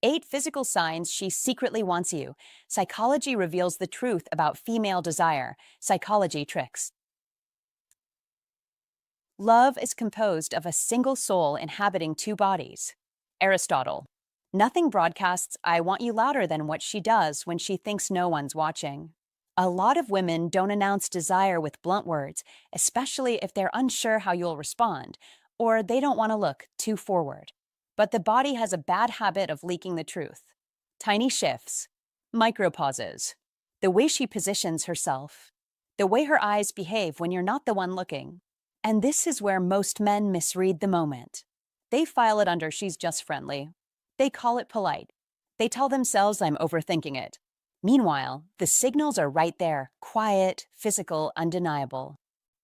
8 physical signs she secretly wants you. Psychology reveals the truth about female desire. Psychology tricks. Love is composed of a single soul inhabiting two bodies. Aristotle. Nothing broadcasts "I want you" louder than what she does when she thinks no one's watching. A lot of women don't announce desire with blunt words, especially if they're unsure how you'll respond, or they don't want to look too forward. But the body has a bad habit of leaking the truth. Tiny shifts, micropauses, the way she positions herself, the way her eyes behave when you're not the one looking. And this is where most men misread the moment. They file it under "she's just friendly." They call it polite. They tell themselves "I'm overthinking it." Meanwhile, the signals are right there, quiet, physical, undeniable.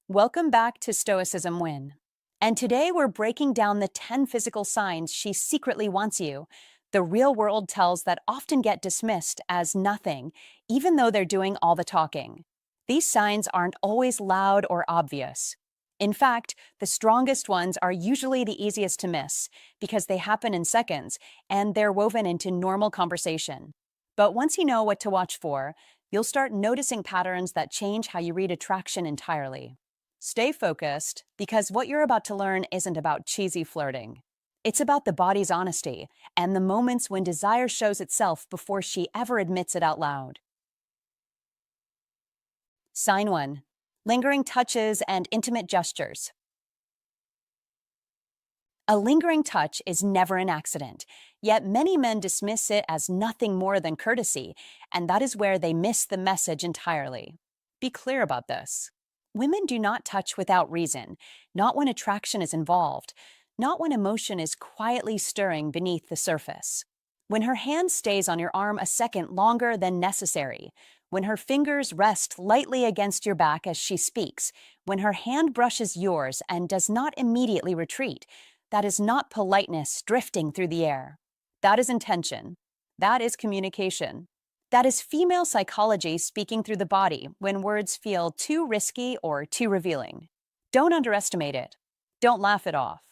Welcome back to Stoicism Win. And today we're breaking down the 10 physical signs she secretly wants you. The real world tells that often get dismissed as nothing, even though they're doing all the talking. These signs aren't always loud or obvious. In fact, the strongest ones are usually the easiest to miss because they happen in seconds and they're woven into normal conversation. But once you know what to watch for, you'll start noticing patterns that change how you read attraction entirely. Stay focused, because what you're about to learn isn't about cheesy flirting. It's about the body's honesty and the moments when desire shows itself before she ever admits it out loud. Sign 1. Lingering touches and intimate gestures. A lingering touch is never an accident, yet many men dismiss it as nothing more than courtesy, and that is where they miss the message entirely. Be clear about this. Women do not touch without reason, not when attraction is involved, not when emotion is quietly stirring beneath the surface. When her hand stays on your arm a second longer than necessary, when her fingers rest lightly against your back as she speaks, when her hand brushes yours and does not immediately retreat, that is not politeness drifting through the air. That is intention. That is communication. That is female psychology speaking through the body when words feel too risky or too revealing. Don't underestimate it. Don't laugh it off.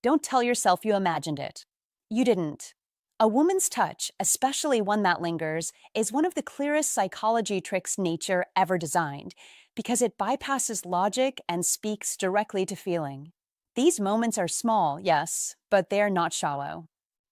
Don't tell yourself you imagined it. You didn't. A woman's touch, especially one that lingers, is one of the clearest psychology tricks nature ever designed because it bypasses logic and speaks directly to feeling. These moments are small, yes, but they're not shallow.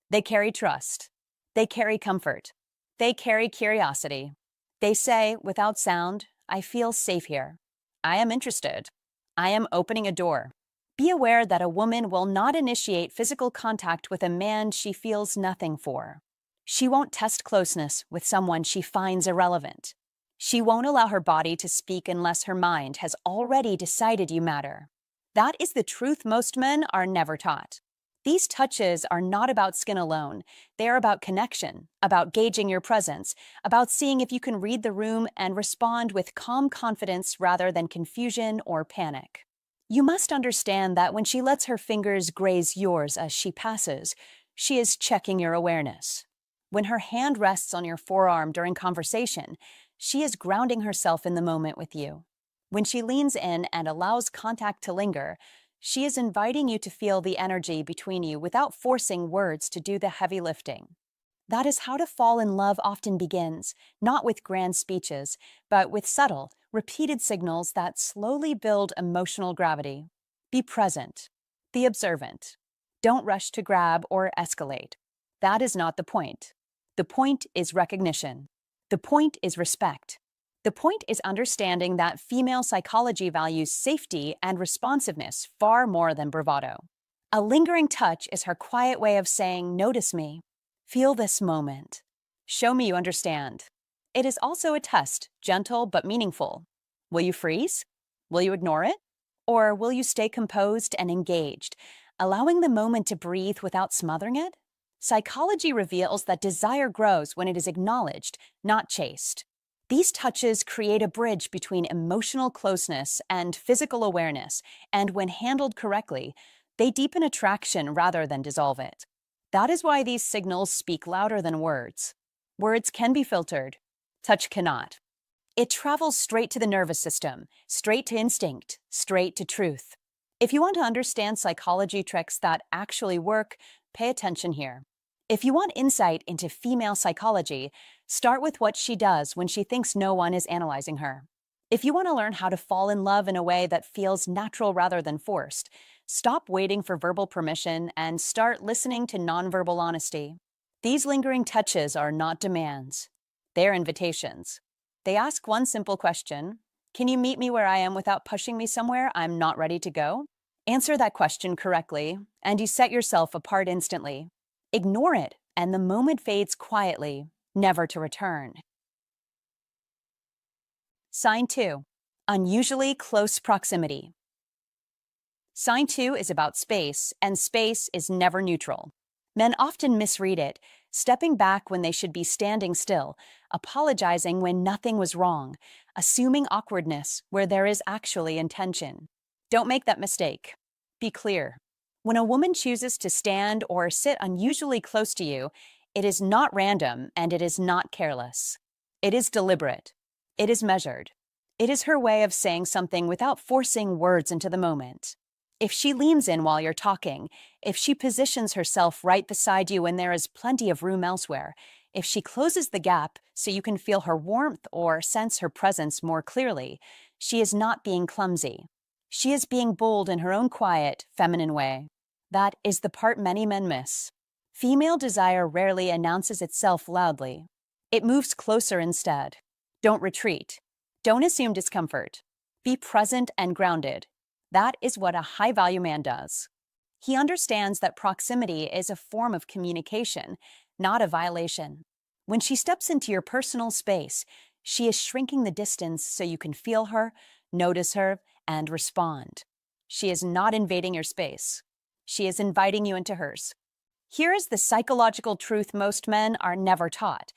They carry trust. They carry comfort. They carry curiosity. They say, without sound, "I feel safe here. I am interested. I am opening a door." Be aware that a woman will not initiate physical contact with a man she feels nothing for. She won't test closeness with someone she finds irrelevant. She won't allow her body to speak unless her mind has already decided you matter. That is the truth most men are never taught. These touches are not about skin alone. They are about connection, about gauging your presence, about seeing if you can read the room and respond with calm confidence rather than confusion or panic. You must understand that when she lets her fingers graze yours as she passes, she is checking your awareness. When her hand rests on your forearm during conversation, she is grounding herself in the moment with you. When she leans in and allows contact to linger, she is inviting you to feel the energy between you without forcing words to do the heavy lifting. That is how to fall in love often begins, not with grand speeches, but with subtle, repeated signals that slowly build emotional gravity. Be present. Be observant. Don't rush to grab or escalate. That is not the point. The point is recognition. The point is respect. The point is understanding that female psychology values safety and responsiveness far more than bravado. A lingering touch is her quiet way of saying, "Notice me. Feel this moment. Show me you understand." It is also a test, gentle but meaningful. Will you freeze? Will you ignore it? Or will you stay composed and engaged, allowing the moment to breathe without smothering it? Psychology reveals that desire grows when it is acknowledged, not chased. These touches create a bridge between emotional closeness and physical awareness, and when handled correctly, they deepen attraction rather than dissolve it. That is why these signals speak louder than words. Words can be filtered. Touch cannot. It travels straight to the nervous system, straight to instinct, straight to truth. If you want to understand psychology tricks that actually work, pay attention here. If you want insight into female psychology, start with what she does when she thinks no one is analyzing her. If you want to learn how to fall in love in a way that feels natural rather than forced, stop waiting for verbal permission and start listening to nonverbal honesty. These lingering touches are not demands. They're invitations. They ask one simple question: can you meet me where I am without pushing me somewhere I'm not ready to go? Answer that question correctly, and you set yourself apart instantly. Ignore it, and the moment fades quietly, never to return. Sign 2. Unusually close proximity. Sign 2 is about space, and space is never neutral. Men often misread it, stepping back when they should be standing still, apologizing when nothing was wrong, assuming awkwardness where there is actually intention. Don't make that mistake. Be clear. When a woman chooses to stand or sit unusually close to you, it is not random and it is not careless. It is deliberate. It is measured. It is her way of saying something without forcing words into the moment. If she leans in while you're talking, if she positions herself right beside you when there is plenty of room elsewhere, if she closes the gap so you can feel her warmth or sense her presence more clearly, she is not being clumsy. She is being bold in her own quiet, feminine way. That is the part many men miss. Female desire rarely announces itself loudly. It moves closer instead. Don't retreat. Don't assume discomfort. Be present and grounded. That is what a high-value man does. He understands that proximity is a form of communication, not a violation. When she steps into your personal space, she is shrinking the distance so you can feel her, notice her, and respond. She is not invading your space. She is inviting you into hers. Here is the psychological truth most men are never taught.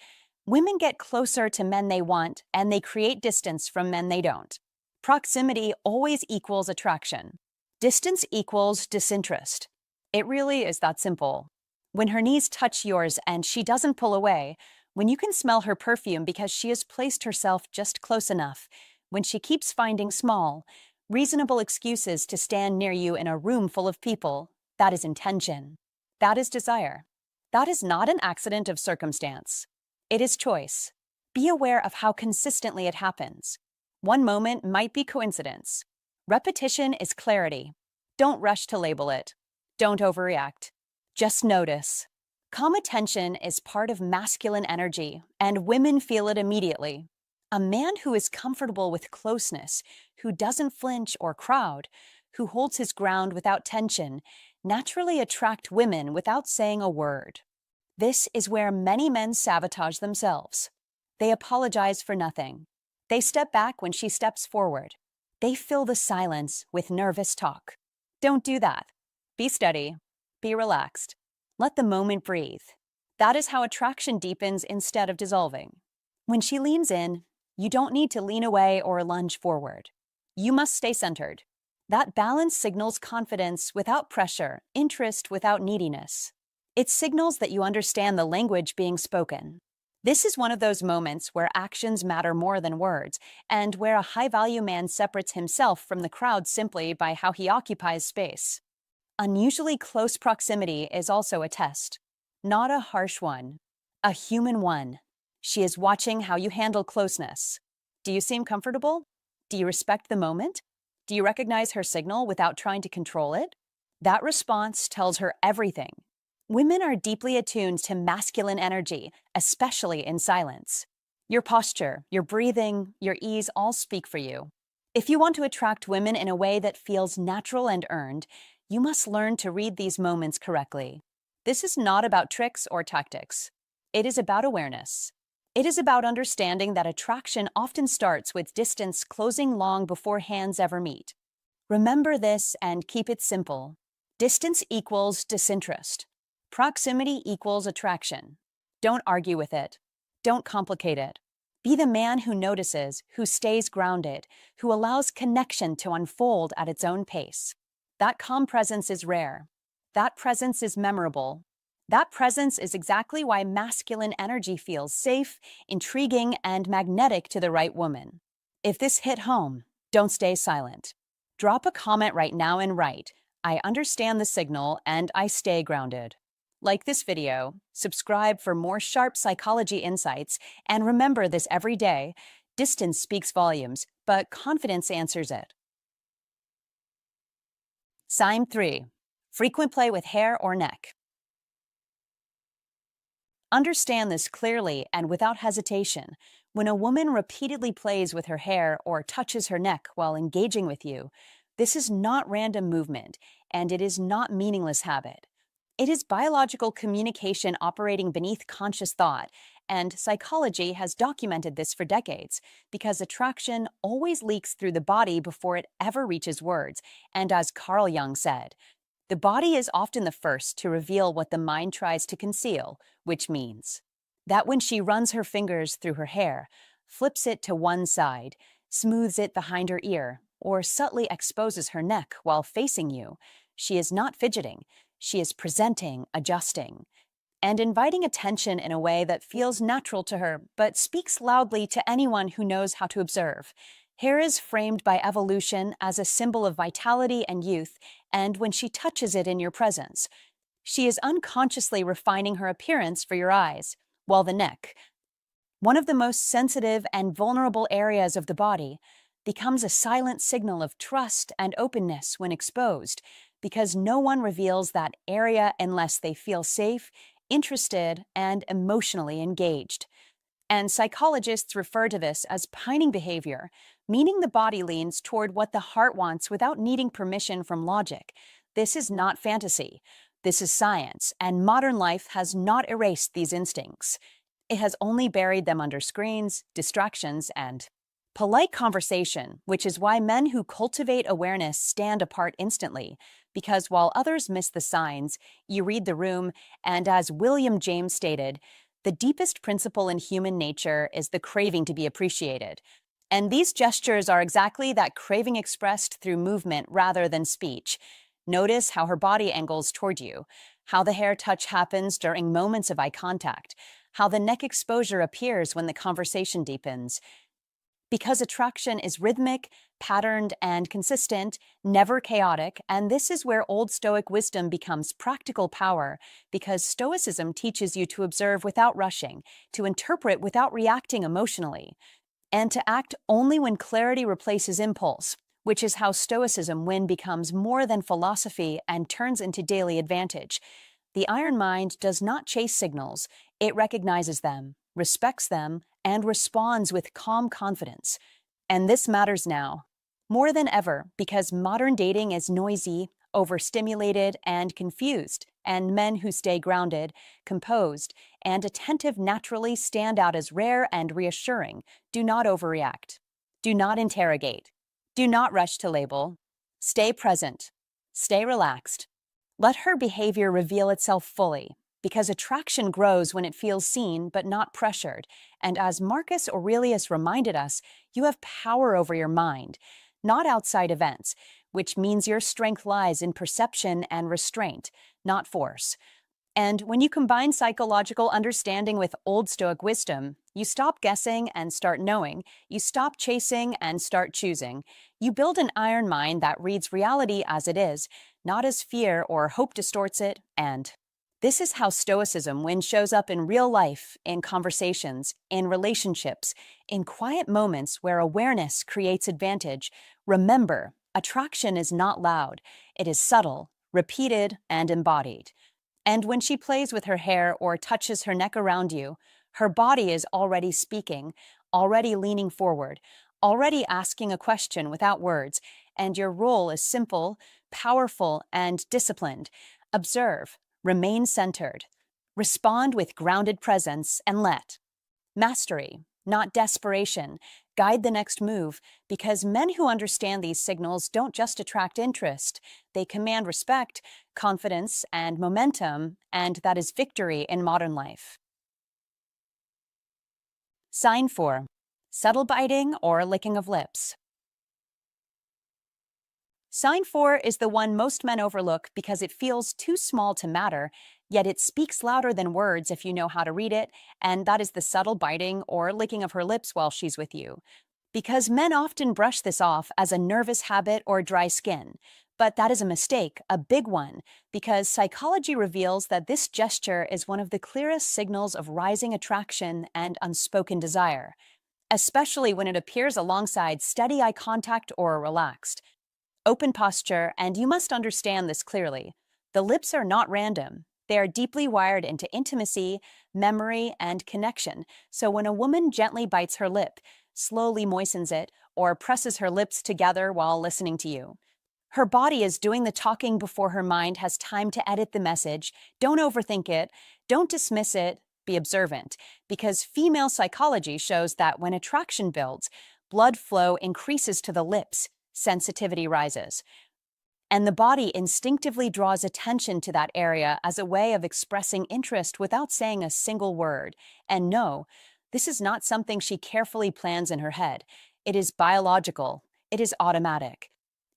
Women get closer to men they want, and they create distance from men they don't. Proximity always equals attraction. Distance equals disinterest. It really is that simple. When her knees touch yours and she doesn't pull away, when you can smell her perfume because she has placed herself just close enough, when she keeps finding small, reasonable excuses to stand near you in a room full of people, that is intention. That is desire. That is not an accident of circumstance. It is choice. Be aware of how consistently it happens. One moment might be coincidence. Repetition is clarity. Don't rush to label it. Don't overreact. Just notice. Calm attention is part of masculine energy, and women feel it immediately. A man who is comfortable with closeness, who doesn't flinch or crowd, who holds his ground without tension, naturally attract women without saying a word. This is where many men sabotage themselves. They apologize for nothing. They step back when she steps forward. They fill the silence with nervous talk. Don't do that. Be steady. Be relaxed. Let the moment breathe. That is how attraction deepens instead of dissolving. When she leans in, you don't need to lean away or lunge forward. You must stay centered. That balance signals confidence without pressure, interest without neediness. It signals that you understand the language being spoken. This is one of those moments where actions matter more than words, and where a high-value man separates himself from the crowd simply by how he occupies space. Unusually close proximity is also a test. Not a harsh one, a human one. She is watching how you handle closeness. Do you seem comfortable? Do you respect the moment? Do you recognize her signal without trying to control it? That response tells her everything. Women are deeply attuned to masculine energy, especially in silence. Your posture, your breathing, your ease all speak for you. If you want to attract women in a way that feels natural and earned, you must learn to read these moments correctly. This is not about tricks or tactics. It is about awareness. It is about understanding that attraction often starts with distance closing long before hands ever meet. Remember this and keep it simple. Distance equals disinterest. Proximity equals attraction. Don't argue with it. Don't complicate it. Be the man who notices, who stays grounded, who allows connection to unfold at its own pace. That calm presence is rare. That presence is memorable. That presence is exactly why masculine energy feels safe, intriguing, and magnetic to the right woman. If this hit home, don't stay silent. Drop a comment right now and write, "I understand the signal and I stay grounded." Like this video, subscribe for more sharp psychology insights, and remember this every day. Distance speaks volumes, but confidence answers it. Sign 3. Frequent play with hair or neck. Understand this clearly and without hesitation. When a woman repeatedly plays with her hair or touches her neck while engaging with you, this is not random movement, and it is not meaningless habit. It is biological communication operating beneath conscious thought, and psychology has documented this for decades because attraction always leaks through the body before it ever reaches words, and as Carl Jung said, the body is often the first to reveal what the mind tries to conceal, which means that when she runs her fingers through her hair, flips it to one side, smooths it behind her ear, or subtly exposes her neck while facing you, she is not fidgeting, she is presenting, adjusting, and inviting attention in a way that feels natural to her but speaks loudly to anyone who knows how to observe. Hair is framed by evolution as a symbol of vitality and youth, and when she touches it in your presence, she is unconsciously refining her appearance for your eyes, while the neck, one of the most sensitive and vulnerable areas of the body, becomes a silent signal of trust and openness when exposed, because no one reveals that area unless they feel safe, interested, and emotionally engaged. And psychologists refer to this as pining behavior, meaning the body leans toward what the heart wants without needing permission from logic. This is not fantasy. This is science, and modern life has not erased these instincts. It has only buried them under screens, distractions, and polite conversation, which is why men who cultivate awareness stand apart instantly, because while others miss the signs, you read the room, and as William James stated, the deepest principle in human nature is the craving to be appreciated. And these gestures are exactly that craving expressed through movement rather than speech. Notice how her body angles toward you, how the hair touch happens during moments of eye contact, how the neck exposure appears when the conversation deepens. Because attraction is rhythmic, patterned, and consistent, never chaotic, and this is where Old Stoic wisdom becomes practical power, because Stoicism teaches you to observe without rushing, to interpret without reacting emotionally, and to act only when clarity replaces impulse, which is how Stoicism win becomes more than philosophy and turns into daily advantage. The iron mind does not chase signals, it recognizes them, respects them, and responds with calm confidence. And this matters now, more than ever, because modern dating is noisy, overstimulated, and confused, and men who stay grounded, composed, and attentive naturally stand out as rare and reassuring. Do not overreact. Do not interrogate. Do not rush to label. Stay present. Stay relaxed. Let her behavior reveal itself fully, because attraction grows when it feels seen but not pressured. And as Marcus Aurelius reminded us, you have power over your mind, not outside events, which means your strength lies in perception and restraint, not force. And when you combine psychological understanding with Old Stoic wisdom, you stop guessing and start knowing. You stop chasing and start choosing. You build an iron mind that reads reality as it is, not as fear or hope distorts it, and this is how Stoicism shows up in real life, in conversations, in relationships, in quiet moments where awareness creates advantage. Remember, attraction is not loud. It is subtle, repeated, and embodied. And when she plays with her hair or touches her neck around you, her body is already speaking, already leaning forward, already asking a question without words, and your role is simple, powerful, and disciplined. Observe. Remain centered. Respond with grounded presence and let mastery, not desperation, guide the next move, because men who understand these signals don't just attract interest, they command respect, confidence, and momentum, and that is victory in modern life. Sign 4. Subtle biting or licking of lips. Sign 4 is the one most men overlook because it feels too small to matter, yet it speaks louder than words if you know how to read it, and that is the subtle biting or licking of her lips while she's with you. Because men often brush this off as a nervous habit or dry skin, But that is a mistake, a big one, because psychology reveals that this gesture is one of the clearest signals of rising attraction and unspoken desire, especially when it appears alongside steady eye contact or relaxed, open posture, and you must understand this clearly. The lips are not random. They are deeply wired into intimacy, memory, and connection. So when a woman gently bites her lip, slowly moistens it, or presses her lips together while listening to you, her body is doing the talking before her mind has time to edit the message. Don't overthink it. Don't dismiss it. Be observant. Because female psychology shows that when attraction builds, blood flow increases to the lips, sensitivity rises, and the body instinctively draws attention to that area as a way of expressing interest without saying a single word. And no, this is not something she carefully plans in her head. It is biological. It is automatic.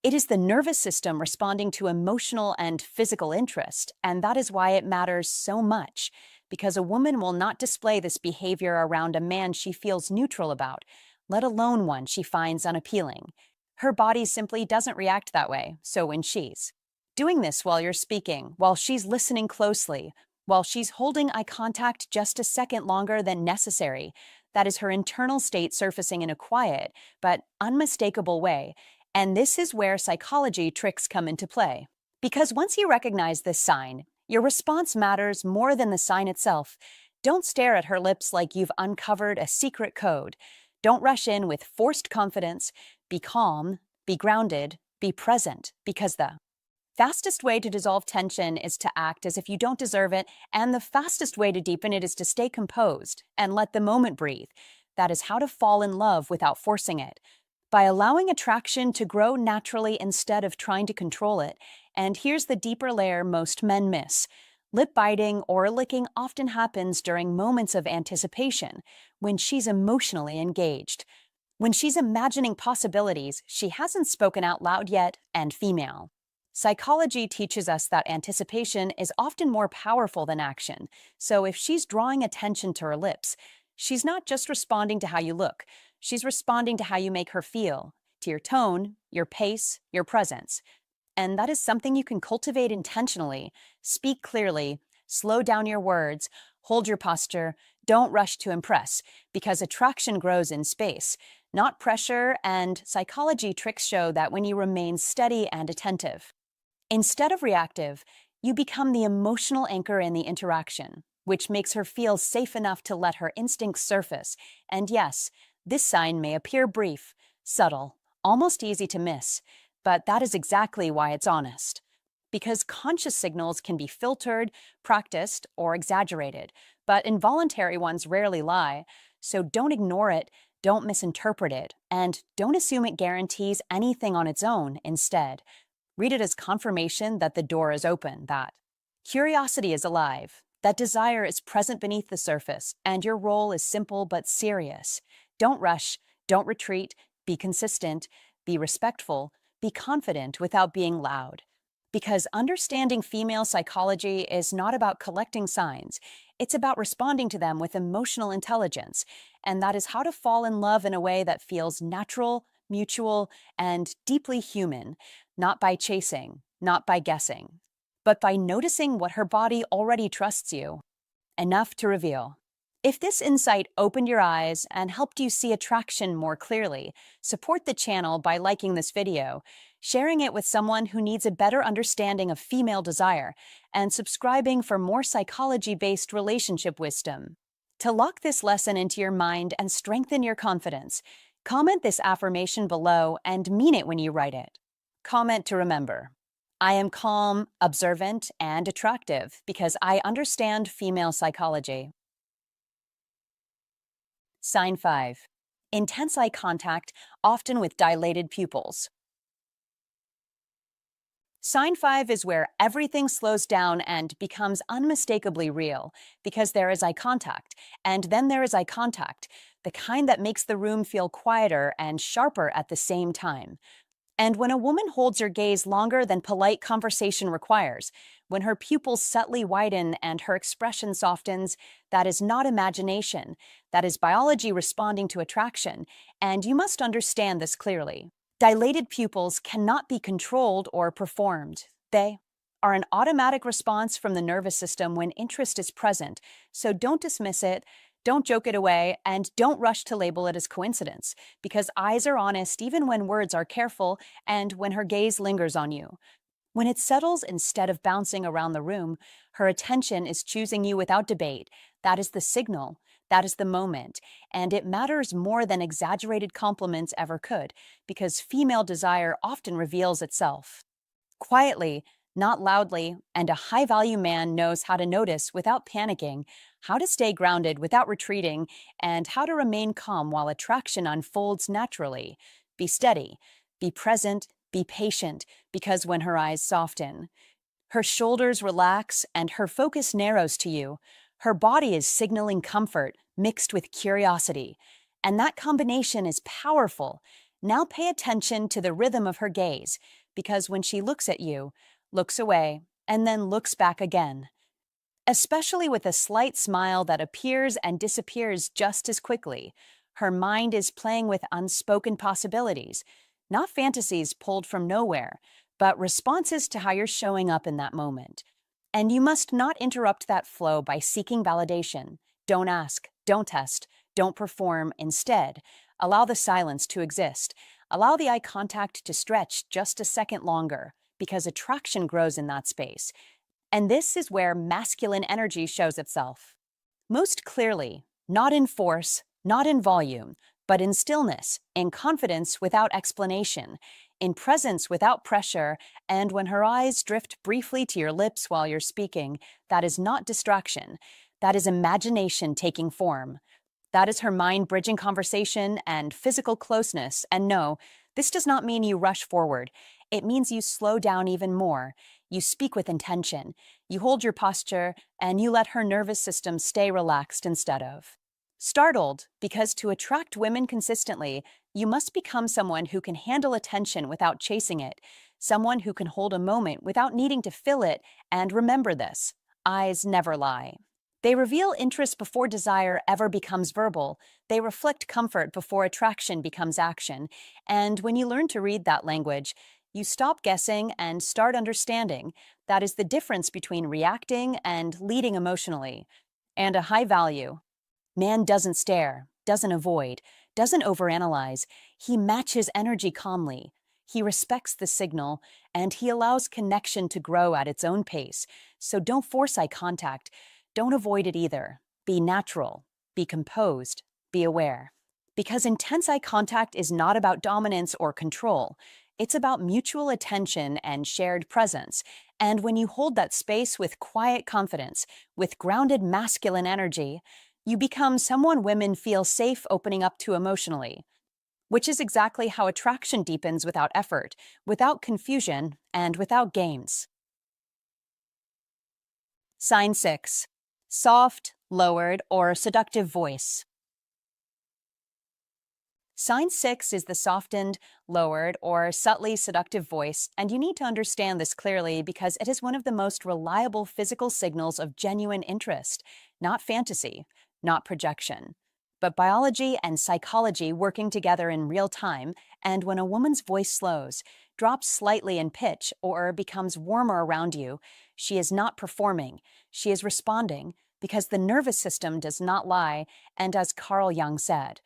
It is the nervous system responding to emotional and physical interest, and that is why it matters so much, because a woman will not display this behavior around a man she feels neutral about, let alone one she finds unappealing. Her body simply doesn't react that way, so when she's doing this while you're speaking, while she's listening closely, while she's holding eye contact just a second longer than necessary, that is her internal state surfacing in a quiet but unmistakable way. And this is where psychology tricks come into play. Because once you recognize this sign, your response matters more than the sign itself. Don't stare at her lips like you've uncovered a secret code. Don't rush in with forced confidence. Be calm, be grounded, be present, because the fastest way to dissolve tension is to act as if you don't deserve it, and the fastest way to deepen it is to stay composed and let the moment breathe. That is how to fall in love without forcing it, by allowing attraction to grow naturally instead of trying to control it. And here's the deeper layer most men miss. Lip biting or licking often happens during moments of anticipation, when she's emotionally engaged, when she's imagining possibilities she hasn't spoken out loud yet, and female psychology teaches us that anticipation is often more powerful than action. So if she's drawing attention to her lips, she's not just responding to how you look, she's responding to how you make her feel, to your tone, your pace, your presence. And that is something you can cultivate intentionally. Speak clearly, slow down your words, hold your posture, don't rush to impress, because attraction grows in space, not pressure, and psychology tricks show that when you remain steady and attentive, instead of reactive, you become the emotional anchor in the interaction, which makes her feel safe enough to let her instincts surface. And yes, this sign may appear brief, subtle, almost easy to miss, but that is exactly why it's honest. Because conscious signals can be filtered, practiced, or exaggerated, but involuntary ones rarely lie. So don't ignore it, don't misinterpret it, and don't assume it guarantees anything on its own. Instead, read it as confirmation that the door is open, that curiosity is alive, that desire is present beneath the surface, and your role is simple but serious. Don't rush, don't retreat, be consistent, be respectful, be confident without being loud. Because understanding female psychology is not about collecting signs, it's about responding to them with emotional intelligence. And that is how to fall in love in a way that feels natural, mutual, and deeply human, not by chasing, not by guessing, but by noticing what her body already trusts you. Enough to reveal. If this insight opened your eyes and helped you see attraction more clearly, support the channel by liking this video, sharing it with someone who needs a better understanding of female desire, and subscribing for more psychology-based relationship wisdom. To lock this lesson into your mind and strengthen your confidence, comment this affirmation below and mean it when you write it. Comment to remember: I am calm, observant, and attractive because I understand female psychology. Sign 5. Intense eye contact, often with dilated pupils. Sign 5 is where everything slows down and becomes unmistakably real, because there is eye contact, and then there is eye contact, the kind that makes the room feel quieter and sharper at the same time. And when a woman holds your gaze longer than polite conversation requires, when her pupils subtly widen and her expression softens, that is not imagination, that is biology responding to attraction, and you must understand this clearly. Dilated pupils cannot be controlled or performed. They are an automatic response from the nervous system when interest is present, so don't dismiss it, don't joke it away, and don't rush to label it as coincidence, because eyes are honest even when words are careful and when her gaze lingers on you. When it settles instead of bouncing around the room, her attention is choosing you without debate. That is the signal. That is the moment. And it matters more than exaggerated compliments ever could, because female desire often reveals itself. Quietly, not loudly, and a high value man knows how to notice without panicking, how to stay grounded without retreating, and how to remain calm while attraction unfolds naturally. Be steady, be present, be patient, because when her eyes soften, her shoulders relax, and her focus narrows to you, her body is signaling comfort mixed with curiosity. And that combination is powerful. Now pay attention to the rhythm of her gaze, because when she looks at you, looks away, and then looks back again, especially with a slight smile that appears and disappears just as quickly, her mind is playing with unspoken possibilities, not fantasies pulled from nowhere, but responses to how you're showing up in that moment. And you must not interrupt that flow by seeking validation. Don't ask, don't test, don't perform. Instead, allow the silence to exist. Allow the eye contact to stretch just a second longer, because attraction grows in that space. And this is where masculine energy shows itself. Most clearly, not in force, not in volume, but in stillness, in confidence without explanation, in presence without pressure, and when her eyes drift briefly to your lips while you're speaking, that is not distraction. That is imagination taking form. That is her mind bridging conversation and physical closeness. And no, this does not mean you rush forward. It means you slow down even more. You speak with intention. You hold your posture, and you let her nervous system stay relaxed instead of startled, because to attract women consistently, you must become someone who can handle attention without chasing it, someone who can hold a moment without needing to fill it. And remember this: eyes never lie. They reveal interest before desire ever becomes verbal. They reflect comfort before attraction becomes action. And when you learn to read that language, you stop guessing and start understanding. That is the difference between reacting and leading emotionally. And a high value man doesn't stare, doesn't avoid, doesn't overanalyze. He matches energy calmly. He respects the signal, and he allows connection to grow at its own pace. So don't force eye contact. Don't avoid it either. Be natural, be composed, be aware. Because intense eye contact is not about dominance or control. It's about mutual attention and shared presence. And when you hold that space with quiet confidence, with grounded masculine energy, you become someone women feel safe opening up to emotionally, which is exactly how attraction deepens without effort, without confusion, and without games. Sign 6. Soft, lowered, or seductive voice. Sign 6 is the softened, lowered, or subtly seductive voice, and you need to understand this clearly because it is one of the most reliable physical signals of genuine interest, not fantasy, not projection, but biology and psychology working together in real time. And when a woman's voice slows, drops slightly in pitch, or becomes warmer around you, she is not performing, she is responding, because the nervous system does not lie, and as Carl Jung said,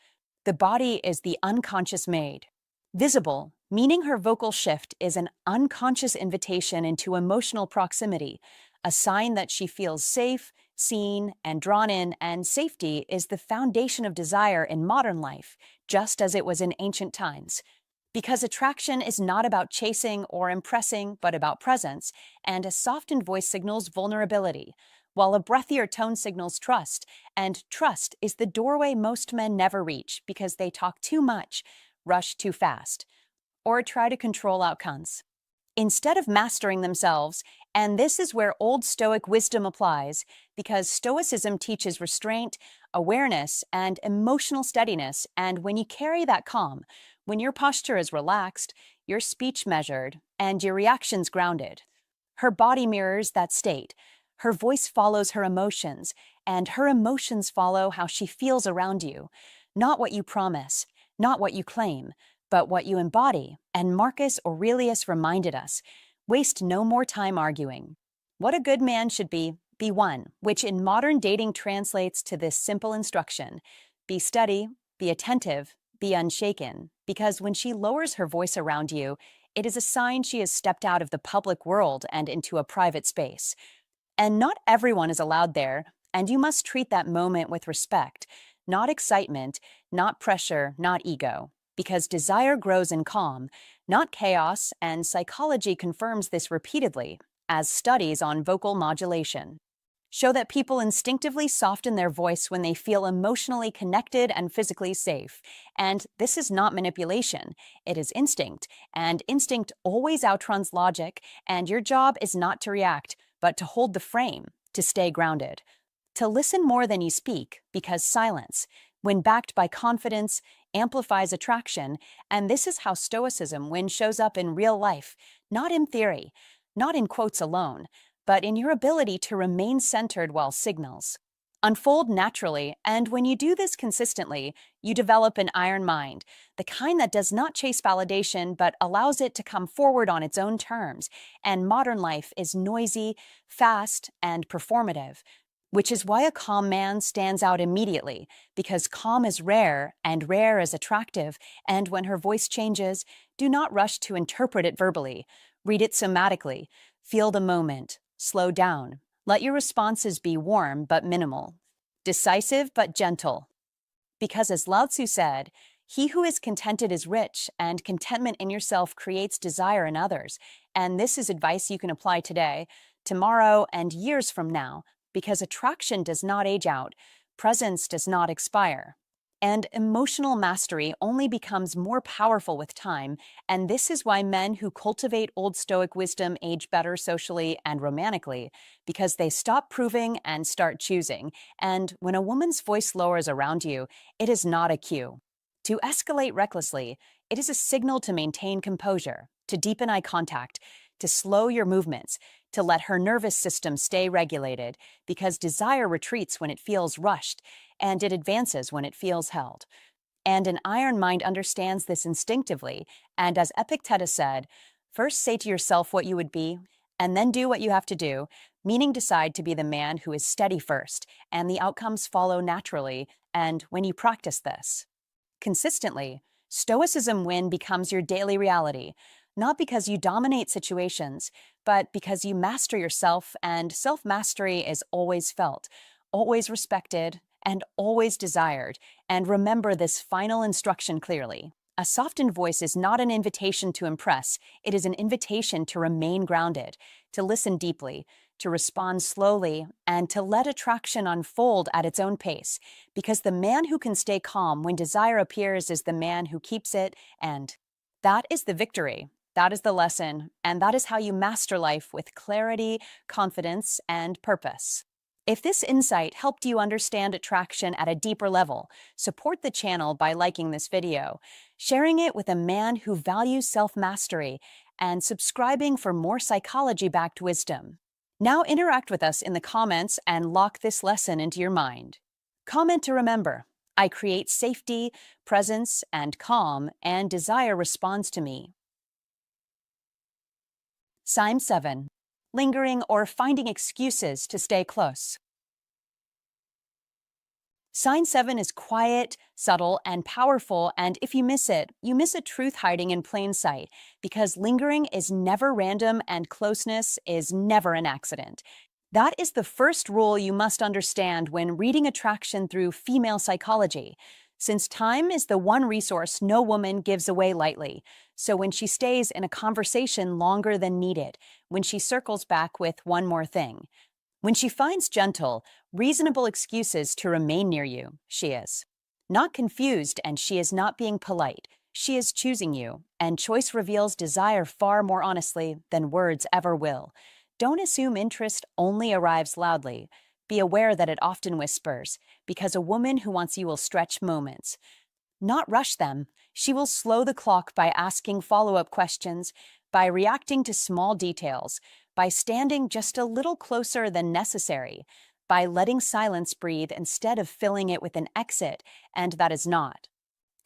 the body is the unconscious maid. Visible, meaning her vocal shift is an unconscious invitation into emotional proximity, a sign that she feels safe, seen, and drawn in, and safety is the foundation of desire in modern life, just as it was in ancient times. Because attraction is not about chasing or impressing, but about presence, and a softened voice signals vulnerability, while a breathier tone signals trust, and trust is the doorway most men never reach because they talk too much, rush too fast, or try to control outcomes instead of mastering themselves. And this is where Old Stoic wisdom applies, because Stoicism teaches restraint, awareness, and emotional steadiness. And when you carry that calm, when your posture is relaxed, your speech measured, and your reactions grounded, her body mirrors that state. Her voice follows her emotions, and her emotions follow how she feels around you. Not what you promise, not what you claim, but what you embody, and Marcus Aurelius reminded us, waste no more time arguing. What a good man should be one, which in modern dating translates to this simple instruction: be steady, be attentive, be unshaken, because when she lowers her voice around you, it is a sign she has stepped out of the public world and into a private space. And not everyone is allowed there, and you must treat that moment with respect, not excitement, not pressure, not ego, because desire grows in calm, not chaos, and psychology confirms this repeatedly, as studies on vocal modulation show that people instinctively soften their voice when they feel emotionally connected and physically safe. And this is not manipulation, it is instinct, and instinct always outruns logic, and your job is not to react, but to hold the frame, to stay grounded. To listen more than you speak, because silence, when backed by confidence, amplifies attraction, and this is how Stoicism shows up in real life, not in theory, not in quotes alone, but in your ability to remain centered while signals unfold naturally. And when you do this consistently, you develop an iron mind, the kind that does not chase validation but allows it to come forward on its own terms. And modern life is noisy, fast, and performative, which is why a calm man stands out immediately, because calm is rare and rare is attractive. And when her voice changes, do not rush to interpret it verbally. Read it somatically. Feel the moment. Slow down. Let your responses be warm but minimal, decisive but gentle. Because as Lao Tzu said, he who is contented is rich, and contentment in yourself creates desire in others. And this is advice you can apply today, tomorrow, and years from now, because attraction does not age out, presence does not expire. And emotional mastery only becomes more powerful with time, and this is why men who cultivate Old Stoic wisdom age better socially and romantically, because they stop proving and start choosing. And when a woman's voice lowers around you, it is not a cue to escalate recklessly. It is a signal to maintain composure, to deepen eye contact, to slow your movements, to let her nervous system stay regulated, because desire retreats when it feels rushed, and it advances when it feels held. And an iron mind understands this instinctively, and as Epictetus said, first say to yourself what you would be, and then do what you have to do, meaning decide to be the man who is steady first, and the outcomes follow naturally. And when you practice this consistently, Stoicism becomes your daily reality, not because you dominate situations, but because you master yourself, and self-mastery is always felt, always respected, and always desired. And remember this final instruction clearly. A softened voice is not an invitation to impress, it is an invitation to remain grounded, to listen deeply, to respond slowly, and to let attraction unfold at its own pace, because the man who can stay calm when desire appears is the man who keeps it, and that is the victory. That is the lesson, and that is how you master life with clarity, confidence, and purpose. If this insight helped you understand attraction at a deeper level, support the channel by liking this video, sharing it with a man who values self-mastery, and subscribing for more psychology-backed wisdom. Now interact with us in the comments and lock this lesson into your mind. Comment to remember: I create safety, presence, and calm, and desire responds to me. Sign 7. Lingering or finding excuses to stay close. Sign 7 is quiet, subtle, and powerful, and if you miss it, you miss a truth hiding in plain sight, because lingering is never random and closeness is never an accident. That is the first rule you must understand when reading attraction through female psychology, since time is the one resource no woman gives away lightly. So when she stays in a conversation longer than needed, when she circles back with one more thing, when she finds gentle, reasonable excuses to remain near you, she is not confused, and she is not being polite. She is choosing you, and choice reveals desire far more honestly than words ever will. Don't assume interest only arrives loudly. Be aware that it often whispers, because a woman who wants you will stretch moments, not rush them. She will slow the clock by asking follow-up questions, by reacting to small details, by standing just a little closer than necessary, by letting silence breathe instead of filling it with an exit, and that is not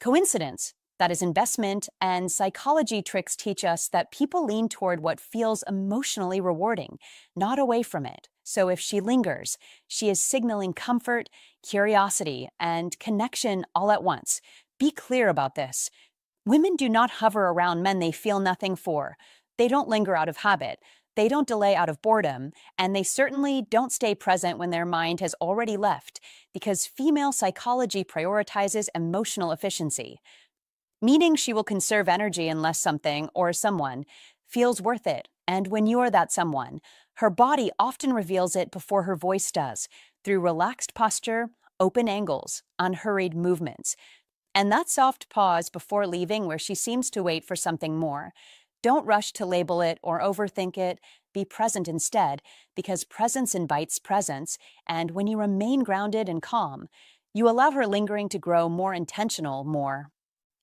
coincidence. That is investment, and psychology tricks teach us that people lean toward what feels emotionally rewarding, not away from it. So if she lingers, she is signaling comfort, curiosity, and connection all at once. Be clear about this. Women do not hover around men they feel nothing for. They don't linger out of habit. They don't delay out of boredom. And they certainly don't stay present when their mind has already left, because female psychology prioritizes emotional efficiency, meaning she will conserve energy unless something or someone feels worth it. And when you're that someone, her body often reveals it before her voice does, through relaxed posture, open angles, unhurried movements. And that soft pause before leaving where she seems to wait for something more. Don't rush to label it or overthink it. Be present instead, because presence invites presence, and when you remain grounded and calm, you allow her lingering to grow more intentional, more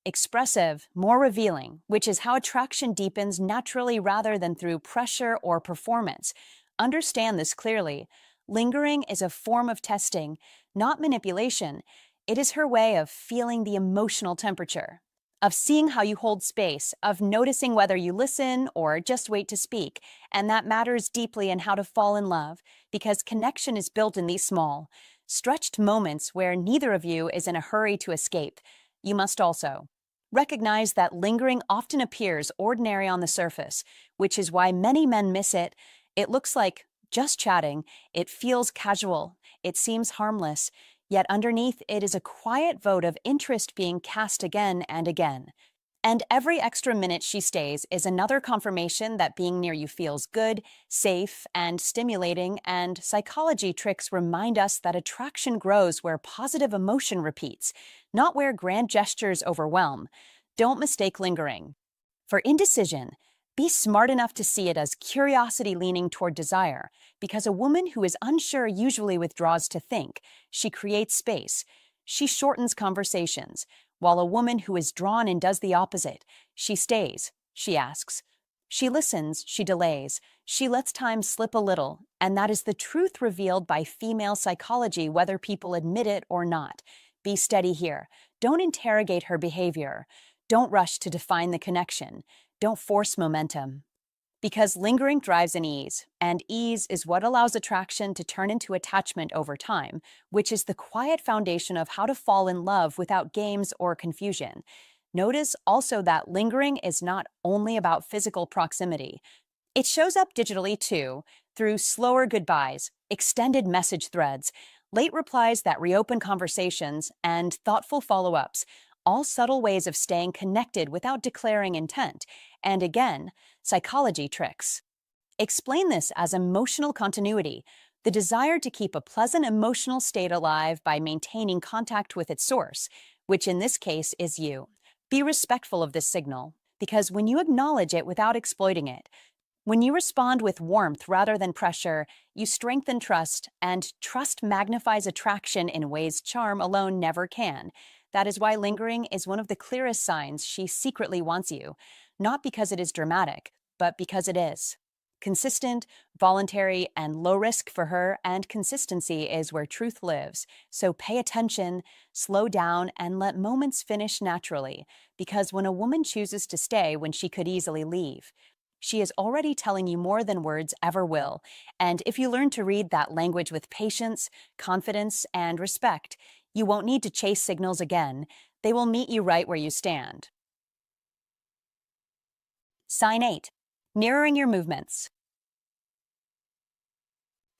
expressive, more revealing, which is how attraction deepens naturally rather than through pressure or performance. Understand this clearly. Lingering is a form of testing, not manipulation. It is her way of feeling the emotional temperature, of seeing how you hold space, of noticing whether you listen or just wait to speak. And that matters deeply in how to fall in love, because connection is built in these small, stretched moments where neither of you is in a hurry to escape. You must also recognize that lingering often appears ordinary on the surface, which is why many men miss it. It looks like just chatting, it feels casual, it seems harmless, yet underneath it is a quiet vote of interest being cast again and again. And every extra minute she stays is another confirmation that being near you feels good, safe, and stimulating, and psychology tricks remind us that attraction grows where positive emotion repeats, not where grand gestures overwhelm. Don't mistake lingering for indecision. Be smart enough to see it as curiosity leaning toward desire, because a woman who is unsure usually withdraws to think. She creates space. She shortens conversations, while a woman who is drawn and does the opposite. She stays, she asks. She listens, she delays, she lets time slip a little, and that is the truth revealed by female psychology, whether people admit it or not. Be steady here. Don't interrogate her behavior. Don't rush to define the connection. Don't force momentum. Because lingering thrives in ease, and ease is what allows attraction to turn into attachment over time, which is the quiet foundation of how to fall in love without games or confusion. Notice also that lingering is not only about physical proximity. It shows up digitally too, through slower goodbyes, extended message threads, late replies that reopen conversations, and thoughtful follow-ups, all subtle ways of staying connected without declaring intent. And again, psychology tricks explain this as emotional continuity, the desire to keep a pleasant emotional state alive by maintaining contact with its source, which in this case is you. Be respectful of this signal, because when you acknowledge it without exploiting it, when you respond with warmth rather than pressure, you strengthen trust, and trust magnifies attraction in ways charm alone never can. That is why lingering is one of the clearest signs she secretly wants you, not because it is dramatic, but because it is consistent, voluntary, and low risk for her, and consistency is where truth lives. So pay attention, slow down, and let moments finish naturally, because when a woman chooses to stay when she could easily leave, she is already telling you more than words ever will. And if you learn to read that language with patience, confidence, and respect, you won't need to chase signals again. They will meet you right where you stand. Sign 8. Mirroring your movements.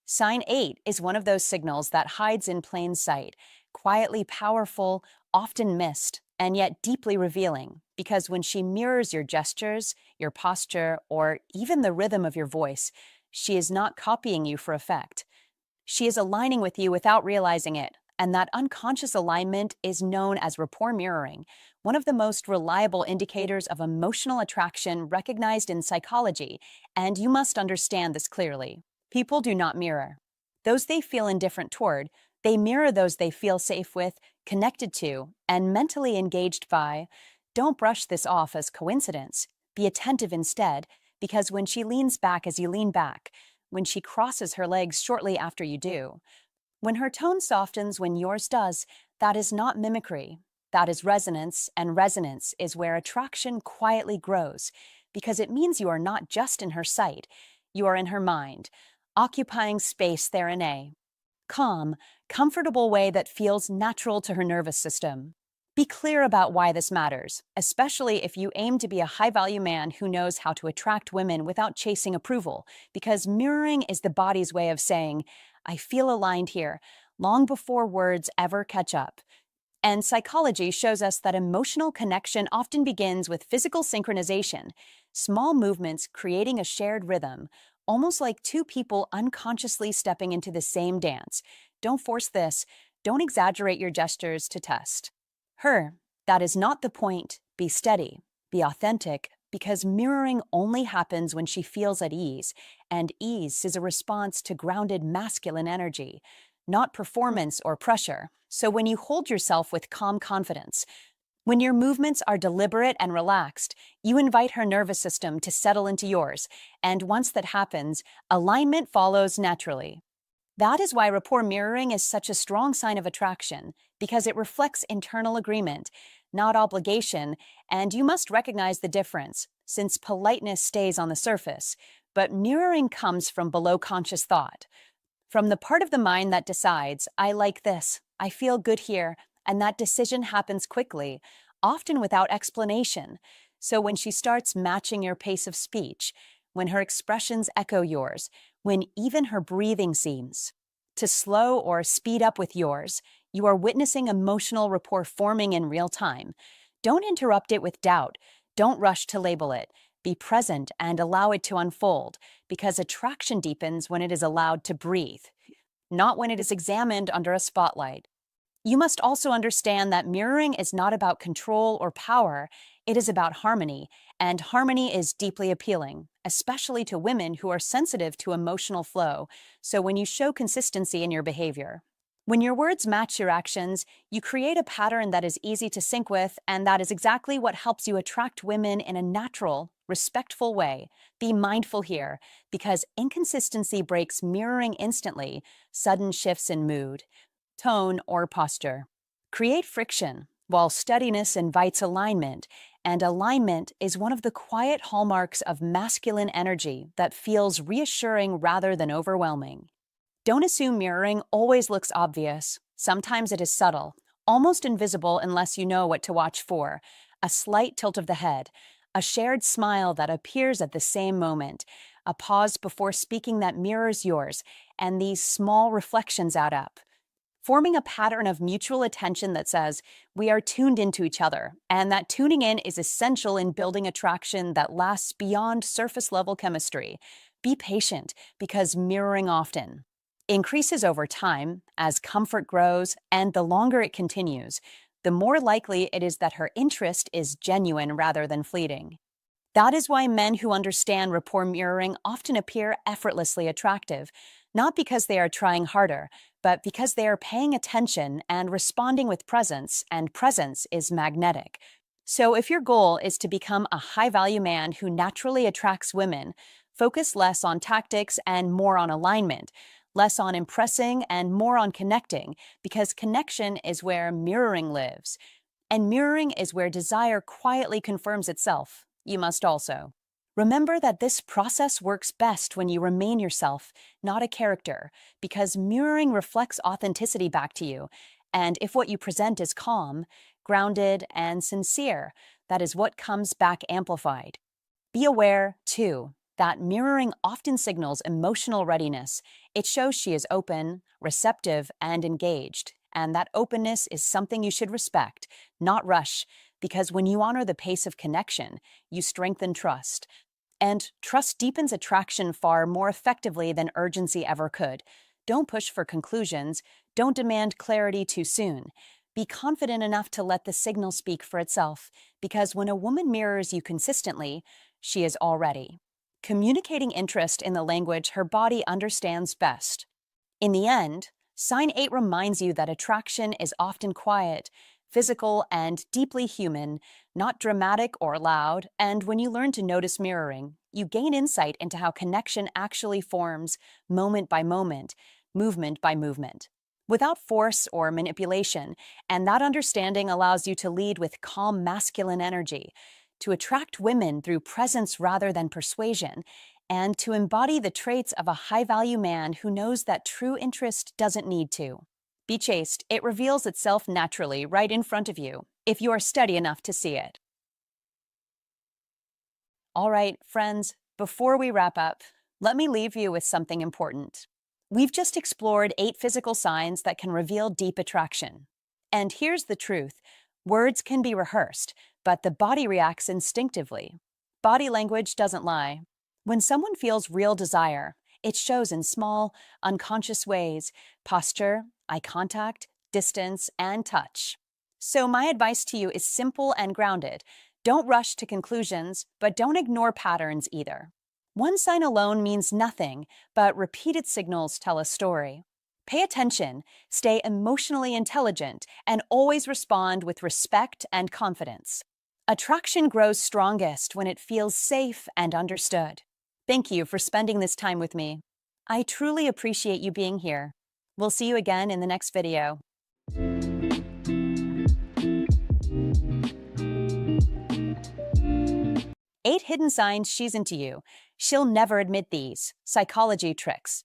Sign 8 is one of those signals that hides in plain sight, quietly powerful, often missed, and yet deeply revealing, because when she mirrors your gestures, your posture, or even the rhythm of your voice, she is not copying you for effect. She is aligning with you without realizing it, and that unconscious alignment is known as rapport mirroring, one of the most reliable indicators of emotional attraction recognized in psychology, and you must understand this clearly. People do not mirror those they feel indifferent toward. They mirror those they feel safe with, connected to, and mentally engaged by. Don't brush this off as coincidence. Be attentive instead, because when she leans back as you lean back, when she crosses her legs shortly after you do, when her tone softens when yours does, that is not mimicry. That is resonance, and resonance is where attraction quietly grows, because it means you are not just in her sight, you are in her mind, occupying space there in a calm, comfortable way that feels natural to her nervous system. Be clear about why this matters, especially if you aim to be a high-value man who knows how to attract women without chasing approval, because mirroring is the body's way of saying, I feel aligned here, long before words ever catch up. And psychology shows us that emotional connection often begins with physical synchronization, small movements creating a shared rhythm, almost like two people unconsciously stepping into the same dance. Don't force this. Don't exaggerate your gestures to test her. That is not the point. Be steady, be authentic, because mirroring only happens when she feels at ease, and ease is a response to grounded masculine energy, not performance or pressure. So when you hold yourself with calm confidence, when your movements are deliberate and relaxed, you invite her nervous system to settle into yours, and once that happens, alignment follows naturally. That is why rapport mirroring is such a strong sign of attraction, because it reflects internal agreement, not obligation, and you must recognize the difference, since politeness stays on the surface, but mirroring comes from below conscious thought, from the part of the mind that decides, I like this, I feel good here, and that decision happens quickly, often without explanation. So when she starts matching your pace of speech, when her expressions echo yours, when even her breathing seems to slow or speed up with yours, you are witnessing emotional rapport forming in real time. Don't interrupt it with doubt. Don't rush to label it. Be present and allow it to unfold, because attraction deepens when it is allowed to breathe, not when it is examined under a spotlight. You must also understand that mirroring is not about control or power, it is about harmony, and harmony is deeply appealing, especially to women who are sensitive to emotional flow, so when you show consistency in your behavior. When your words match your actions, you create a pattern that is easy to sync with, and that is exactly what helps you attract women in a natural, respectful way. Be mindful here, because inconsistency breaks mirroring instantly, sudden shifts in mood, tone, or posture create friction, while steadiness invites alignment, and alignment is one of the quiet hallmarks of masculine energy that feels reassuring rather than overwhelming. Don't assume mirroring always looks obvious. Sometimes it is subtle, almost invisible unless you know what to watch for. A slight tilt of the head, a shared smile that appears at the same moment, a pause before speaking that mirrors yours, and these small reflections add up, forming a pattern of mutual attention that says we are tuned into each other, and that tuning in is essential in building attraction that lasts beyond surface level chemistry. Be patient, because mirroring often increases over time as comfort grows, and the longer it continues, the more likely it is that her interest is genuine rather than fleeting. That is why men who understand rapport mirroring often appear effortlessly attractive, not because they are trying harder, but because they are paying attention and responding with presence, and presence is magnetic. So if your goal is to become a high-value man who naturally attracts women, focus less on tactics and more on alignment, less on impressing and more on connecting, because connection is where mirroring lives. And mirroring is where desire quietly confirms itself. You must also remember that this process works best when you remain yourself, not a character, because mirroring reflects authenticity back to you. And if what you present is calm, grounded, and sincere, that is what comes back amplified. Be aware, too, that mirroring often signals emotional readiness. It shows she is open, receptive, and engaged, and that openness is something you should respect, not rush, because when you honor the pace of connection, you strengthen trust. And trust deepens attraction far more effectively than urgency ever could. Don't push for conclusions. Don't demand clarity too soon. Be confident enough to let the signal speak for itself, because when a woman mirrors you consistently, she is already communicating interest in the language her body understands best. In the end, Sign 8 reminds you that attraction is often quiet, physical, and deeply human, not dramatic or loud, and when you learn to notice mirroring, you gain insight into how connection actually forms, moment by moment, movement by movement. without force or manipulation, and that understanding allows you to lead with calm masculine energy, to attract women through presence rather than persuasion, and to embody the traits of a high-value man who knows that true interest doesn't need to be chaste. It reveals itself naturally right in front of you, if you are steady enough to see it. All right, friends, before we wrap up, let me leave you with something important. We've just explored 8 physical signs that can reveal deep attraction. And here's the truth. Words can be rehearsed, but the body reacts instinctively. Body language doesn't lie. When someone feels real desire, it shows in small, unconscious ways: posture, eye contact, distance, and touch. So my advice to you is simple and grounded. Don't rush to conclusions, but don't ignore patterns either. One sign alone means nothing, but repeated signals tell a story. Pay attention, stay emotionally intelligent, and always respond with respect and confidence. Attraction grows strongest when it feels safe and understood. Thank you for spending this time with me. I truly appreciate you being here. We'll see you again in the next video. 8 hidden signs she's into you. She'll never admit these. Psychology tricks.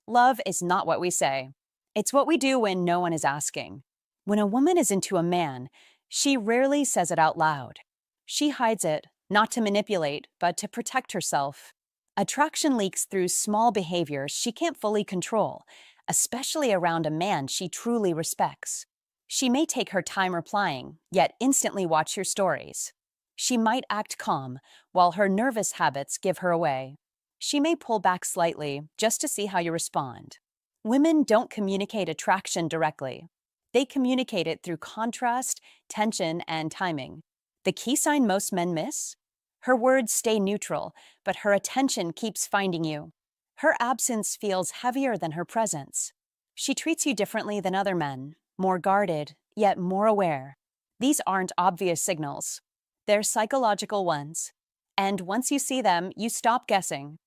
Love is not what we say. It's what we do when no one is asking. When a woman is into a man, she rarely says it out loud. She hides it, not to manipulate, but to protect herself. Attraction leaks through small behaviors she can't fully control, especially around a man she truly respects. She may take her time replying, yet instantly watch your stories. She might act calm, while her nervous habits give her away. She may pull back slightly, just to see how you respond. Women don't communicate attraction directly. They communicate it through contrast, tension, and timing. The key sign most men miss? Her words stay neutral, but her attention keeps finding you. Her absence feels heavier than her presence. She treats you differently than other men, more guarded, yet more aware. These aren't obvious signals. They're psychological ones. And once you see them, you stop guessing.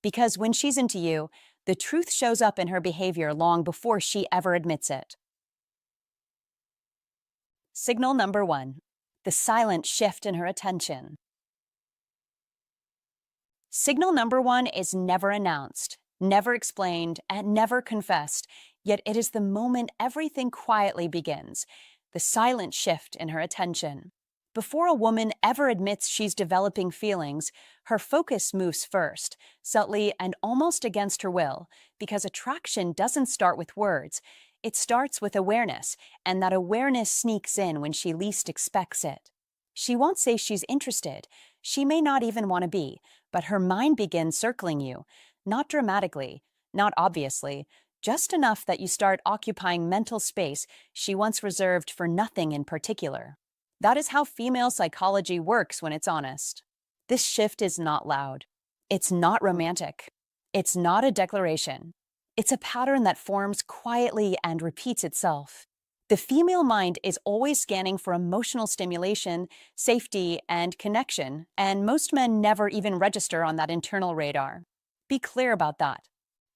Because when she's into you, the truth shows up in her behavior long before she ever admits it. Signal number 1. The silent shift in her attention. Signal number 1 is never announced, never explained, and never confessed, yet it is the moment everything quietly begins, the silent shift in her attention. Before a woman ever admits she's developing feelings, her focus moves first, subtly and almost against her will, because attraction doesn't start with words. It starts with awareness, and that awareness sneaks in when she least expects it. She won't say she's interested. She may not even want to be, but her mind begins circling you, not dramatically, not obviously, just enough that you start occupying mental space she once reserved for nothing in particular. That is how female psychology works when it's honest. This shift is not loud. It's not romantic. It's not a declaration. It's a pattern that forms quietly and repeats itself. The female mind is always scanning for emotional stimulation, safety, and connection, and most men never even register on that internal radar. Be clear about that.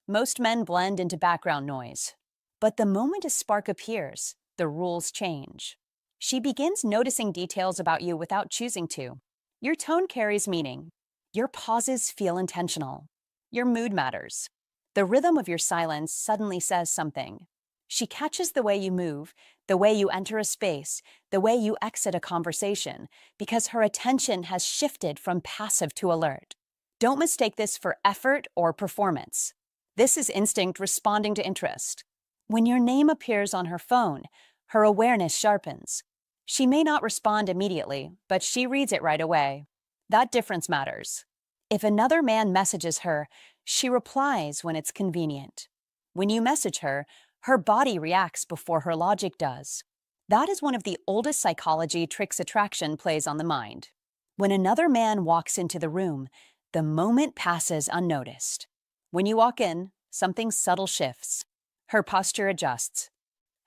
Most men blend into background noise. But the moment a spark appears, the rules change. She begins noticing details about you without choosing to. Your tone carries meaning. Your pauses feel intentional. Your mood matters. The rhythm of your silence suddenly says something. She catches the way you move, the way you enter a space, the way you exit a conversation, because her attention has shifted from passive to alert. Don't mistake this for effort or performance. This is instinct responding to interest. When your name appears on her phone, her awareness sharpens. She may not respond immediately, but she reads it right away. That difference matters. If another man messages her, she replies when it's convenient. When you message her, her body reacts before her logic does. That is one of the oldest psychology tricks attraction plays on the mind. When another man walks into the room, the moment passes unnoticed. When you walk in, something subtle shifts. Her posture adjusts.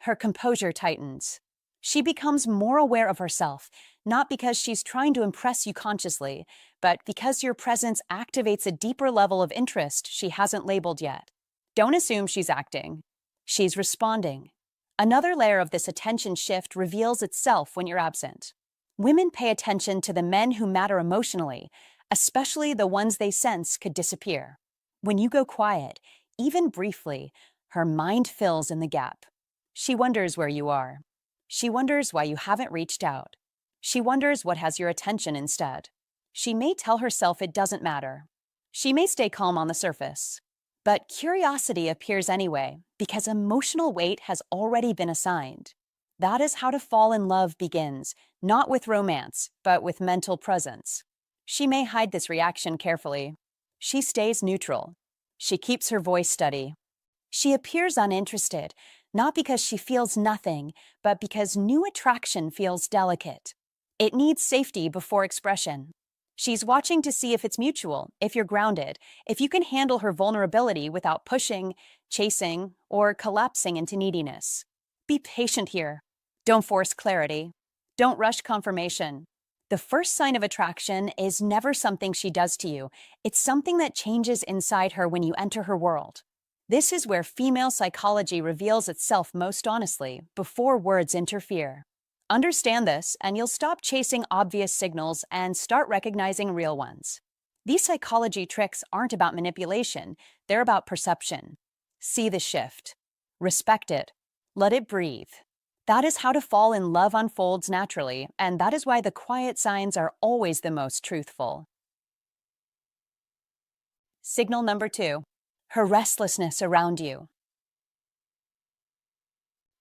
Her composure tightens. She becomes more aware of herself, not because she's trying to impress you consciously, but because your presence activates a deeper level of interest she hasn't labeled yet. Don't assume she's acting. She's responding. Another layer of this attention shift reveals itself when you're absent. Women pay attention to the men who matter emotionally, especially the ones they sense could disappear. When you go quiet, even briefly, her mind fills in the gap. She wonders where you are. She wonders why you haven't reached out. She wonders what has your attention instead. She may tell herself it doesn't matter. She may stay calm on the surface. But curiosity appears anyway, because emotional weight has already been assigned. That is how to fall in love begins, not with romance, but with mental presence. She may hide this reaction carefully. She stays neutral. She keeps her voice steady. She appears uninterested, not because she feels nothing, but because new attraction feels delicate. It needs safety before expression. She's watching to see if it's mutual, if you're grounded, if you can handle her vulnerability without pushing, chasing, or collapsing into neediness. Be patient here. Don't force clarity. Don't rush confirmation. The first sign of attraction is never something she does to you. It's something that changes inside her when you enter her world. This is where female psychology reveals itself most honestly, before words interfere. Understand this, and you'll stop chasing obvious signals and start recognizing real ones. These psychology tricks aren't about manipulation, they're about perception. See the shift. Respect it. Let it breathe. That is how to fall in love unfolds naturally, and that is why the quiet signs are always the most truthful. Signal number 2. Her restlessness around you.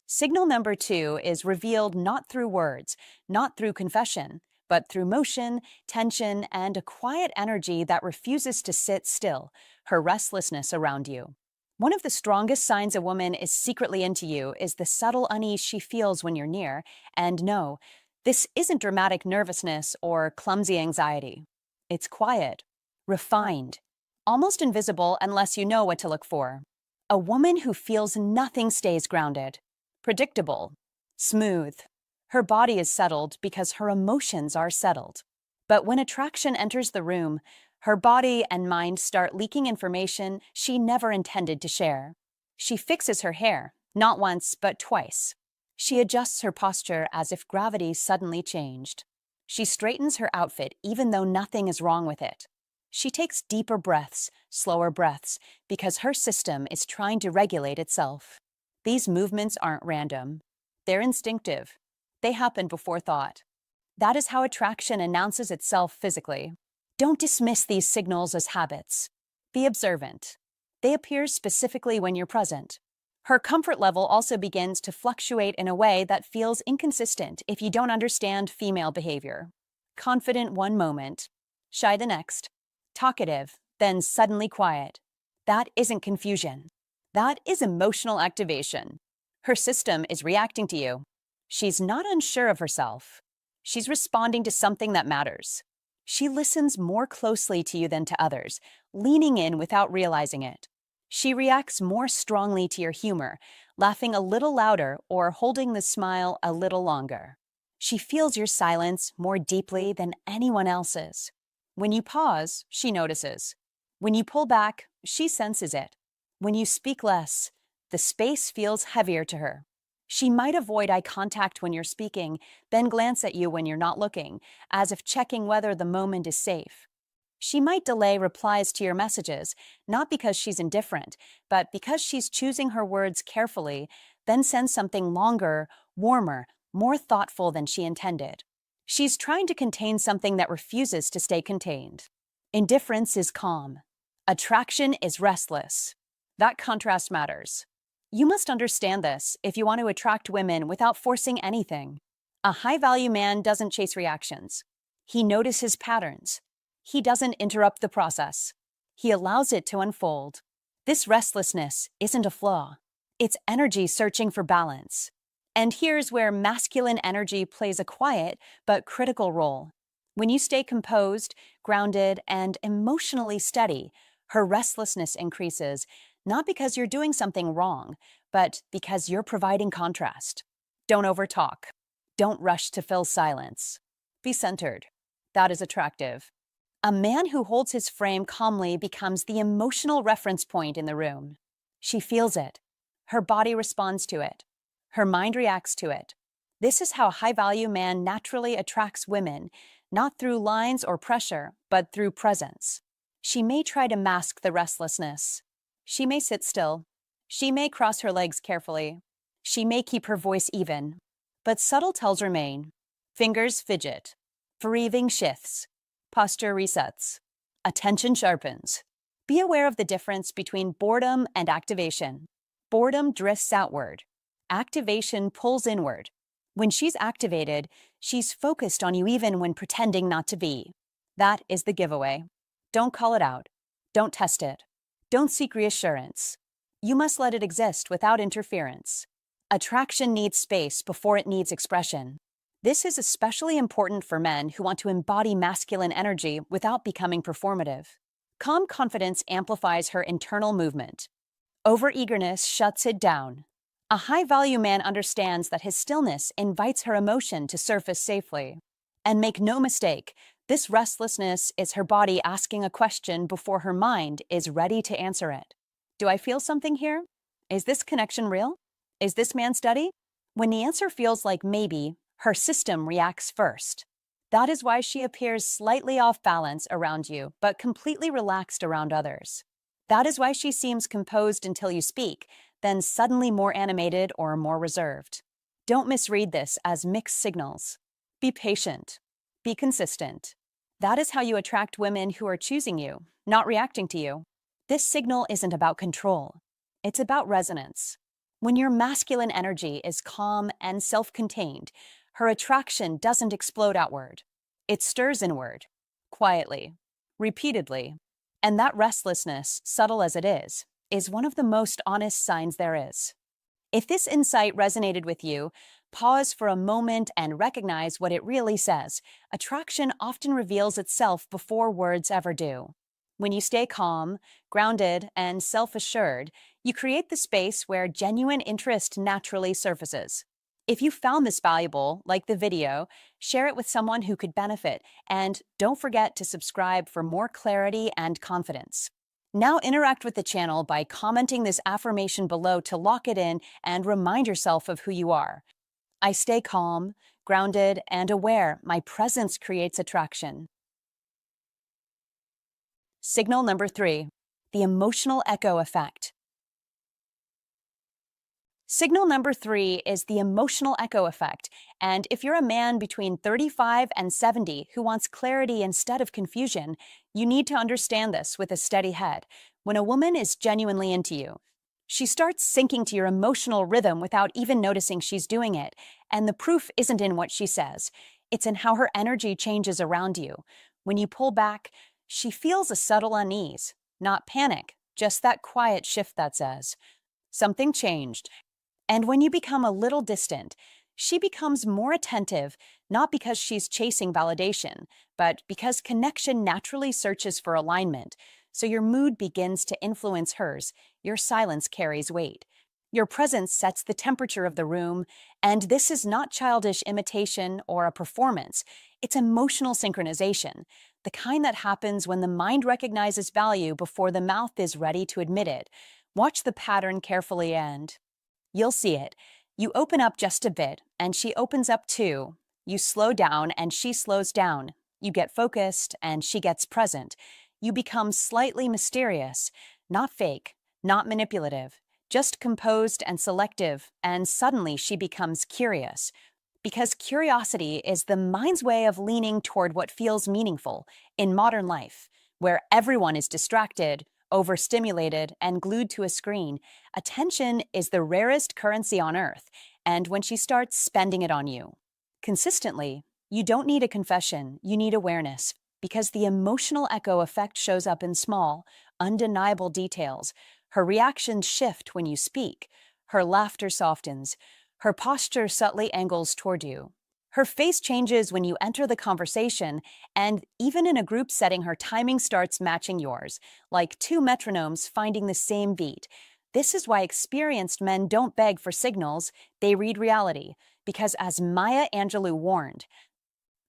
Signal number 2 is revealed not through words, not through confession, but through motion, tension, and a quiet energy that refuses to sit still, her restlessness around you. One of the strongest signs a woman is secretly into you is the subtle unease she feels when you're near, and no, this isn't dramatic nervousness or clumsy anxiety. It's quiet, refined, almost invisible unless you know what to look for. A woman who feels nothing stays grounded. Predictable, smooth. Her body is settled because her emotions are settled. But when attraction enters the room, her body and mind start leaking information she never intended to share. She fixes her hair, not once, but twice. She adjusts her posture as if gravity suddenly changed. She straightens her outfit even though nothing is wrong with it. She takes deeper breaths, slower breaths, because her system is trying to regulate itself. These movements aren't random. They're instinctive. They happen before thought. That is how attraction announces itself physically. Don't dismiss these signals as habits. Be observant. They appear specifically when you're present. Her comfort level also begins to fluctuate in a way that feels inconsistent if you don't understand female behavior. Confident one moment, shy the next, talkative, then suddenly quiet. That isn't confusion. That is emotional activation. Her system is reacting to you. She's not unsure of herself. She's responding to something that matters. She listens more closely to you than to others, leaning in without realizing it. She reacts more strongly to your humor, laughing a little louder or holding the smile a little longer. She feels your silence more deeply than anyone else's. When you pause, she notices. When you pull back, she senses it. When you speak less, the space feels heavier to her. She might avoid eye contact when you're speaking, then glance at you when you're not looking, as if checking whether the moment is safe. She might delay replies to your messages, not because she's indifferent, but because she's choosing her words carefully, then send something longer, warmer, more thoughtful than she intended. She's trying to contain something that refuses to stay contained. Indifference is calm. Attraction is restless. That contrast matters. You must understand this if you want to attract women without forcing anything. A high-value man doesn't chase reactions. He notices patterns. He doesn't interrupt the process. He allows it to unfold. This restlessness isn't a flaw. It's energy searching for balance. And here's where masculine energy plays a quiet but critical role. When you stay composed, grounded, and emotionally steady, her restlessness increases, not because you're doing something wrong, but because you're providing contrast. Don't overtalk. Don't rush to fill silence. Be centered. That is attractive. A man who holds his frame calmly becomes the emotional reference point in the room. She feels it. Her body responds to it. Her mind reacts to it. This is how a high-value man naturally attracts women, not through lines or pressure, but through presence. She may try to mask the restlessness. She may sit still. She may cross her legs carefully. She may keep her voice even. But subtle tells remain. Fingers fidget. Breathing shifts. Posture resets. Attention sharpens. Be aware of the difference between boredom and activation. Boredom drifts outward. Activation pulls inward. When she's activated, she's focused on you even when pretending not to be. That is the giveaway. Don't call it out. Don't test it. Don't seek reassurance. You must let it exist without interference. Attraction needs space before it needs expression. This is especially important for men who want to embody masculine energy without becoming performative. Calm confidence amplifies her internal movement. Overeagerness shuts it down. A high-value man understands that his stillness invites her emotion to surface safely. And make no mistake, this restlessness is her body asking a question before her mind is ready to answer it. Do I feel something here? Is this connection real? Is this man steady? When the answer feels like maybe, her system reacts first. That is why she appears slightly off balance around you, but completely relaxed around others. That is why she seems composed until you speak, then suddenly more animated or more reserved. Don't misread this as mixed signals. Be patient. Be consistent. That is how you attract women who are choosing you, not reacting to you. This signal isn't about control. It's about resonance. When your masculine energy is calm and self-contained, her attraction doesn't explode outward. It stirs inward, quietly, repeatedly. And that restlessness, subtle as it is one of the most honest signs there is. If this insight resonated with you, pause for a moment and recognize what it really says. Attraction often reveals itself before words ever do. When you stay calm, grounded, and self-assured, you create the space where genuine interest naturally surfaces. If you found this valuable, like the video, share it with someone who could benefit, and don't forget to subscribe for more clarity and confidence. Now interact with the channel by commenting this affirmation below to lock it in and remind yourself of who you are. I stay calm, grounded, and aware. My presence creates attraction. Signal number 3, the emotional echo effect. Signal number 3 is the emotional echo effect, and if you're a man between 35 and 70 who wants clarity instead of confusion, you need to understand this with a steady head. When a woman is genuinely into you, she starts syncing to your emotional rhythm without even noticing she's doing it, and the proof isn't in what she says. It's in how her energy changes around you. When you pull back, she feels a subtle unease, not panic, just that quiet shift that says, something changed. And when you become a little distant, she becomes more attentive, not because she's chasing validation, but because connection naturally searches for alignment. So your mood begins to influence hers. Your silence carries weight. Your presence sets the temperature of the room, and this is not childish imitation or a performance. It's emotional synchronization, the kind that happens when the mind recognizes value before the mouth is ready to admit it. Watch the pattern carefully and you'll see it. You open up just a bit, and she opens up too. You slow down, and she slows down. You get focused, and she gets present. You become slightly mysterious, not fake, not manipulative, just composed and selective, and suddenly she becomes curious. Because curiosity is the mind's way of leaning toward what feels meaningful in modern life, where everyone is distracted, overstimulated, and glued to a screen. Attention is the rarest currency on earth, and when she starts spending it on you consistently, you don't need a confession, you need awareness, because the emotional echo effect shows up in small, undeniable details. Her reactions shift when you speak, her laughter softens, her posture subtly angles toward you. Her face changes when you enter the conversation, and even in a group setting, her timing starts matching yours, like two metronomes finding the same beat. This is why experienced men don't beg for signals, they read reality, because as Maya Angelou warned,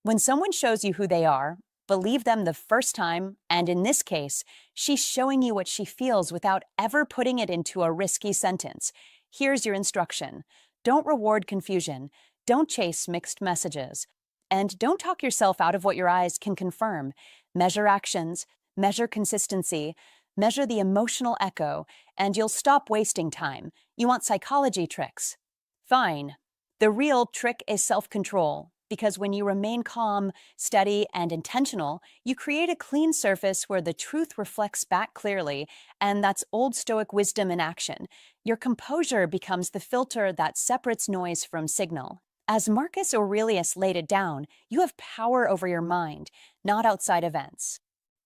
when someone shows you who they are, Believe them the first time, and in this case, she's showing you what she feels without ever putting it into a risky sentence. Here's your instruction. Don't reward confusion. Don't chase mixed messages. And don't talk yourself out of what your eyes can confirm. Measure actions, measure consistency, measure the emotional echo, and you'll stop wasting time. You want psychology tricks? Fine. The real trick is self-control, because when you remain calm, steady, and intentional, you create a clean surface where the truth reflects back clearly, and that's Old Stoic wisdom in action. Your composure becomes the filter that separates noise from signal. As Marcus Aurelius laid it down, you have power over your mind, not outside events.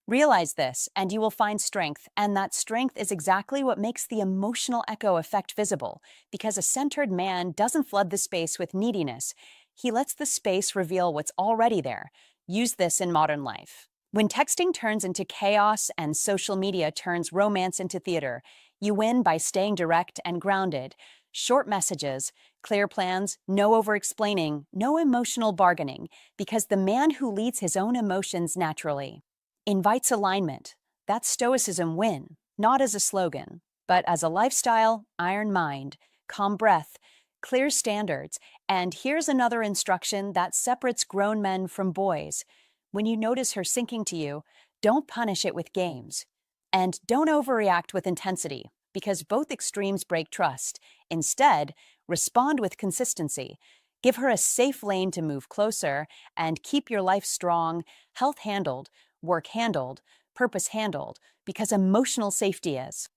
Realize this, and you will find strength, and that strength is exactly what makes the emotional echo effect visible, because a centered man doesn't flood the space with neediness. He lets the space reveal what's already there. Use this in modern life. When texting turns into chaos and social media turns romance into theater, you win by staying direct and grounded. Short messages, clear plans, no over-explaining, no emotional bargaining, because the man who leads his own emotions naturally invites alignment. That's Stoicism win, not as a slogan, but as a lifestyle, iron mind, calm breath, clear standards, and here's another instruction that separates grown men from boys. When you notice her sinking to you, don't punish it with games. And don't overreact with intensity, because both extremes break trust. Instead, respond with consistency. Give her a safe lane to move closer, and keep your life strong, health handled, work handled, purpose handled, because emotional safety is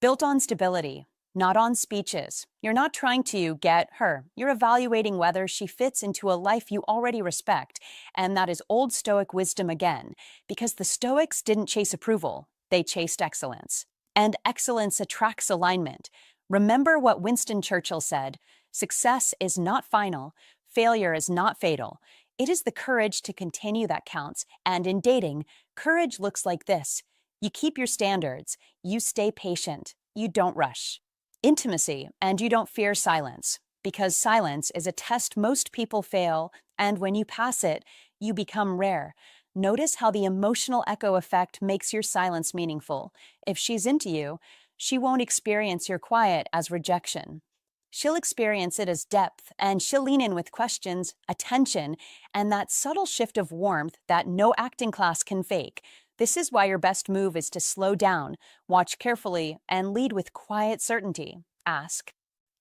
built on stability, not on speeches. You're not trying to get her. You're evaluating whether she fits into a life you already respect, and that is Old Stoic wisdom again, because the Stoics didn't chase approval, they chased excellence. And excellence attracts alignment. Remember what Winston Churchill said, success is not final, failure is not fatal. It is the courage to continue that counts, and in dating, courage looks like this. You keep your standards, you stay patient, you don't rush. Intimacy, and you don't fear silence, because silence is a test most people fail, and when you pass it, you become rare. Notice how the emotional echo effect makes your silence meaningful. If she's into you, she won't experience your quiet as rejection. She'll experience it as depth, and she'll lean in with questions, attention, and that subtle shift of warmth that no acting class can fake. This is why your best move is to slow down, watch carefully, and lead with quiet certainty. Ask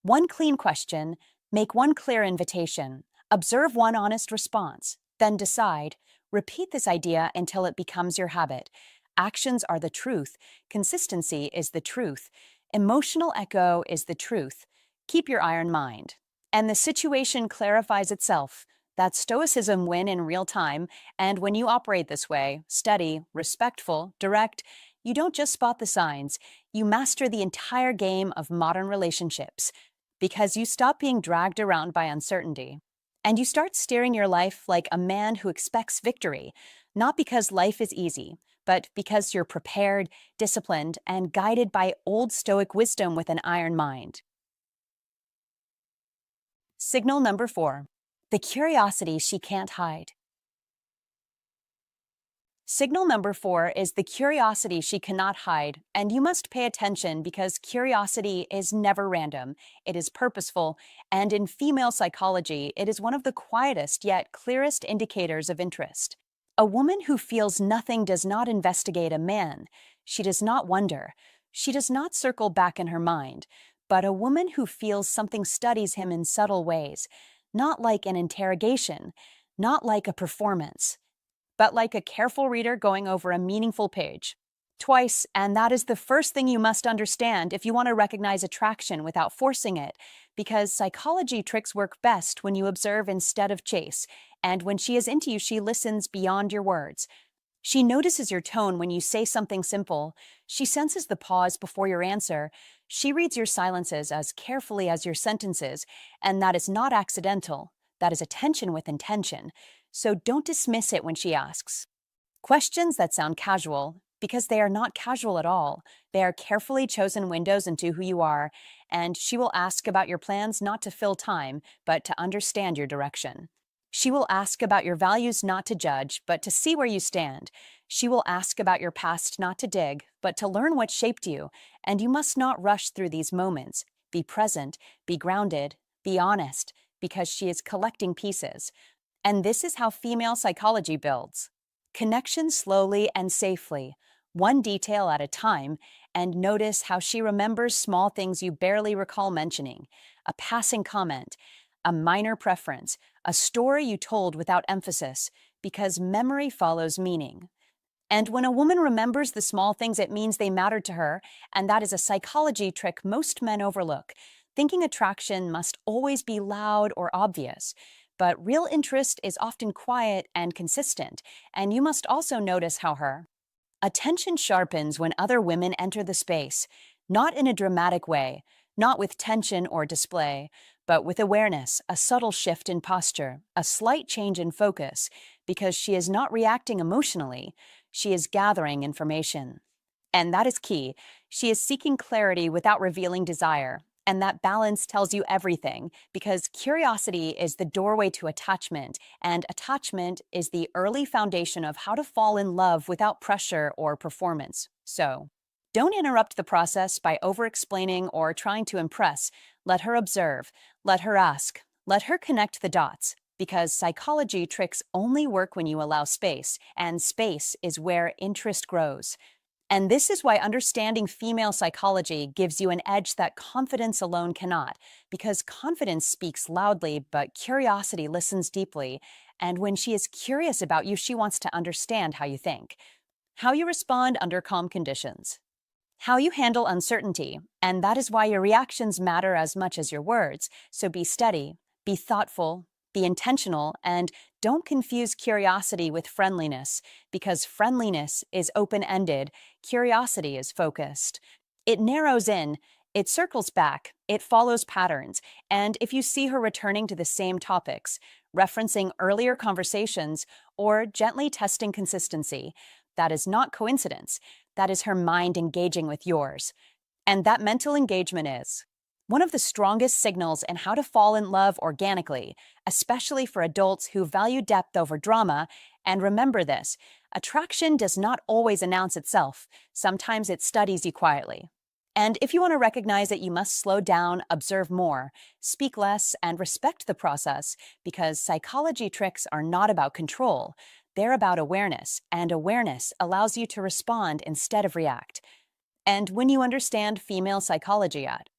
one clean question, make one clear invitation, observe one honest response, then decide. Repeat this idea until it becomes your habit. Actions are the truth. Consistency is the truth. Emotional echo is the truth. Keep your iron mind. And the situation clarifies itself. That's Stoicism win in real time, and when you operate this way, steady, respectful, direct, you don't just spot the signs, you master the entire game of modern relationships, because you stop being dragged around by uncertainty. And you start steering your life like a man who expects victory, not because life is easy, but because you're prepared, disciplined, and guided by Old Stoic wisdom with an iron mind. Signal number 4. The curiosity she can't hide. Signal number 4 is the curiosity she cannot hide, and you must pay attention because curiosity is never random. It is purposeful, and in female psychology, it is one of the quietest yet clearest indicators of interest. A woman who feels nothing does not investigate a man. She does not wonder. She does not circle back in her mind. But a woman who feels something studies him in subtle ways, not like an interrogation, not like a performance, but like a careful reader going over a meaningful page. Twice, and that is the first thing you must understand if you want to recognize attraction without forcing it, because psychology tricks work best when you observe instead of chase, and when she is into you, she listens beyond your words. She notices your tone when you say something simple. She senses the pause before your answer. She reads your silences as carefully as your sentences, and that is not accidental. That is attention with intention. So don't dismiss it when she asks questions that sound casual, because they are not casual at all. They are carefully chosen windows into who you are, and she will ask about your plans not to fill time, but to understand your direction. She will ask about your values not to judge, but to see where you stand. She will ask about your past not to dig, but to learn what shaped you. And you must not rush through these moments. Be present, be grounded, be honest, because she is collecting pieces. And this is how female psychology builds. Connection slowly and safely, one detail at a time, and notice how she remembers small things you barely recall mentioning, a passing comment, a minor preference, a story you told without emphasis, because memory follows meaning. And when a woman remembers the small things, it means they mattered to her, and that is a psychology trick most men overlook. Thinking attraction must always be loud or obvious, but real interest is often quiet and consistent, and you must also notice how her attention sharpens when other women enter the space, not in a dramatic way, not with tension or display, but with awareness, a subtle shift in posture, a slight change in focus, because she is not reacting emotionally, she is gathering information. And that is key. She is seeking clarity without revealing desire. And that balance tells you everything, because curiosity is the doorway to attachment, and attachment is the early foundation of how to fall in love without pressure or performance. So, don't interrupt the process by over-explaining or trying to impress. Let her observe, let her ask, let her connect the dots, because psychology tricks only work when you allow space, and space is where interest grows. And this is why understanding female psychology gives you an edge that confidence alone cannot, because confidence speaks loudly, but curiosity listens deeply. And when she is curious about you, she wants to understand how you think, how you respond under calm conditions, how you handle uncertainty. And that is why your reactions matter as much as your words. So be steady, be thoughtful, be intentional, and don't confuse curiosity with friendliness, because friendliness is open-ended, curiosity is focused. It narrows in, it circles back, it follows patterns, and if you see her returning to the same topics, referencing earlier conversations, or gently testing consistency, that is not coincidence. That is her mind engaging with yours. And that mental engagement is one of the strongest signals in how to fall in love organically, especially for adults who value depth over drama. And remember this, attraction does not always announce itself. Sometimes it studies you quietly. And if you want to recognize it, you must slow down, observe more, speak less, and respect the process, because psychology tricks are not about control. They're about awareness, and awareness allows you to respond instead of react. And when you understand female psychology at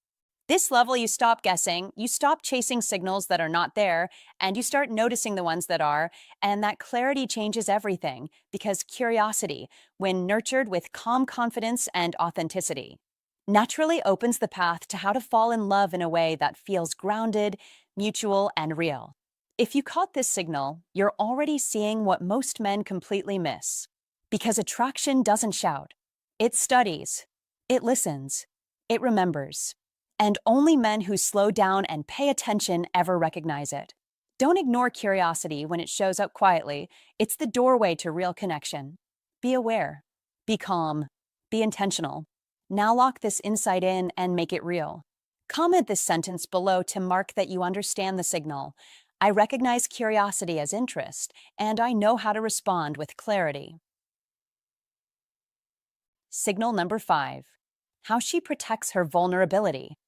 this level, you stop guessing, you stop chasing signals that are not there, and you start noticing the ones that are, and that clarity changes everything, because curiosity, when nurtured with calm confidence and authenticity, naturally opens the path to how to fall in love in a way that feels grounded, mutual, and real. If you caught this signal, you're already seeing what most men completely miss. Because attraction doesn't shout. It studies. It listens. It remembers. And only men who slow down and pay attention ever recognize it. Don't ignore curiosity when it shows up quietly. It's the doorway to real connection. Be aware. Be calm. Be intentional. Now lock this insight in and make it real. Comment this sentence below to mark that you understand the signal. I recognize curiosity as interest, and I know how to respond with clarity. Signal number 5. How she protects her vulnerability.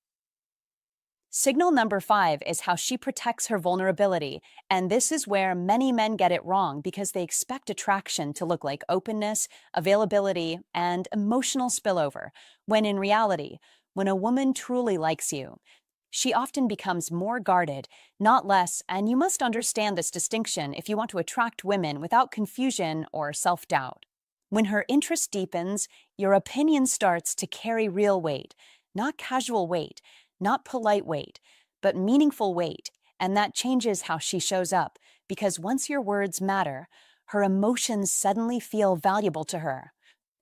Signal number 5 is how she protects her vulnerability, and this is where many men get it wrong because they expect attraction to look like openness, availability, and emotional spillover, when in reality, when a woman truly likes you, she often becomes more guarded, not less, and you must understand this distinction if you want to attract women without confusion or self-doubt. When her interest deepens, your opinion starts to carry real weight, not casual weight, not polite weight, but meaningful weight, and that changes how she shows up, because once your words matter, her emotions suddenly feel valuable to her.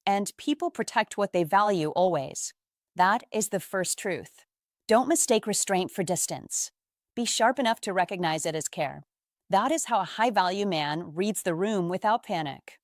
And people protect what they value always. That is the first truth. Don't mistake restraint for distance. Be sharp enough to recognize it as care. That is how a high-value man reads the room without panic.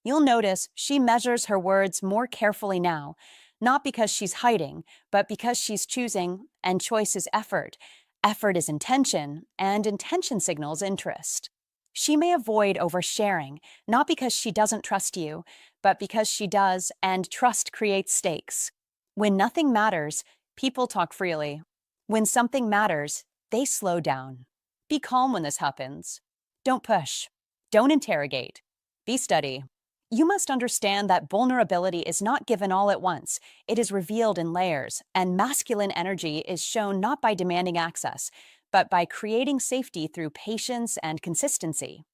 You'll notice she measures her words more carefully now, not because she's hiding, but because she's choosing, and choice is effort. Effort is intention, and intention signals interest. She may avoid oversharing, not because she doesn't trust you, but because she does, and trust creates stakes. When nothing matters, people talk freely. When something matters, they slow down. Be calm when this happens. Don't push. Don't interrogate. Be steady. You must understand that vulnerability is not given all at once. It is revealed in layers, and masculine energy is shown not by demanding access, but by creating safety through patience and consistency.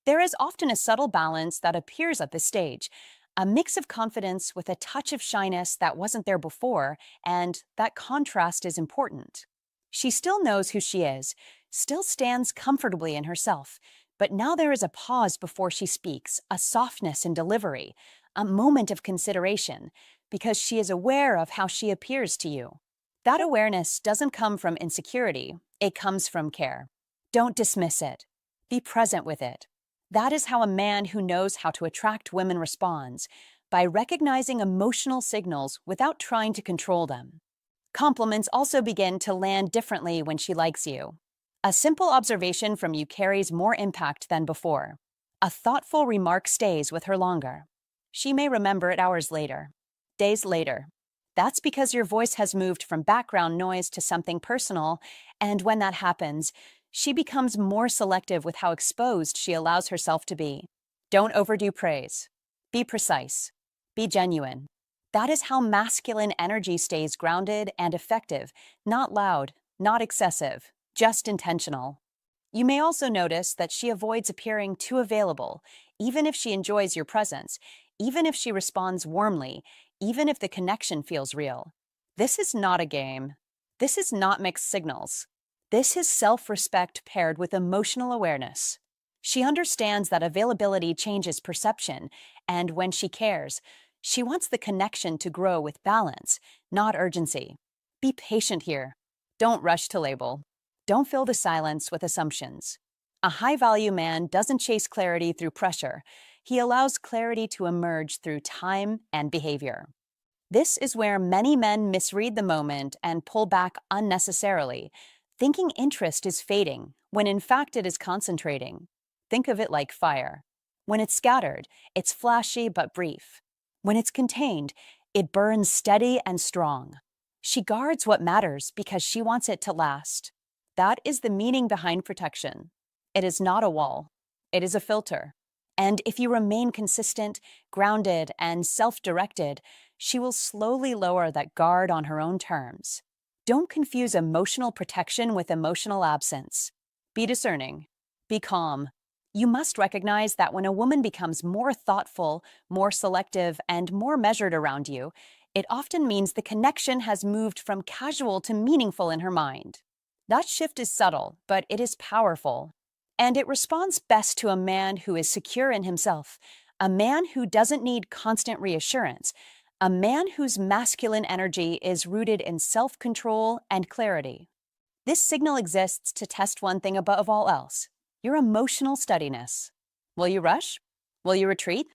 There is often a subtle balance that appears at this stage, a mix of confidence with a touch of shyness that wasn't there before, and that contrast is important. She still knows who she is, still stands comfortably in herself, but now there is a pause before she speaks, a softness in delivery, a moment of consideration, because she is aware of how she appears to you. That awareness doesn't come from insecurity, it comes from care. Don't dismiss it. Be present with it. That is how a man who knows how to attract women responds, by recognizing emotional signals without trying to control them. Compliments also begin to land differently when she likes you. A simple observation from you carries more impact than before. A thoughtful remark stays with her longer. She may remember it hours later, days later. That's because your voice has moved from background noise to something personal, and when that happens, she becomes more selective with how exposed she allows herself to be. Don't overdo praise. Be precise. Be genuine. That is how masculine energy stays grounded and effective, not loud, not excessive, just intentional. You may also notice that she avoids appearing too available, even if she enjoys your presence, even if she responds warmly, even if the connection feels real. This is not a game. This is not mixed signals. This is self-respect paired with emotional awareness. She understands that availability changes perception, and when she cares, she wants the connection to grow with balance, not urgency. Be patient here. Don't rush to label. Don't fill the silence with assumptions. A high-value man doesn't chase clarity through pressure. He allows clarity to emerge through time and behavior. This is where many men misread the moment and pull back unnecessarily, thinking interest is fading, when in fact it is concentrating. Think of it like fire. When it's scattered, it's flashy but brief. When it's contained, it burns steady and strong. She guards what matters because she wants it to last. That is the meaning behind protection. It is not a wall. It is a filter. And if you remain consistent, grounded, and self-directed, she will slowly lower that guard on her own terms. Don't confuse emotional protection with emotional absence. Be discerning. Be calm. You must recognize that when a woman becomes more thoughtful, more selective, and more measured around you, it often means the connection has moved from casual to meaningful in her mind. That shift is subtle, but it is powerful. And it responds best to a man who is secure in himself, a man who doesn't need constant reassurance, a man whose masculine energy is rooted in self-control and clarity. This signal exists to test one thing above all else: your emotional steadiness. Will you rush? Will you retreat?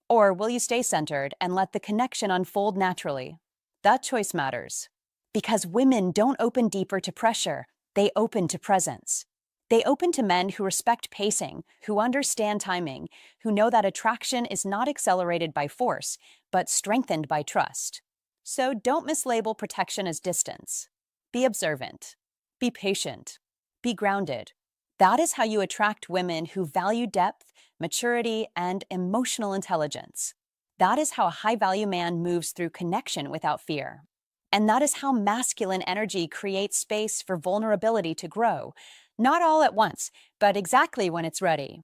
Or will you stay centered and let the connection unfold naturally? That choice matters. Because women don't open deeper to pressure, they open to presence. They open to men who respect pacing, who understand timing, who know that attraction is not accelerated by force, but strengthened by trust. So don't mislabel protection as distance. Be observant. Be patient. Be grounded. That is how you attract women who value depth, maturity, and emotional intelligence. That is how a high-value man moves through connection without fear. And that is how masculine energy creates space for vulnerability to grow, not all at once, but exactly when it's ready.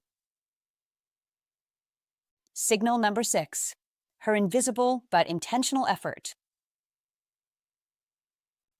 Signal number 6. Her invisible but intentional effort.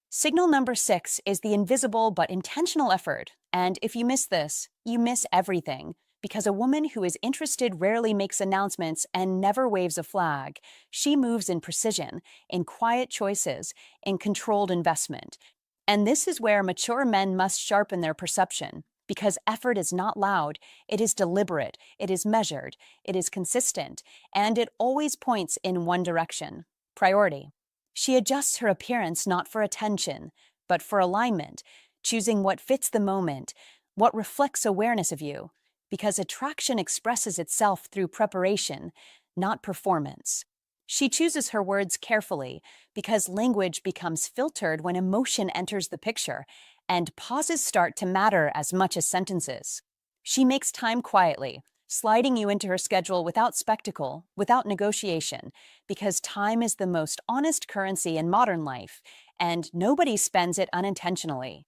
Signal number 6 is the invisible but intentional effort, and if you miss this, you miss everything, because a woman who is interested rarely makes announcements and never waves a flag. She moves in precision, in quiet choices, in controlled investment. And this is where mature men must sharpen their perception, because effort is not loud, it is deliberate, it is measured, it is consistent, and it always points in one direction: priority. She adjusts her appearance not for attention, but for alignment, choosing what fits the moment, what reflects awareness of you, because attraction expresses itself through preparation, not performance. She chooses her words carefully because language becomes filtered when emotion enters the picture, and pauses start to matter as much as sentences. She makes time quietly, sliding you into her schedule without spectacle, without negotiation, because time is the most honest currency in modern life, and nobody spends it unintentionally.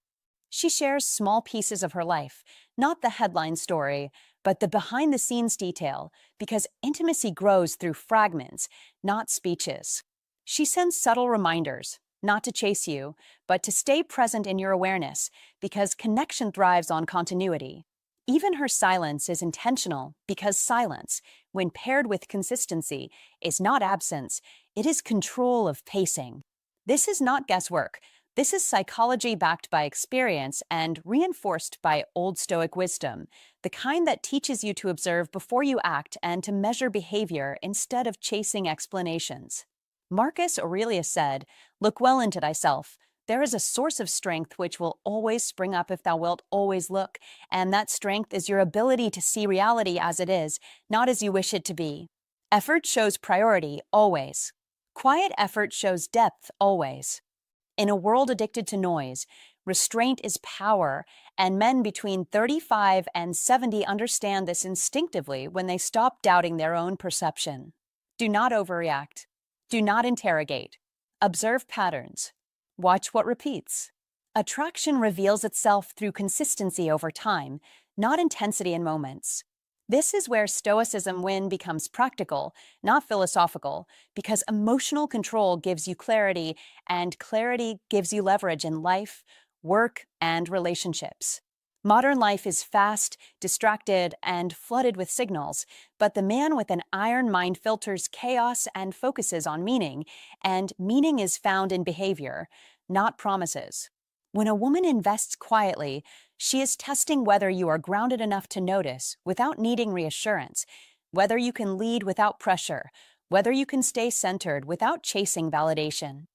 She shares small pieces of her life, not the headline story, but the behind the scenes detail, because intimacy grows through fragments, not speeches. She sends subtle reminders, not to chase you, but to stay present in your awareness, because connection thrives on continuity. Even her silence is intentional, because silence, when paired with consistency, is not absence, it is control of pacing. This is not guesswork. This is psychology backed by experience and reinforced by Old Stoic wisdom, the kind that teaches you to observe before you act and to measure behavior instead of chasing explanations. Marcus Aurelius said, "Look well into thyself. There is a source of strength which will always spring up if thou wilt always look, and that strength is your ability to see reality as it is, not as you wish it to be. Effort shows priority, always. Quiet effort shows depth, always. In a world addicted to noise, restraint is power, and men between 35 and 70 understand this instinctively when they stop doubting their own perception. Do not overreact. Do not interrogate. Observe patterns. Watch what repeats. Attraction reveals itself through consistency over time, not intensity in moments. This is where Stoicism win becomes practical, not philosophical, because emotional control gives you clarity, and clarity gives you leverage in life, work, and relationships. Modern life is fast, distracted, and flooded with signals, but the man with an iron mind filters chaos and focuses on meaning, and meaning is found in behavior, not promises. When a woman invests quietly, she is testing whether you are grounded enough to notice without needing reassurance, whether you can lead without pressure, whether you can stay centered without chasing validation.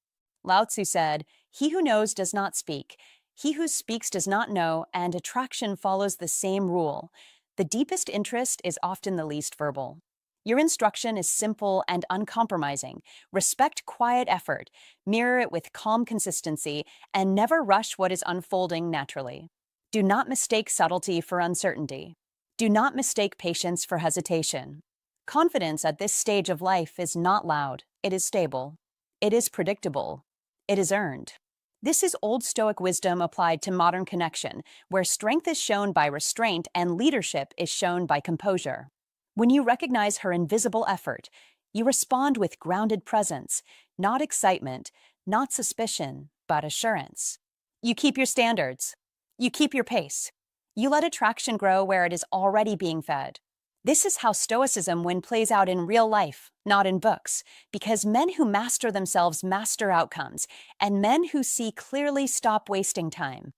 Lao Tzu said, "He who knows does not speak. He who speaks does not know, and attraction follows the same rule. The deepest interest is often the least verbal." Your instruction is simple and uncompromising. Respect quiet effort, mirror it with calm consistency, and never rush what is unfolding naturally. Do not mistake subtlety for uncertainty. Do not mistake patience for hesitation. Confidence at this stage of life is not loud. It is stable. It is predictable. It is earned. This is Old Stoic wisdom applied to modern connection, where strength is shown by restraint and leadership is shown by composure. When you recognize her invisible effort, you respond with grounded presence, not excitement, not suspicion, but assurance. You keep your standards. You keep your pace. You let attraction grow where it is already being fed. This is how Stoicism plays out in real life, not in books, because men who master themselves master outcomes, and men who see clearly stop wasting time.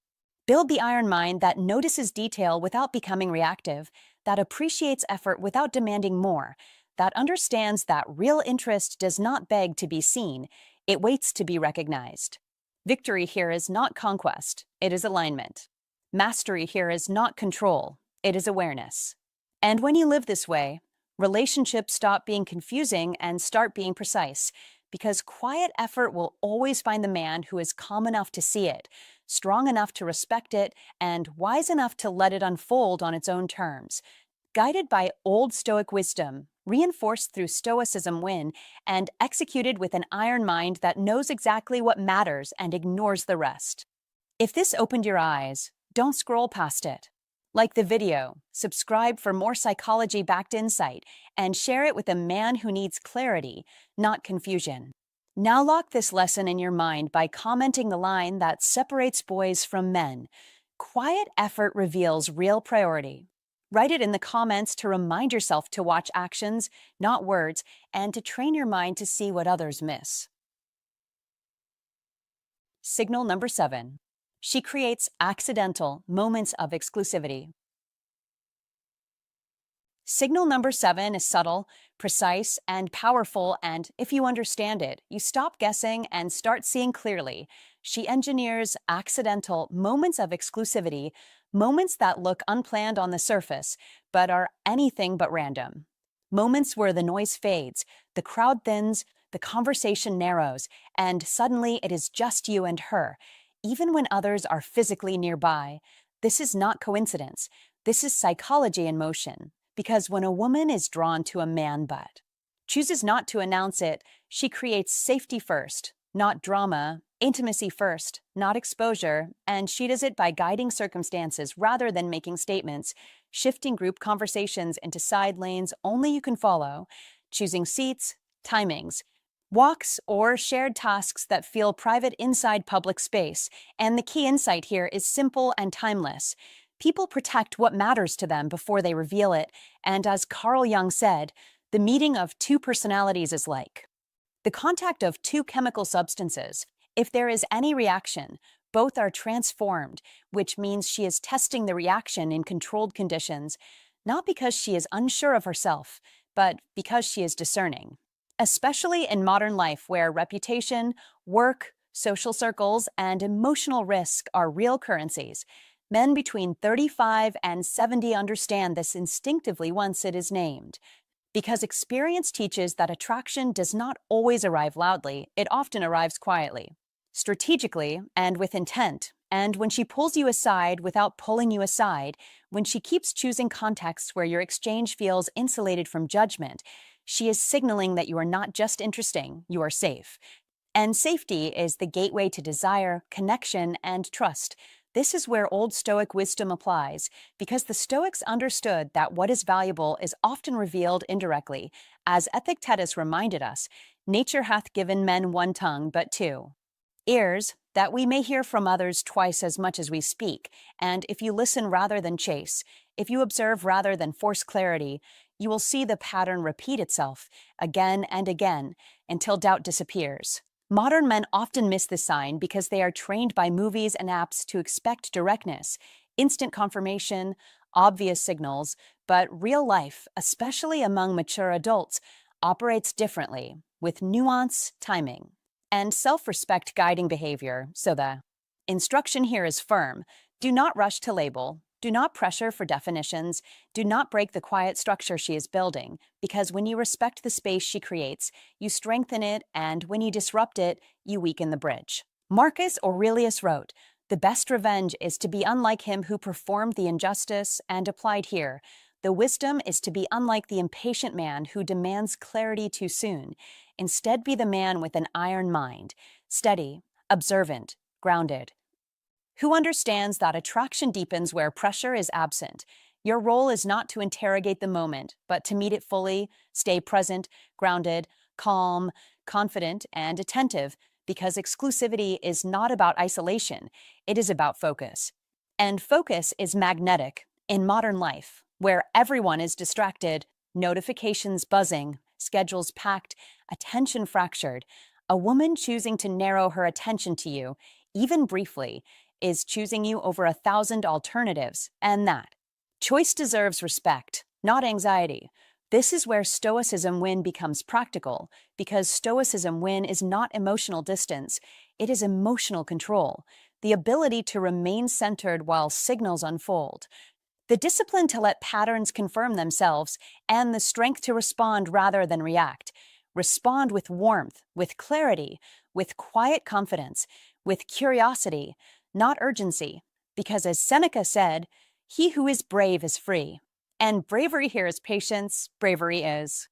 Build the iron mind that notices detail without becoming reactive, that appreciates effort without demanding more, that understands that real interest does not beg to be seen, it waits to be recognized. Victory here is not conquest, it is alignment. Mastery here is not control, it is awareness. And when you live this way, relationships stop being confusing and start being precise, because quiet effort will always find the man who is calm enough to see it, strong enough to respect it, and wise enough to let it unfold on its own terms. Guided by Old Stoic wisdom, reinforced through Stoicism and executed with an iron mind that knows exactly what matters and ignores the rest. If this opened your eyes, don't scroll past it. Like the video, subscribe for more psychology-backed insight, and share it with a man who needs clarity, not confusion. Now lock this lesson in your mind by commenting the line that separates boys from men. Quiet effort reveals real priority. Write it in the comments to remind yourself to watch actions, not words, and to train your mind to see what others miss. Signal number 7. She creates accidental moments of exclusivity. Signal number 7 is subtle, precise, and powerful, and if you understand it, you stop guessing and start seeing clearly. She engineers accidental moments of exclusivity Moments that look unplanned on the surface, but are anything but random. Moments where the noise fades, the crowd thins, the conversation narrows, and suddenly it is just you and her, even when others are physically nearby. This is not coincidence. This is psychology in motion. Because when a woman is drawn to a man but chooses not to announce it, she creates safety first, not drama, intimacy first, not exposure, and she does it by guiding circumstances rather than making statements, shifting group conversations into side lanes only you can follow, choosing seats, timings, walks, or shared tasks that feel private inside public space. And the key insight here is simple and timeless. People protect what matters to them before they reveal it, and as Carl Jung said, the meeting of two personalities is like the contact of two chemical substances. If there is any reaction, both are transformed, which means she is testing the reaction in controlled conditions, not because she is unsure of herself, but because she is discerning. Especially in modern life where reputation, work, social circles, and emotional risk are real currencies, men between 35 and 70 understand this instinctively once it is named. Because experience teaches that attraction does not always arrive loudly, it often arrives quietly, strategically, and with intent. And when she pulls you aside without pulling you aside, when she keeps choosing contexts where your exchange feels insulated from judgment, she is signaling that you are not just interesting, you are safe. And safety is the gateway to desire, connection, and trust. This is where Old Stoic wisdom applies, because the Stoics understood that what is valuable is often revealed indirectly. As Epictetus reminded us, nature hath given men one tongue, but two ears, that we may hear from others twice as much as we speak. And if you listen rather than chase, if you observe rather than force clarity, you will see the pattern repeat itself again and again until doubt disappears. Modern men often miss this sign because they are trained by movies and apps to expect directness, instant confirmation, obvious signals, but real life, especially among mature adults, operates differently, with nuance, timing, and self-respect guiding behavior. So the instruction here is firm. Do not rush to label. Do not pressure for definitions. Do not break the quiet structure she is building, because when you respect the space she creates, you strengthen it, and when you disrupt it, you weaken the bridge. Marcus Aurelius wrote, "The best revenge is to be unlike him who performed the injustice," and applied here, the wisdom is to be unlike the impatient man who demands clarity too soon. Instead, be the man with an iron mind, steady, observant, grounded, who understands that attraction deepens where pressure is absent. Your role is not to interrogate the moment, but to meet it fully, stay present, grounded, calm, confident, and attentive, because exclusivity is not about isolation, it is about focus. And focus is magnetic in modern life, where everyone is distracted, notifications buzzing, schedules packed, attention fractured. A woman choosing to narrow her attention to you, even briefly, is choosing you over 1,000 alternatives, and that choice deserves respect, not anxiety. This is where Stoicism win becomes practical, because Stoicism win is not emotional distance, it is emotional control, the ability to remain centered while signals unfold, the discipline to let patterns confirm themselves, and the strength to respond rather than react. Respond with warmth, with clarity, with quiet confidence, with curiosity, not urgency, because as Seneca said, "He who is brave is free." And bravery here is patience, bravery is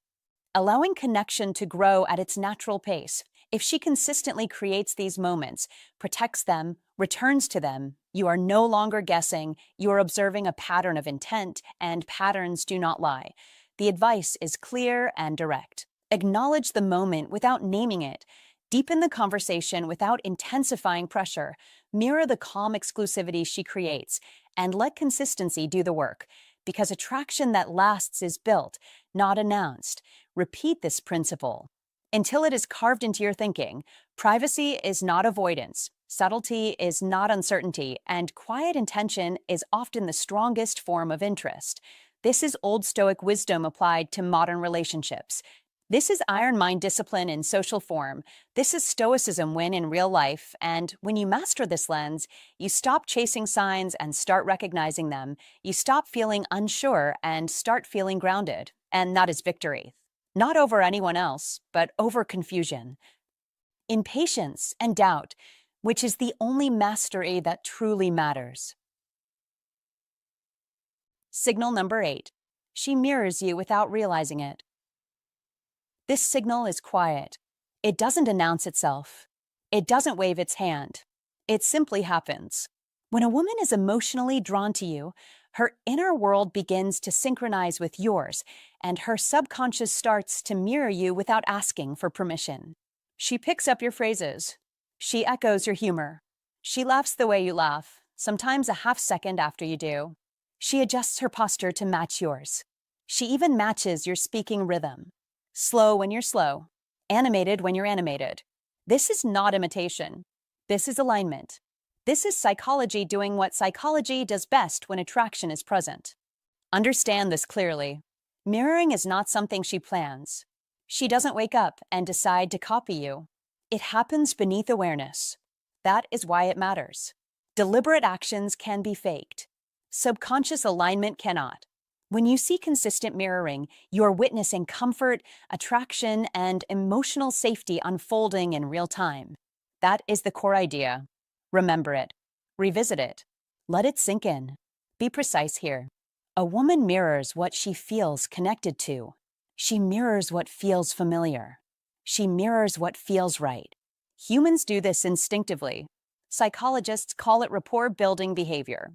allowing connection to grow at its natural pace. If she consistently creates these moments, protects them, returns to them, you are no longer guessing, you are observing a pattern of intent, and patterns do not lie. The advice is clear and direct. Acknowledge the moment without naming it. Deepen the conversation without intensifying pressure. Mirror the calm exclusivity she creates, and let consistency do the work. Because attraction that lasts is built, not announced. Repeat this principle until it is carved into your thinking. Privacy is not avoidance. Subtlety is not uncertainty, and quiet intention is often the strongest form of interest. This is Old Stoic wisdom applied to modern relationships. This is iron mind discipline in social form. This is Stoicism win in real life. And when you master this lens, you stop chasing signs and start recognizing them. You stop feeling unsure and start feeling grounded. And that is victory. Not over anyone else, but over confusion, impatience, and doubt, which is the only mastery that truly matters. Signal number 8. She mirrors you without realizing it. This signal is quiet. It doesn't announce itself. It doesn't wave its hand. It simply happens. When a woman is emotionally drawn to you, her inner world begins to synchronize with yours, and her subconscious starts to mirror you without asking for permission. She picks up your phrases. She echoes your humor. She laughs the way you laugh, sometimes a half second after you do. She adjusts her posture to match yours. She even matches your speaking rhythm. Slow when you're slow, animated when you're animated. This is not imitation. This is alignment. This is psychology doing what psychology does best when attraction is present. Understand this clearly. Mirroring is not something she plans. She doesn't wake up and decide to copy you. It happens beneath awareness. That is why it matters. Deliberate actions can be faked. Subconscious alignment cannot. When you see consistent mirroring, you are witnessing comfort, attraction, and emotional safety unfolding in real time. That is the core idea. Remember it. Revisit it. Let it sink in. Be precise here. A woman mirrors what she feels connected to. She mirrors what feels familiar. She mirrors what feels right. Humans do this instinctively. Psychologists call it rapport-building behavior.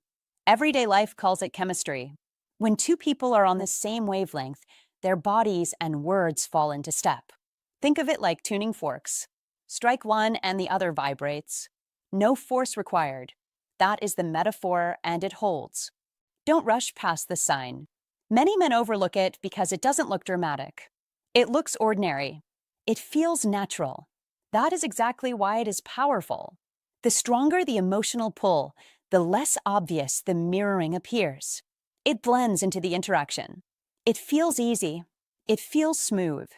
Everyday life calls it chemistry. When two people are on the same wavelength, their bodies and words fall into step. Think of it like tuning forks. Strike one and the other vibrates. No force required. That is the metaphor, and it holds. Don't rush past this sign. Many men overlook it because it doesn't look dramatic. It looks ordinary. It feels natural. That is exactly why it is powerful. The stronger the emotional pull, the less obvious the mirroring appears. It blends into the interaction. It feels easy. It feels smooth.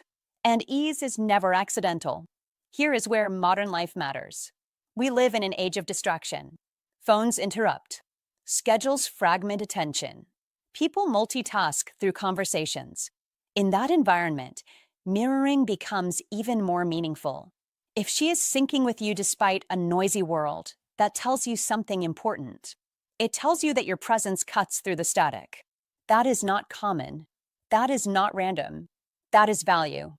And ease is never accidental. Here is where modern life matters. We live in an age of distraction. Phones interrupt. Schedules fragment attention. People multitask through conversations. In that environment, mirroring becomes even more meaningful. If she is syncing with you despite a noisy world, that tells you something important. It tells you that your presence cuts through the static. That is not common. That is not random. That is value.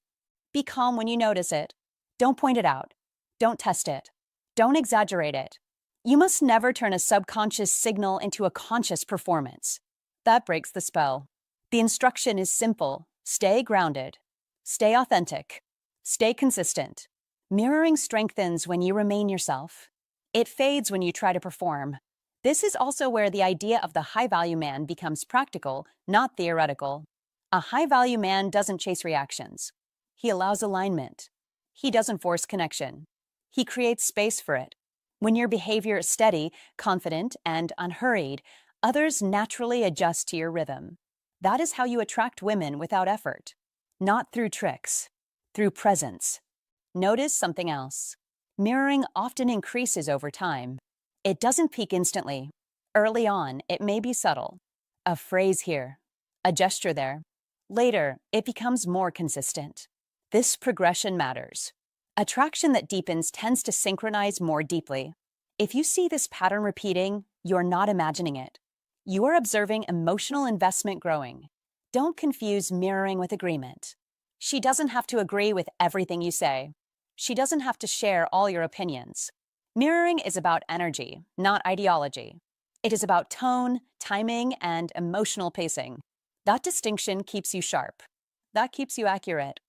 Be calm when you notice it. Don't point it out. Don't test it. Don't exaggerate it. You must never turn a subconscious signal into a conscious performance. That breaks the spell. The instruction is simple. Stay grounded. Stay authentic. Stay consistent. Mirroring strengthens when you remain yourself. It fades when you try to perform. This is also where the idea of the high-value man becomes practical, not theoretical. A high-value man doesn't chase reactions. He allows alignment. He doesn't force connection. He creates space for it. When your behavior is steady, confident, and unhurried, others naturally adjust to your rhythm. That is how you attract women without effort. Not through tricks, through presence. Notice something else. Mirroring often increases over time. It doesn't peak instantly. Early on, it may be subtle. A phrase here, a gesture there. Later, it becomes more consistent. This progression matters. Attraction that deepens tends to synchronize more deeply. If you see this pattern repeating, you're not imagining it. You are observing emotional investment growing. Don't confuse mirroring with agreement. She doesn't have to agree with everything you say. She doesn't have to share all your opinions. Mirroring is about energy, not ideology. It is about tone, timing, and emotional pacing. That distinction keeps you sharp. That keeps you accurate.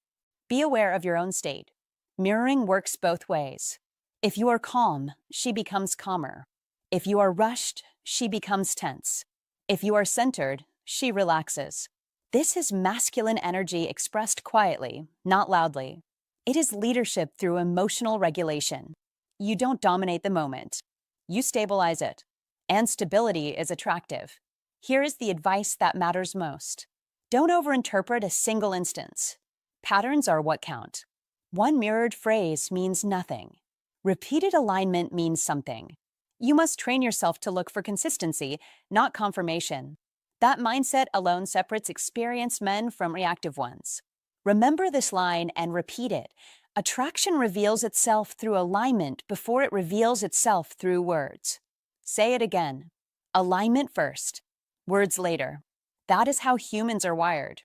Be aware of your own state. Mirroring works both ways. If you are calm, she becomes calmer. If you are rushed, she becomes tense. If you are centered, she relaxes. This is masculine energy expressed quietly, not loudly. It is leadership through emotional regulation. You don't dominate the moment. You stabilize it. And stability is attractive. Here is the advice that matters most. Don't overinterpret a single instance. Patterns are what count. One mirrored phrase means nothing. Repeated alignment means something. You must train yourself to look for consistency, not confirmation. That mindset alone separates experienced men from reactive ones. Remember this line and repeat it. Attraction reveals itself through alignment before it reveals itself through words. Say it again. Alignment first, words later. That is how humans are wired.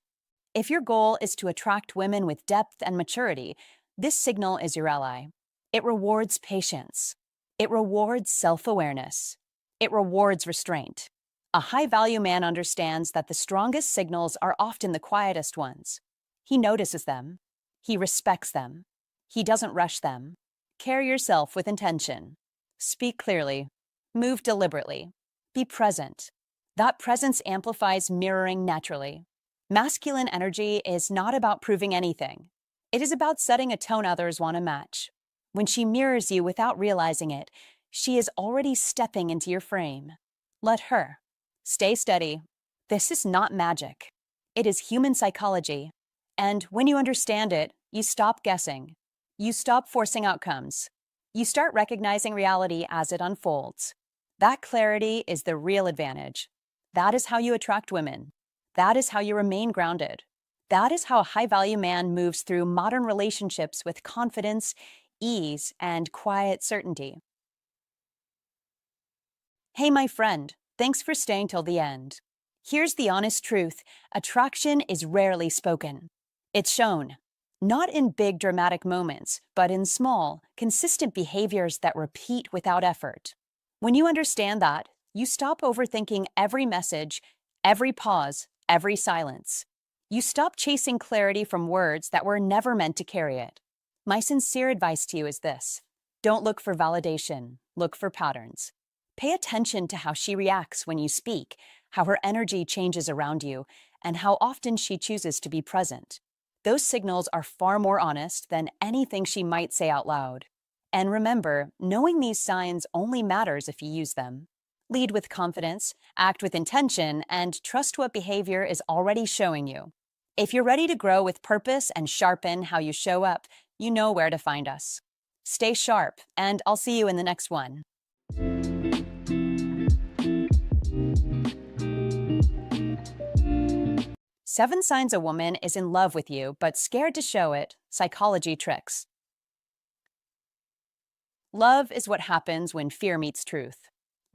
If your goal is to attract women with depth and maturity, this signal is your ally. It rewards patience. It rewards self-awareness. It rewards restraint. A high-value man understands that the strongest signals are often the quietest ones. He notices them. He respects them. He doesn't rush them. Carry yourself with intention. Speak clearly. Move deliberately. Be present. That presence amplifies mirroring naturally. Masculine energy is not about proving anything. It is about setting a tone others want to match. When she mirrors you without realizing it, she is already stepping into your frame. Let her. Stay steady. This is not magic. It is human psychology. And when you understand it, you stop guessing. You stop forcing outcomes. You start recognizing reality as it unfolds. That clarity is the real advantage. That is how you attract women. That is how you remain grounded. That is how a high-value man moves through modern relationships with confidence, ease, and quiet certainty. Hey, my friend, thanks for staying till the end. Here's the honest truth. Attraction is rarely spoken. It's shown. Not in big dramatic moments, but in small, consistent behaviors that repeat without effort. When you understand that, you stop overthinking every message, every pause, every silence. You stop chasing clarity from words that were never meant to carry it. My sincere advice to you is this. Don't look for validation, look for patterns. Pay attention to how she reacts when you speak, how her energy changes around you, and how often she chooses to be present. Those signals are far more honest than anything she might say out loud. And remember, knowing these signs only matters if you use them. Lead with confidence, act with intention, and trust what behavior is already showing you. If you're ready to grow with purpose and sharpen how you show up, you know where to find us. Stay sharp, and I'll see you in the next one. Seven signs a woman is in love with you but scared to show it. Psychology tricks. Love is what happens when fear meets truth.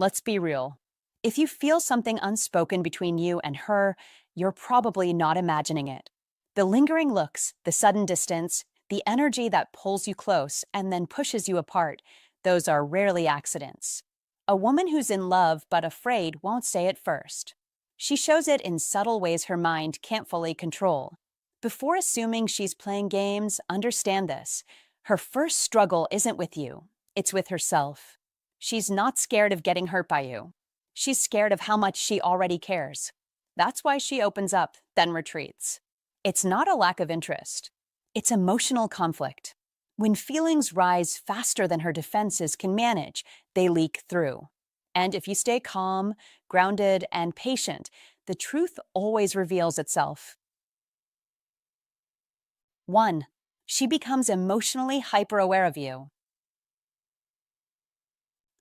Let's be real. If you feel something unspoken between you and her, you're probably not imagining it. The lingering looks, the sudden distance, the energy that pulls you close and then pushes you apart, those are rarely accidents. A woman who's in love but afraid won't say it first. She shows it in subtle ways her mind can't fully control. Before assuming she's playing games, understand this. Her first struggle isn't with you, it's with herself. She's not scared of getting hurt by you. She's scared of how much she already cares. That's why she opens up, then retreats. It's not a lack of interest. It's emotional conflict. When feelings rise faster than her defenses can manage, they leak through. And if you stay calm, grounded, and patient, the truth always reveals itself. 1. She becomes emotionally hyper-aware of you.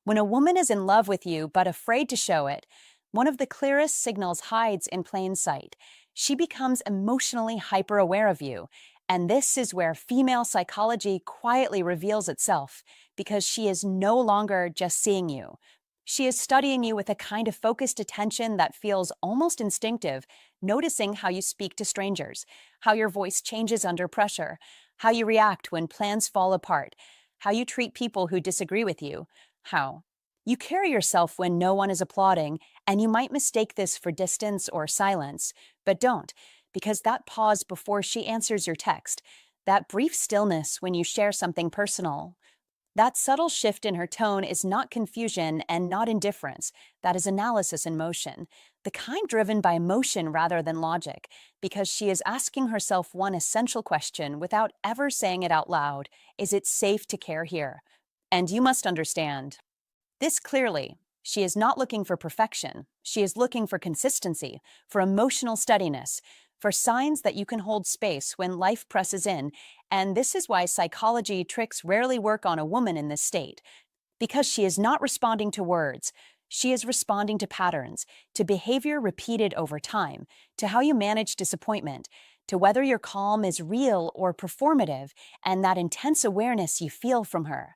When a woman is in love with you but afraid to show it, one of the clearest signals hides in plain sight. She becomes emotionally hyper-aware of you, and this is where female psychology quietly reveals itself, because she is no longer just seeing you. She is studying you with a kind of focused attention that feels almost instinctive, noticing how you speak to strangers, how your voice changes under pressure, how you react when plans fall apart, how you treat people who disagree with you, how you carry yourself when no one is applauding, and you might mistake this for distance or silence, but don't, because that pause before she answers your text, that brief stillness when you share something personal, that subtle shift in her tone is not confusion and not indifference. That is analysis in motion, the kind driven by emotion rather than logic, because she is asking herself one essential question without ever saying it out loud. Is it safe to care here? And you must understand this clearly. She is not looking for perfection. She is looking for consistency, for emotional steadiness, for signs that you can hold space when life presses in, and this is why psychology tricks rarely work on a woman in this state. Because she is not responding to words, she is responding to patterns, to behavior repeated over time, to how you manage disappointment, to whether your calm is real or performative, and that intense awareness you feel from her.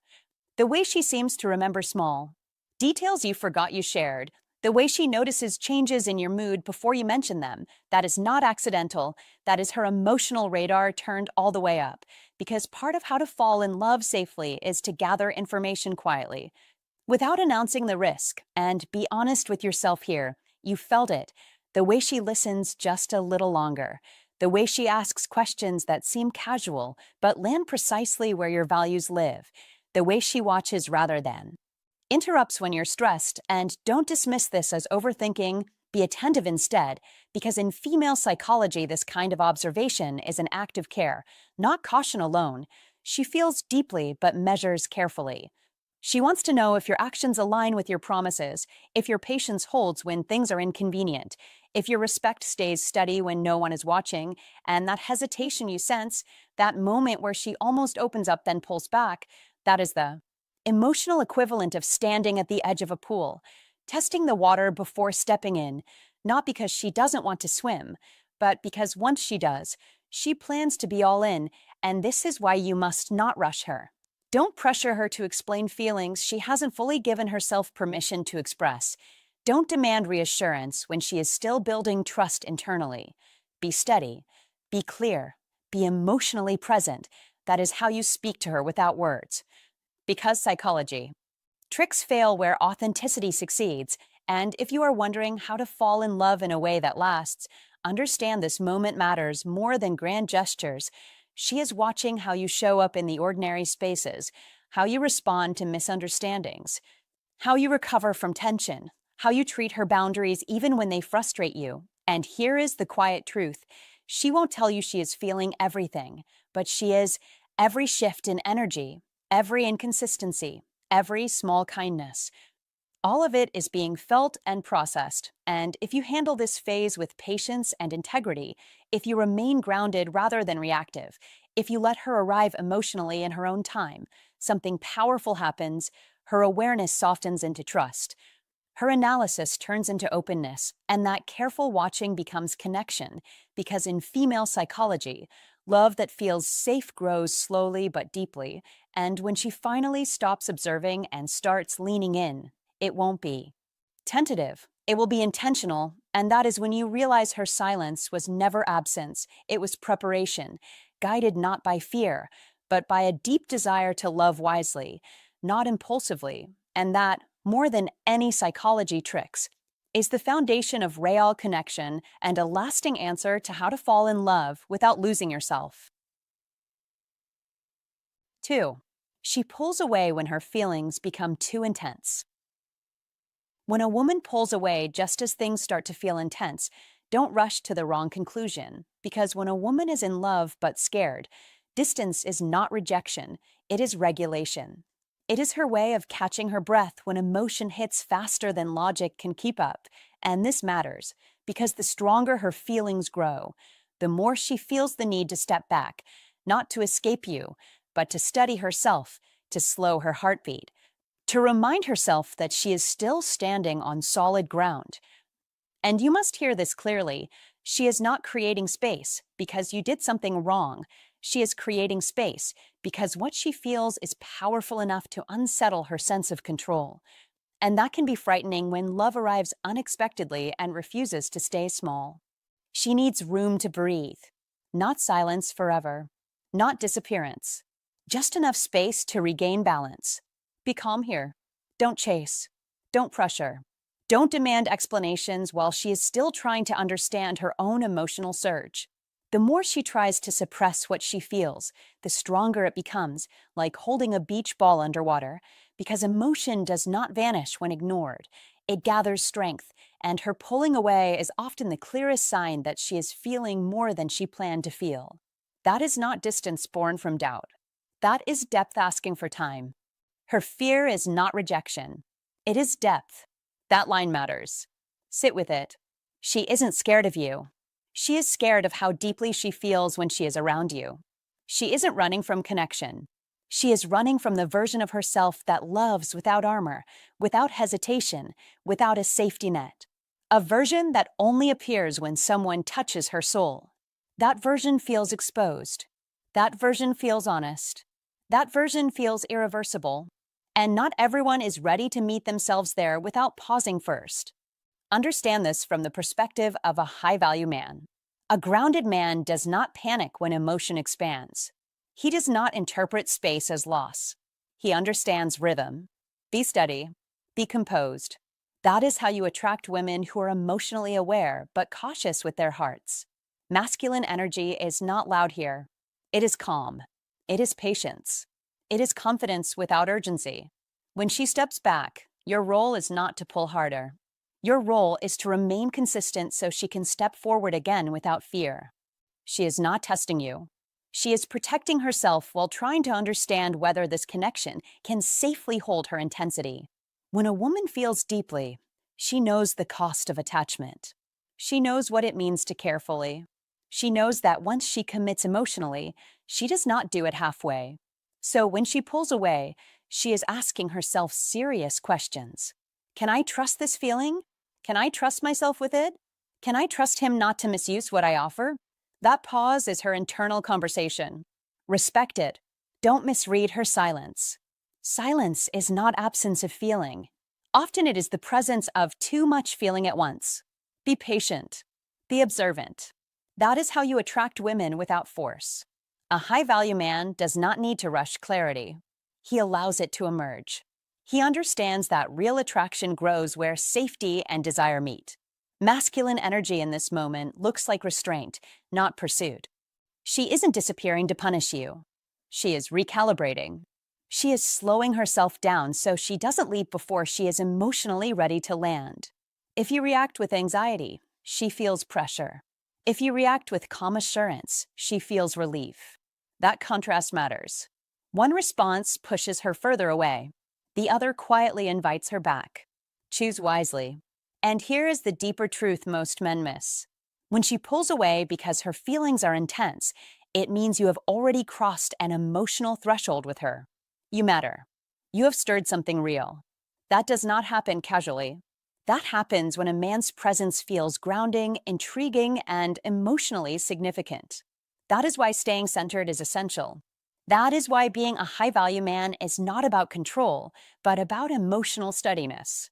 The way she seems to remember small details you forgot you shared, the way she notices changes in your mood before you mention them, that is not accidental, that is her emotional radar turned all the way up. Because part of how to fall in love safely is to gather information quietly, without announcing the risk, and be honest with yourself here. You felt it. The way she listens just a little longer. The way she asks questions that seem casual, but land precisely where your values live. The way she watches rather than interrupts when you're stressed, and don't dismiss this as overthinking. Be attentive instead, because in female psychology, this kind of observation is an act of care, not caution alone. She feels deeply but measures carefully. She wants to know if your actions align with your promises, if your patience holds when things are inconvenient, if your respect stays steady when no one is watching, and that hesitation you sense, that moment where she almost opens up then pulls back, that is the emotional equivalent of standing at the edge of a pool, testing the water before stepping in, not because she doesn't want to swim, but because once she does, she plans to be all in, and this is why you must not rush her. Don't pressure her to explain feelings she hasn't fully given herself permission to express. Don't demand reassurance when she is still building trust internally. Be steady, be clear, be emotionally present. That is how you speak to her without words. Because psychology. Tricks fail where authenticity succeeds, and if you are wondering how to fall in love in a way that lasts, understand this moment matters more than grand gestures. She is watching how you show up in the ordinary spaces, how you respond to misunderstandings, how you recover from tension, how you treat her boundaries even when they frustrate you. And here is the quiet truth. She won't tell you she is feeling everything, but she is every shift in energy, every inconsistency, every small kindness. All of it is being felt and processed, and if you handle this phase with patience and integrity, if you remain grounded rather than reactive, if you let her arrive emotionally in her own time, something powerful happens. Her awareness softens into trust. Her analysis turns into openness, and that careful watching becomes connection, because in female psychology, love that feels safe grows slowly but deeply, and when she finally stops observing and starts leaning in, it won't be tentative. It will be intentional, and that is when you realize her silence was never absence. It was preparation, guided not by fear, but by a deep desire to love wisely, not impulsively, and that, more than any psychology tricks, is the foundation of real connection and a lasting answer to how to fall in love without losing yourself. 2. She pulls away when her feelings become too intense. When a woman pulls away just as things start to feel intense, don't rush to the wrong conclusion, because when a woman is in love but scared, distance is not rejection, it is regulation. It is her way of catching her breath when emotion hits faster than logic can keep up. And this matters, because the stronger her feelings grow, the more she feels the need to step back, not to escape you, but to study herself, to slow her heartbeat, to remind herself that she is still standing on solid ground. And you must hear this clearly. She is not creating space because you did something wrong. She is creating space because what she feels is powerful enough to unsettle her sense of control. And that can be frightening when love arrives unexpectedly and refuses to stay small. She needs room to breathe, not silence forever, not disappearance, just enough space to regain balance. Be calm here. Don't chase. Don't pressure. Don't demand explanations while she is still trying to understand her own emotional surge. The more she tries to suppress what she feels, the stronger it becomes, like holding a beach ball underwater, because emotion does not vanish when ignored. It gathers strength, and her pulling away is often the clearest sign that she is feeling more than she planned to feel. That is not distance born from doubt. That is depth asking for time. Her fear is not rejection. It is depth. That line matters. Sit with it. She isn't scared of you. She is scared of how deeply she feels when she is around you. She isn't running from connection. She is running from the version of herself that loves without armor, without hesitation, without a safety net. A version that only appears when someone touches her soul. That version feels exposed. That version feels honest. That version feels irreversible. And not everyone is ready to meet themselves there without pausing first. Understand this from the perspective of a high-value man. A grounded man does not panic when emotion expands. He does not interpret space as loss. He understands rhythm. Be steady. Be composed. That is how you attract women who are emotionally aware but cautious with their hearts. Masculine energy is not loud here. It is calm. It is patience. It is confidence without urgency. When she steps back, your role is not to pull harder. Your role is to remain consistent so she can step forward again without fear. She is not testing you. She is protecting herself while trying to understand whether this connection can safely hold her intensity. When a woman feels deeply, she knows the cost of attachment. She knows what it means to care fully. She knows that once she commits emotionally, she does not do it halfway. So when she pulls away, she is asking herself serious questions. Can I trust this feeling? Can I trust myself with it? Can I trust him not to misuse what I offer? That pause is her internal conversation. Respect it. Don't misread her silence. Silence is not absence of feeling. Often it is the presence of too much feeling at once. Be patient. Be observant. That is how you attract women without force. A high-value man does not need to rush clarity. He allows it to emerge. He understands that real attraction grows where safety and desire meet. Masculine energy in this moment looks like restraint, not pursuit. She isn't disappearing to punish you. She is recalibrating. She is slowing herself down so she doesn't leap before she is emotionally ready to land. If you react with anxiety, she feels pressure. If you react with calm assurance, she feels relief. That contrast matters. One response pushes her further away. The other quietly invites her back. Choose wisely. And here is the deeper truth most men miss. When she pulls away because her feelings are intense, it means you have already crossed an emotional threshold with her. You matter. You have stirred something real. That does not happen casually. That happens when a man's presence feels grounding, intriguing, and emotionally significant. That is why staying centered is essential. That is why being a high-value man is not about control, but about emotional steadiness.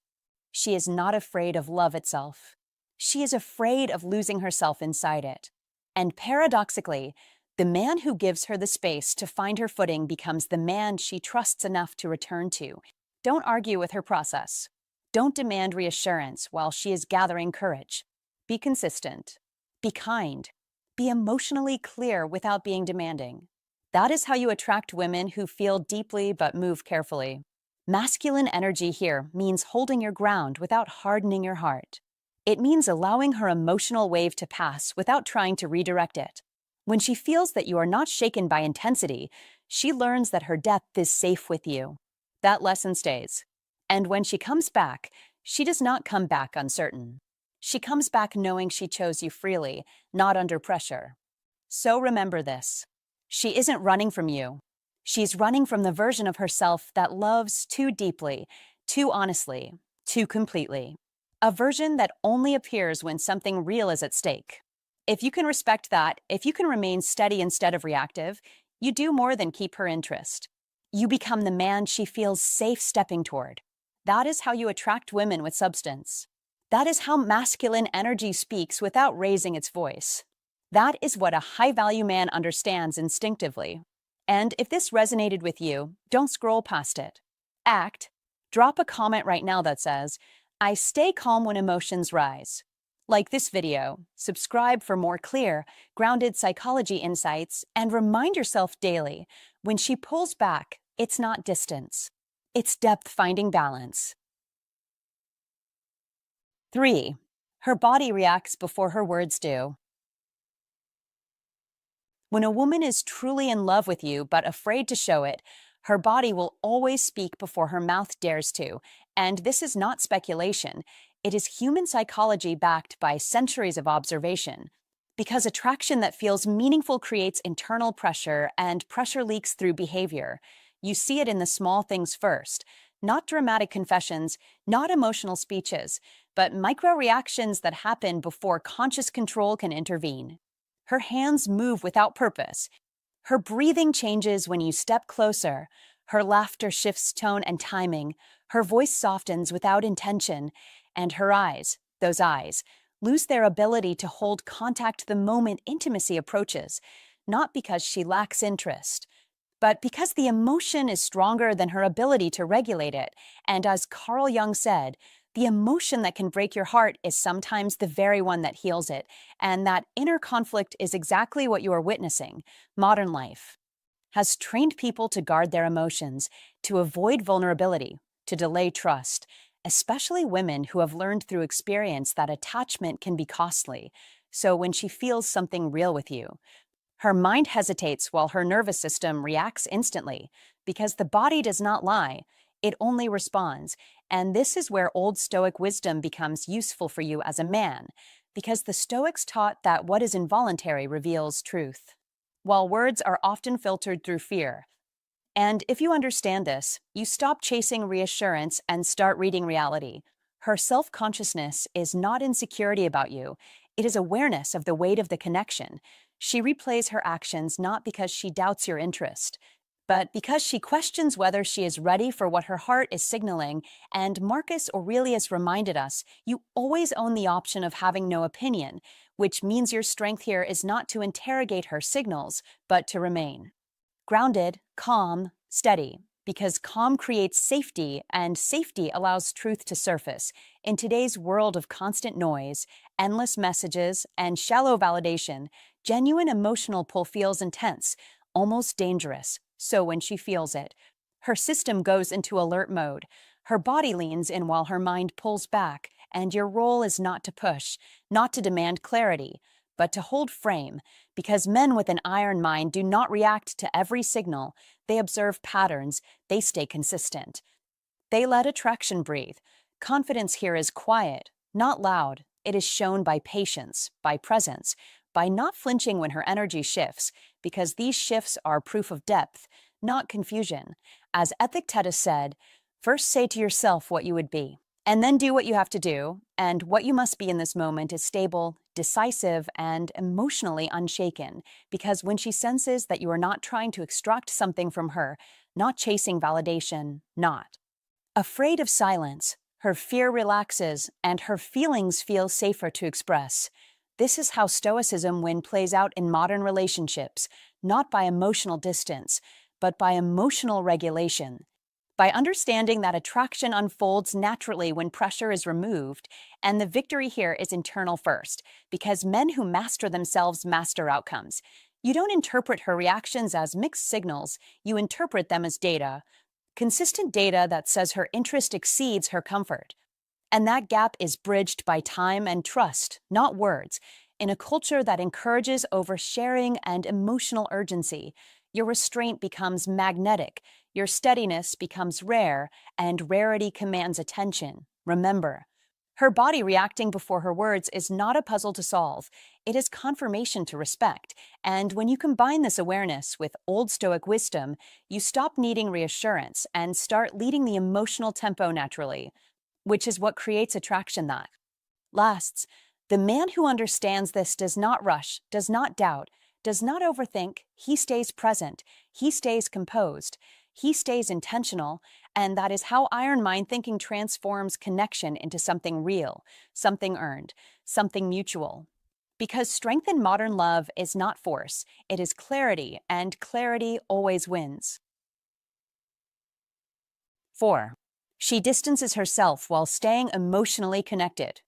She is not afraid of love itself. She is afraid of losing herself inside it. And paradoxically, the man who gives her the space to find her footing becomes the man she trusts enough to return to. Don't argue with her process. Don't demand reassurance while she is gathering courage. Be consistent. Be kind. Be emotionally clear without being demanding. That is how you attract women who feel deeply but move carefully. Masculine energy here means holding your ground without hardening your heart. It means allowing her emotional wave to pass without trying to redirect it. When she feels that you are not shaken by intensity, she learns that her depth is safe with you. That lesson stays. And when she comes back, she does not come back uncertain. She comes back knowing she chose you freely, not under pressure. So remember this. She isn't running from you. She's running from the version of herself that loves too deeply, too honestly, too completely. A version that only appears when something real is at stake. If you can respect that, if you can remain steady instead of reactive, you do more than keep her interest. You become the man she feels safe stepping toward. That is how you attract women with substance. That is how masculine energy speaks without raising its voice. That is what a high-value man understands instinctively. And if this resonated with you, don't scroll past it. Act. Drop a comment right now that says, "I stay calm when emotions rise." Like this video, subscribe for more clear, grounded psychology insights, and remind yourself daily, when she pulls back, it's not distance. It's depth finding balance. 3. Her body reacts before her words do. When a woman is truly in love with you but afraid to show it, her body will always speak before her mouth dares to. And this is not speculation. It is human psychology backed by centuries of observation. Because attraction that feels meaningful creates internal pressure, and pressure leaks through behavior. You see it in the small things first, not dramatic confessions, not emotional speeches, but micro reactions that happen before conscious control can intervene. Her hands move without purpose. Her breathing changes when you step closer. Her laughter shifts tone and timing. Her voice softens without intention. And her eyes, those eyes, lose their ability to hold contact the moment intimacy approaches, not because she lacks interest, but because the emotion is stronger than her ability to regulate it. And as Carl Jung said, the emotion that can break your heart is sometimes the very one that heals it, and that inner conflict is exactly what you are witnessing. Modern life has trained people to guard their emotions, to avoid vulnerability, to delay trust, especially women who have learned through experience that attachment can be costly. So when she feels something real with you, her mind hesitates while her nervous system reacts instantly, because the body does not lie, it only responds. And this is where Old Stoic wisdom becomes useful for you as a man, because the Stoics taught that what is involuntary reveals truth, while words are often filtered through fear. And if you understand this, you stop chasing reassurance and start reading reality. Her self-consciousness is not insecurity about you, it is awareness of the weight of the connection. She replays her actions not because she doubts your interest, but because she questions whether she is ready for what her heart is signaling. And Marcus Aurelius reminded us, you always own the option of having no opinion, which means your strength here is not to interrogate her signals, but to remain grounded, calm, steady, because calm creates safety, and safety allows truth to surface. In today's world of constant noise, endless messages, and shallow validation, genuine emotional pull feels intense, almost dangerous. So when she feels it, her system goes into alert mode. Her body leans in while her mind pulls back, and your role is not to push, not to demand clarity, but to hold frame, because men with an iron mind do not react to every signal. They observe patterns, they stay consistent. They let attraction breathe. Confidence here is quiet, not loud. It is shown by patience, by presence, by not flinching when her energy shifts, because these shifts are proof of depth, not confusion. As Epictetus said, first say to yourself what you would be, and then do what you have to do, and what you must be in this moment is stable, decisive, and emotionally unshaken, because when she senses that you are not trying to extract something from her, not chasing validation, not afraid of silence, her fear relaxes, and her feelings feel safer to express. This is how Stoicism plays out in modern relationships, not by emotional distance, but by emotional regulation. By understanding that attraction unfolds naturally when pressure is removed, and the victory here is internal first, because men who master themselves master outcomes. You don't interpret her reactions as mixed signals, you interpret them as data. Consistent data that says her interest exceeds her comfort. And that gap is bridged by time and trust, not words. In a culture that encourages oversharing and emotional urgency, your restraint becomes magnetic, your steadiness becomes rare, and rarity commands attention. Remember, her body reacting before her words is not a puzzle to solve. It is confirmation to respect. And when you combine this awareness with Old Stoic wisdom, you stop needing reassurance and start leading the emotional tempo naturally, which is what creates attraction that lasts. The man who understands this does not rush, does not doubt, does not overthink. He stays present, he stays composed, he stays intentional, and that is how iron mind thinking transforms connection into something real, something earned, something mutual. Because strength in modern love is not force, it is clarity, and clarity always wins. 4. She distances herself while staying emotionally connected.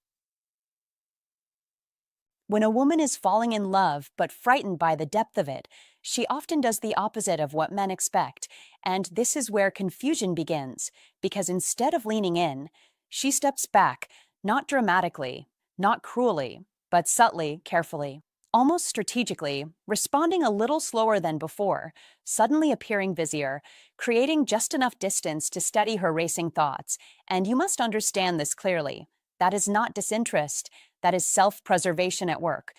When a woman is falling in love but frightened by the depth of it, she often does the opposite of what men expect, and this is where confusion begins, because instead of leaning in, she steps back, not dramatically, not cruelly, but subtly, carefully, almost strategically, responding a little slower than before, suddenly appearing busier, creating just enough distance to steady her racing thoughts. And you must understand this clearly. That is not disinterest. That is self-preservation at work.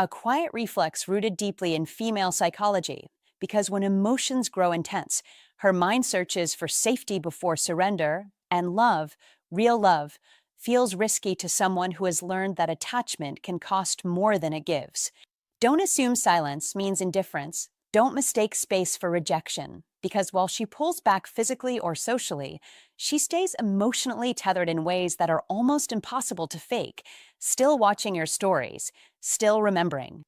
a quiet reflex rooted deeply in female psychology, because when emotions grow intense, her mind searches for safety before surrender, and love, real love, feels risky to someone who has learned that attachment can cost more than it gives. Don't assume silence means indifference. Don't mistake space for rejection, because while she pulls back physically or socially, she stays emotionally tethered in ways that are almost impossible to fake, still watching your stories, still remembering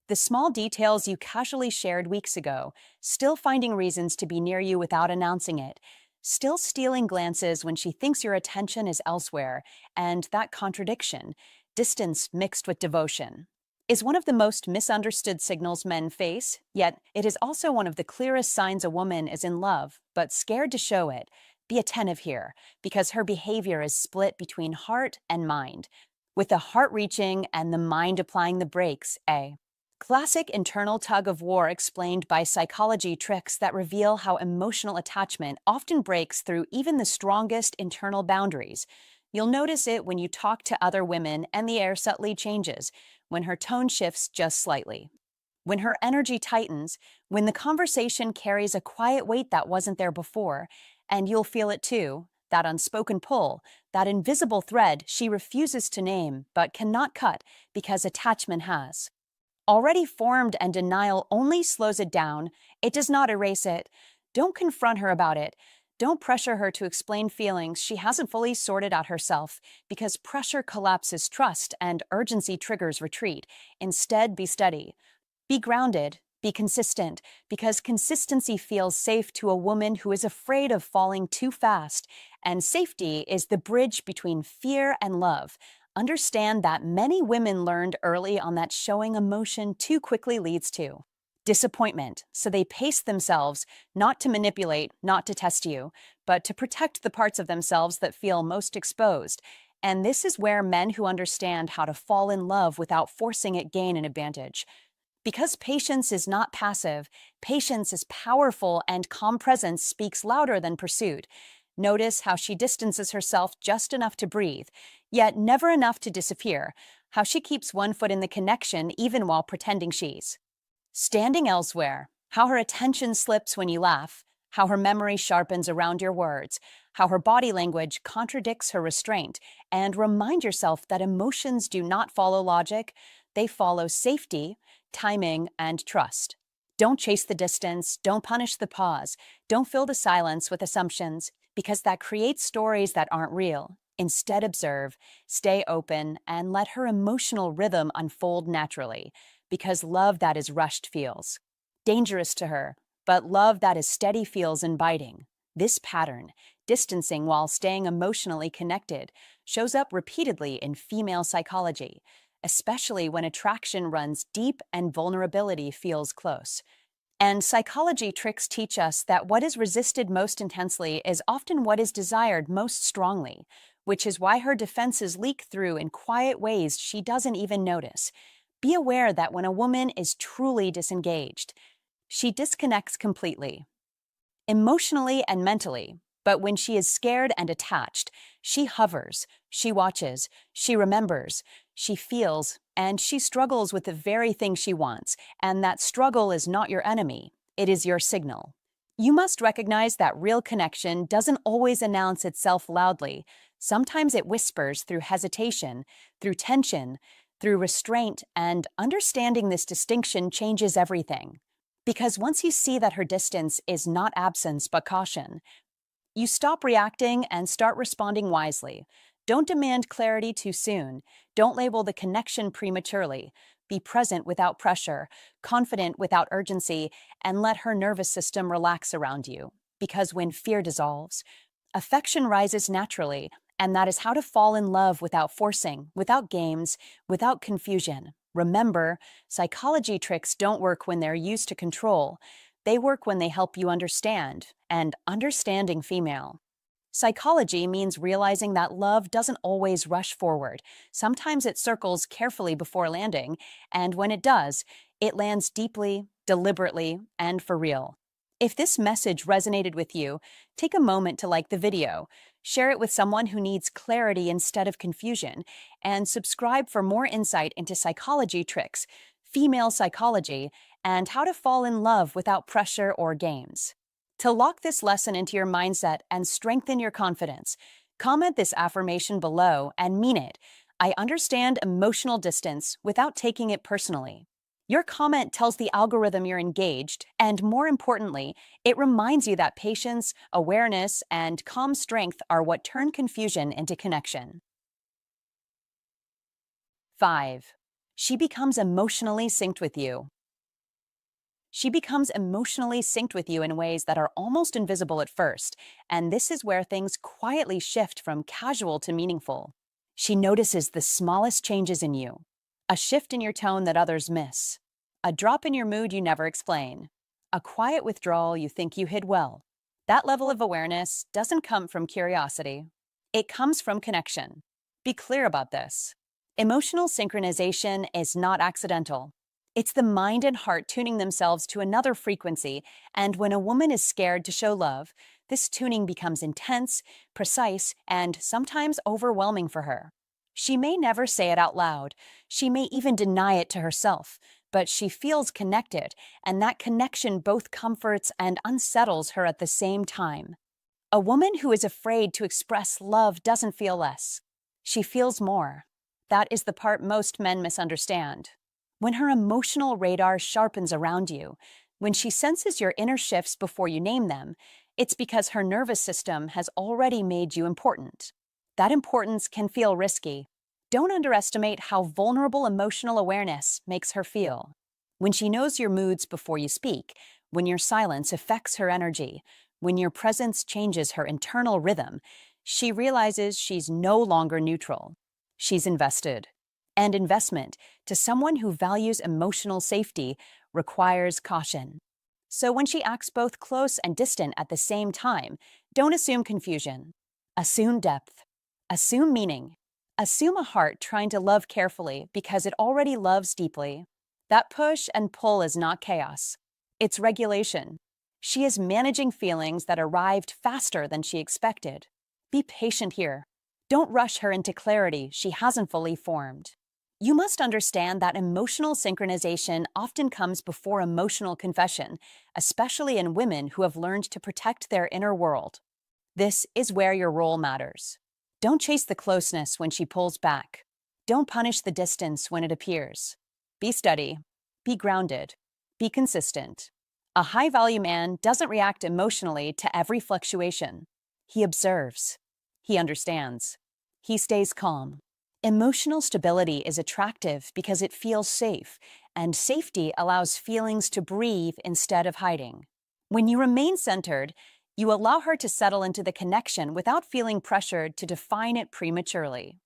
the small details you casually shared weeks ago, still finding reasons to be near you without announcing it, still stealing glances when she thinks your attention is elsewhere, and that contradiction, distance mixed with devotion, is one of the most misunderstood signals men face, yet it is also one of the clearest signs a woman is in love, but scared to show it. Be attentive here, because her behavior is split between heart and mind, with the heart reaching and the mind applying the brakes, classic internal tug-of-war explained by psychology tricks that reveal how emotional attachment often breaks through even the strongest internal boundaries. You'll notice it when you talk to other women and the air subtly changes, when her tone shifts just slightly, when her energy tightens, when the conversation carries a quiet weight that wasn't there before, and you'll feel it too, that unspoken pull, that invisible thread she refuses to name but cannot cut because attachment has already formed, and denial only slows it down. It does not erase it. Don't confront her about it. Don't pressure her to explain feelings she hasn't fully sorted out herself, because pressure collapses trust and urgency triggers retreat. Instead, be steady. Be grounded. Be consistent, because consistency feels safe to a woman who is afraid of falling too fast, and safety is the bridge between fear and love. Understand that many women learned early on that showing emotion too quickly leads to disappointment, so they pace themselves, not to manipulate, not to test you, but to protect the parts of themselves that feel most exposed. And this is where men who understand how to fall in love without forcing it gain an advantage. Because patience is not passive, patience is powerful, and calm presence speaks louder than pursuit. Notice how she distances herself just enough to breathe, yet never enough to disappear, how she keeps one foot in the connection even while pretending she's standing elsewhere, how her attention slips when you laugh, how her memory sharpens around your words, how her body language contradicts her restraint, and remind yourself that emotions do not follow logic, they follow safety, timing, and trust. Don't chase the distance, don't punish the pause, don't fill the silence with assumptions, because that creates stories that aren't real. Instead, observe, stay open, and let her emotional rhythm unfold naturally, because love that is rushed feels dangerous to her, but love that is steady feels inviting. This pattern, distancing while staying emotionally connected, shows up repeatedly in female psychology, especially when attraction runs deep and vulnerability feels close. And psychology tricks teach us that what is resisted most intensely is often what is desired most strongly, which is why her defenses leak through in quiet ways she doesn't even notice. Be aware that when a woman is truly disengaged, she disconnects completely, emotionally and mentally. But when she is scared and attached, she hovers, she watches, she remembers, she feels, and she struggles with the very thing she wants. And that struggle is not your enemy, it is your signal. You must recognize that real connection doesn't always announce itself loudly. Sometimes it whispers through hesitation, through tension, through restraint, and understanding this distinction changes everything. Because once you see that her distance is not absence but caution, you stop reacting and start responding wisely. Don't demand clarity too soon. Don't label the connection prematurely. Be present without pressure, confident without urgency, and let her nervous system relax around you. Because when fear dissolves, affection rises naturally, and that is how to fall in love without forcing, without games, without confusion. Remember, psychology tricks don't work when they're used to control. They work when they help you understand, and understanding female. Psychology means realizing that love doesn't always rush forward. Sometimes it circles carefully before landing, and when it does, it lands deeply, deliberately, and for real. If this message resonated with you, take a moment to like the video, share it with someone who needs clarity instead of confusion, and subscribe for more insight into psychology tricks, female psychology, and how to fall in love without pressure or games. To lock this lesson into your mindset and strengthen your confidence, comment this affirmation below and mean it. I understand emotional distance without taking it personally. Your comment tells the algorithm you're engaged, and more importantly, it reminds you that patience, awareness, and calm strength are what turn confusion into connection. 5. She becomes emotionally synced with you. She becomes emotionally synced with you in ways that are almost invisible at first, and this is where things quietly shift from casual to meaningful. She notices the smallest changes in you, a shift in your tone that others miss, a drop in your mood you never explain, a quiet withdrawal you think you hid well. That level of awareness doesn't come from curiosity. It comes from connection. Be clear about this. Emotional synchronization is not accidental. It's the mind and heart tuning themselves to another frequency, and when a woman is scared to show love, this tuning becomes intense, precise, and sometimes overwhelming for her. She may never say it out loud. She may even deny it to herself, but she feels connected, and that connection both comforts and unsettles her at the same time. A woman who is afraid to express love doesn't feel less. She feels more. That is the part most men misunderstand. When her emotional radar sharpens around you, when she senses your inner shifts before you name them, it's because her nervous system has already made you important. That importance can feel risky. Don't underestimate how vulnerable emotional awareness makes her feel. When she knows your moods before you speak, when your silence affects her energy, when your presence changes her internal rhythm, she realizes she's no longer neutral. She's invested. And investment, to someone who values emotional safety, requires caution. So when she acts both close and distant at the same time, don't assume confusion. Assume depth. Assume meaning. Assume a heart trying to love carefully because it already loves deeply. That push and pull is not chaos. It's regulation. She is managing feelings that arrived faster than she expected. Be patient here. Don't rush her into clarity she hasn't fully formed. You must understand that emotional synchronization often comes before emotional confession, especially in women who have learned to protect their inner world. This is where your role matters. Don't chase the closeness when she pulls back. Don't punish the distance when it appears. Be steady. Be grounded. Be consistent. A high-value man doesn't react emotionally to every fluctuation. He observes. He understands. He stays calm. Emotional stability is attractive because it feels safe, and safety allows feelings to breathe instead of hiding. When you remain centered, you allow her to settle into the connection without feeling pressured to define it prematurely.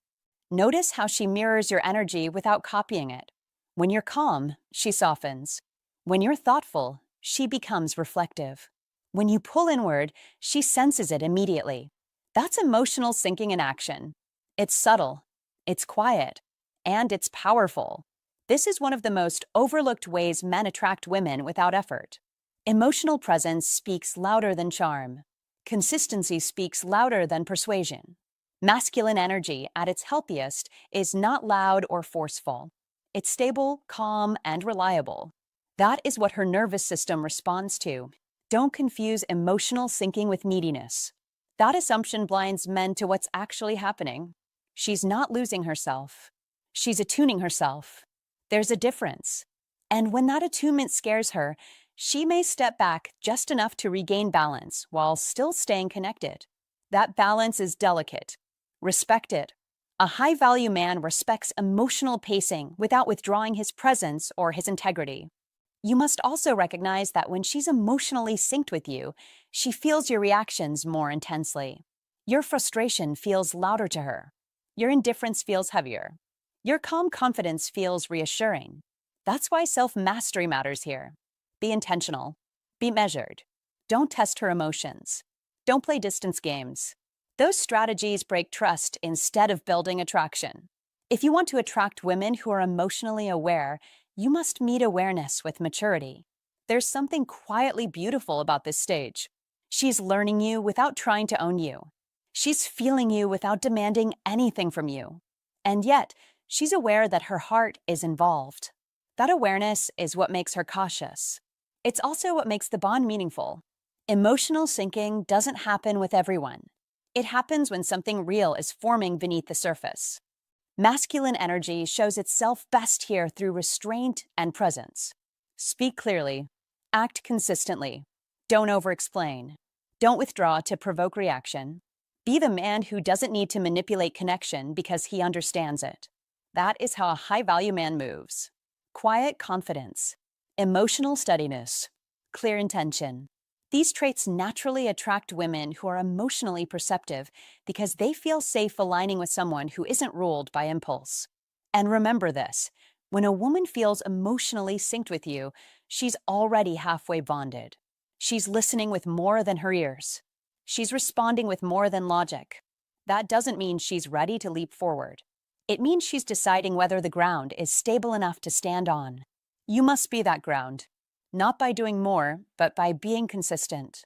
Notice how she mirrors your energy without copying it. When you're calm, she softens. When you're thoughtful, she becomes reflective. When you pull inward, she senses it immediately. That's emotional syncing in action. It's subtle. It's quiet, and it's powerful. This is one of the most overlooked ways men attract women without effort. Emotional presence speaks louder than charm. Consistency speaks louder than persuasion. Masculine energy, at its healthiest, is not loud or forceful. It's stable, calm, and reliable. That is what her nervous system responds to. Don't confuse emotional syncing with neediness. That assumption blinds men to what's actually happening. She's not losing herself. She's attuning herself. There's a difference. And when that attunement scares her, she may step back just enough to regain balance while still staying connected. That balance is delicate. Respect it. A high-value man respects emotional pacing without withdrawing his presence or his integrity. You must also recognize that when she's emotionally synced with you, she feels your reactions more intensely. Your frustration feels louder to her. Your indifference feels heavier. Your calm confidence feels reassuring. That's why self-mastery matters here. Be intentional. Be measured. Don't test her emotions. Don't play distance games. Those strategies break trust instead of building attraction. If you want to attract women who are emotionally aware, you must meet awareness with maturity. There's something quietly beautiful about this stage. She's learning you without trying to own you. She's feeling you without demanding anything from you. And yet, she's aware that her heart is involved. That awareness is what makes her cautious. It's also what makes the bond meaningful. Emotional sinking doesn't happen with everyone. It happens when something real is forming beneath the surface. Masculine energy shows itself best here through restraint and presence. Speak clearly. Act consistently. Don't over-explain. Don't withdraw to provoke reaction. Be the man who doesn't need to manipulate connection because he understands it. That is how a high-value man moves. Quiet confidence, emotional steadiness, clear intention. These traits naturally attract women who are emotionally perceptive because they feel safe aligning with someone who isn't ruled by impulse. And remember this, when a woman feels emotionally synced with you, she's already halfway bonded. She's listening with more than her ears. She's responding with more than logic. That doesn't mean she's ready to leap forward. It means she's deciding whether the ground is stable enough to stand on. You must be that ground. Not by doing more, but by being consistent.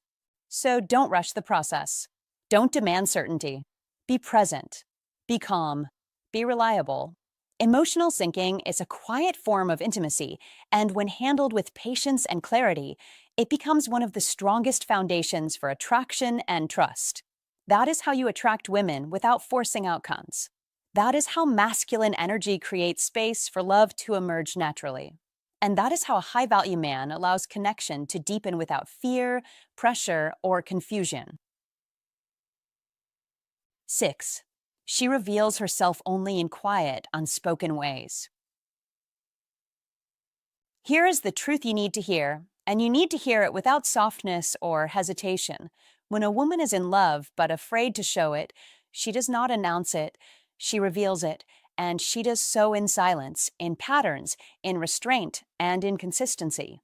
So don't rush the process. Don't demand certainty. Be present. Be calm. Be reliable. Emotional syncing is a quiet form of intimacy, and when handled with patience and clarity, it becomes one of the strongest foundations for attraction and trust. That is how you attract women without forcing outcomes. That is how masculine energy creates space for love to emerge naturally. And that is how a high-value man allows connection to deepen without fear, pressure, or confusion. 6. She reveals herself only in quiet, unspoken ways. Here is the truth you need to hear, and you need to hear it without softness or hesitation. When a woman is in love but afraid to show it, she does not announce it, she reveals it, and she does so in silence, in patterns, in restraint, and in consistency.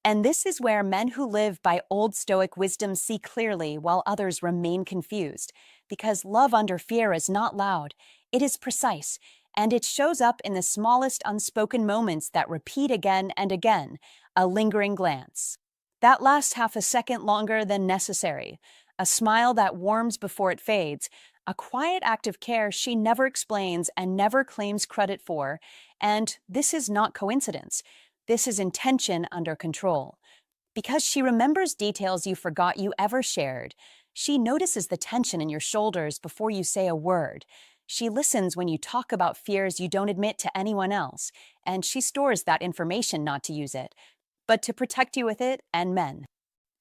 And this is where men who live by Old Stoic wisdom see clearly while others remain confused, because love under fear is not loud, it is precise, and it shows up in the smallest unspoken moments that repeat again and again, a lingering glance. That lasts half a second longer than necessary, a smile that warms before it fades, a quiet act of care she never explains and never claims credit for, and this is not coincidence. This is intention under control. Because she remembers details you forgot you ever shared. She notices the tension in your shoulders before you say a word. She listens when you talk about fears you don't admit to anyone else, and she stores that information not to use it, but to protect you with it. And men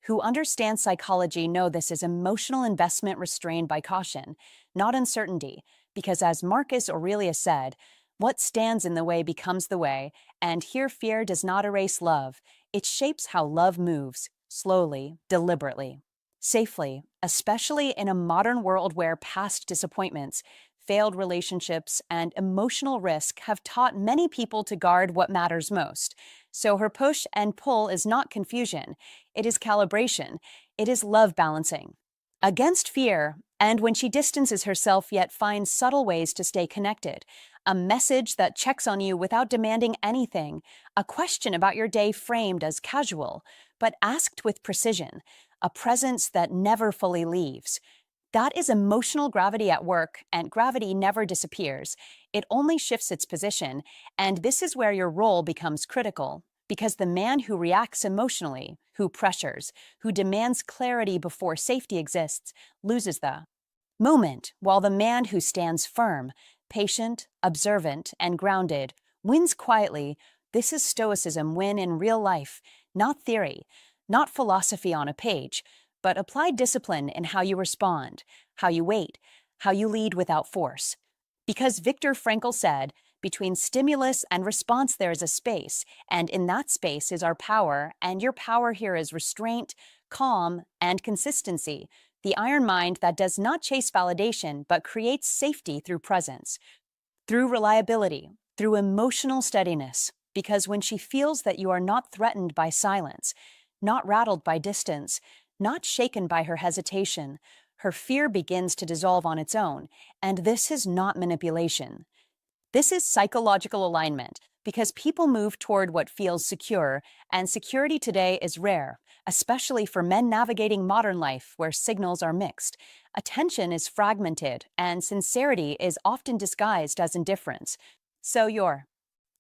who understand psychology know this is emotional investment restrained by caution, not uncertainty, because as Marcus Aurelius said, what stands in the way becomes the way, and here fear does not erase love. It shapes how love moves, slowly, deliberately, safely, especially in a modern world where past disappointments, failed relationships, and emotional risk have taught many people to guard what matters most. So her push and pull is not confusion. It is calibration. It is love balancing. Against fear, and when she distances herself yet finds subtle ways to stay connected. A message that checks on you without demanding anything. A question about your day framed as casual, but asked with precision. A presence that never fully leaves. That is emotional gravity at work, and gravity never disappears. It only shifts its position, and this is where your role becomes critical. Because the man who reacts emotionally, who pressures, who demands clarity before safety exists, loses the moment, while the man who stands firm, patient, observant, and grounded, wins quietly. This is Stoicism win in real life, not theory, not philosophy on a page, but applied discipline in how you respond, how you wait, how you lead without force. Because Viktor Frankl said, between stimulus and response there is a space, and in that space is our power, and your power here is restraint, calm, and consistency, the iron mind that does not chase validation but creates safety through presence, through reliability, through emotional steadiness, because when she feels that you are not threatened by silence, not rattled by distance, not shaken by her hesitation, her fear begins to dissolve on its own, and this is not manipulation. This is psychological alignment, because people move toward what feels secure, and security today is rare, especially for men navigating modern life where signals are mixed. Attention is fragmented, and sincerity is often disguised as indifference. So you're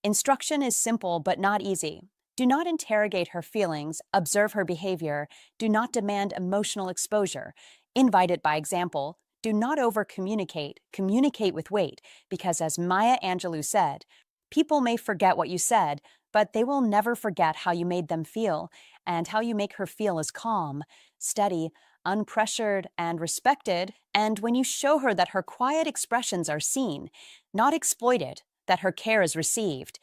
Instruction is simple but not easy. Do not interrogate her feelings, observe her behavior, do not demand emotional exposure. Invite it by example. Do not over-communicate, communicate with weight, because as Maya Angelou said, people may forget what you said, but they will never forget how you made them feel, and how you make her feel is calm, steady, unpressured, and respected, and when you show her that her quiet expressions are seen, not exploited, that her care is received,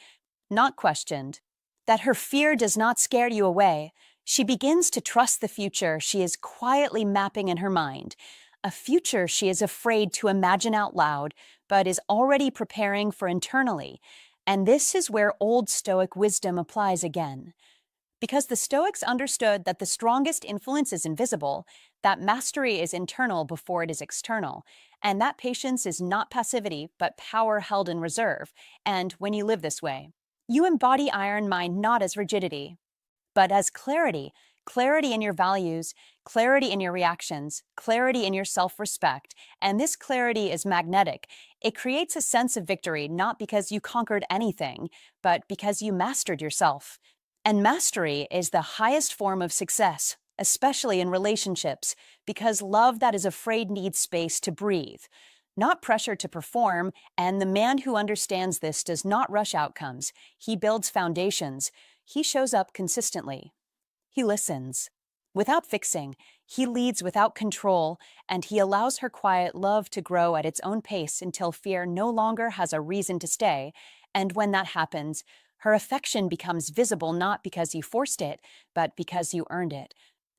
not questioned, that her fear does not scare you away, she begins to trust the future she is quietly mapping in her mind, a future she is afraid to imagine out loud, but is already preparing for internally. And this is where Old Stoic wisdom applies again. Because the Stoics understood that the strongest influence is invisible, that mastery is internal before it is external, and that patience is not passivity, but power held in reserve. And when you live this way, you embody iron mind not as rigidity, but as clarity, clarity in your values, clarity in your reactions, clarity in your self-respect. And this clarity is magnetic. It creates a sense of victory, not because you conquered anything, but because you mastered yourself. And mastery is the highest form of success, especially in relationships, because love that is afraid needs space to breathe, not pressure to perform, and the man who understands this does not rush outcomes. He builds foundations. He shows up consistently. He listens without fixing. He leads without control, and he allows her quiet love to grow at its own pace until fear no longer has a reason to stay. And when that happens, her affection becomes visible not because you forced it, but because you earned it.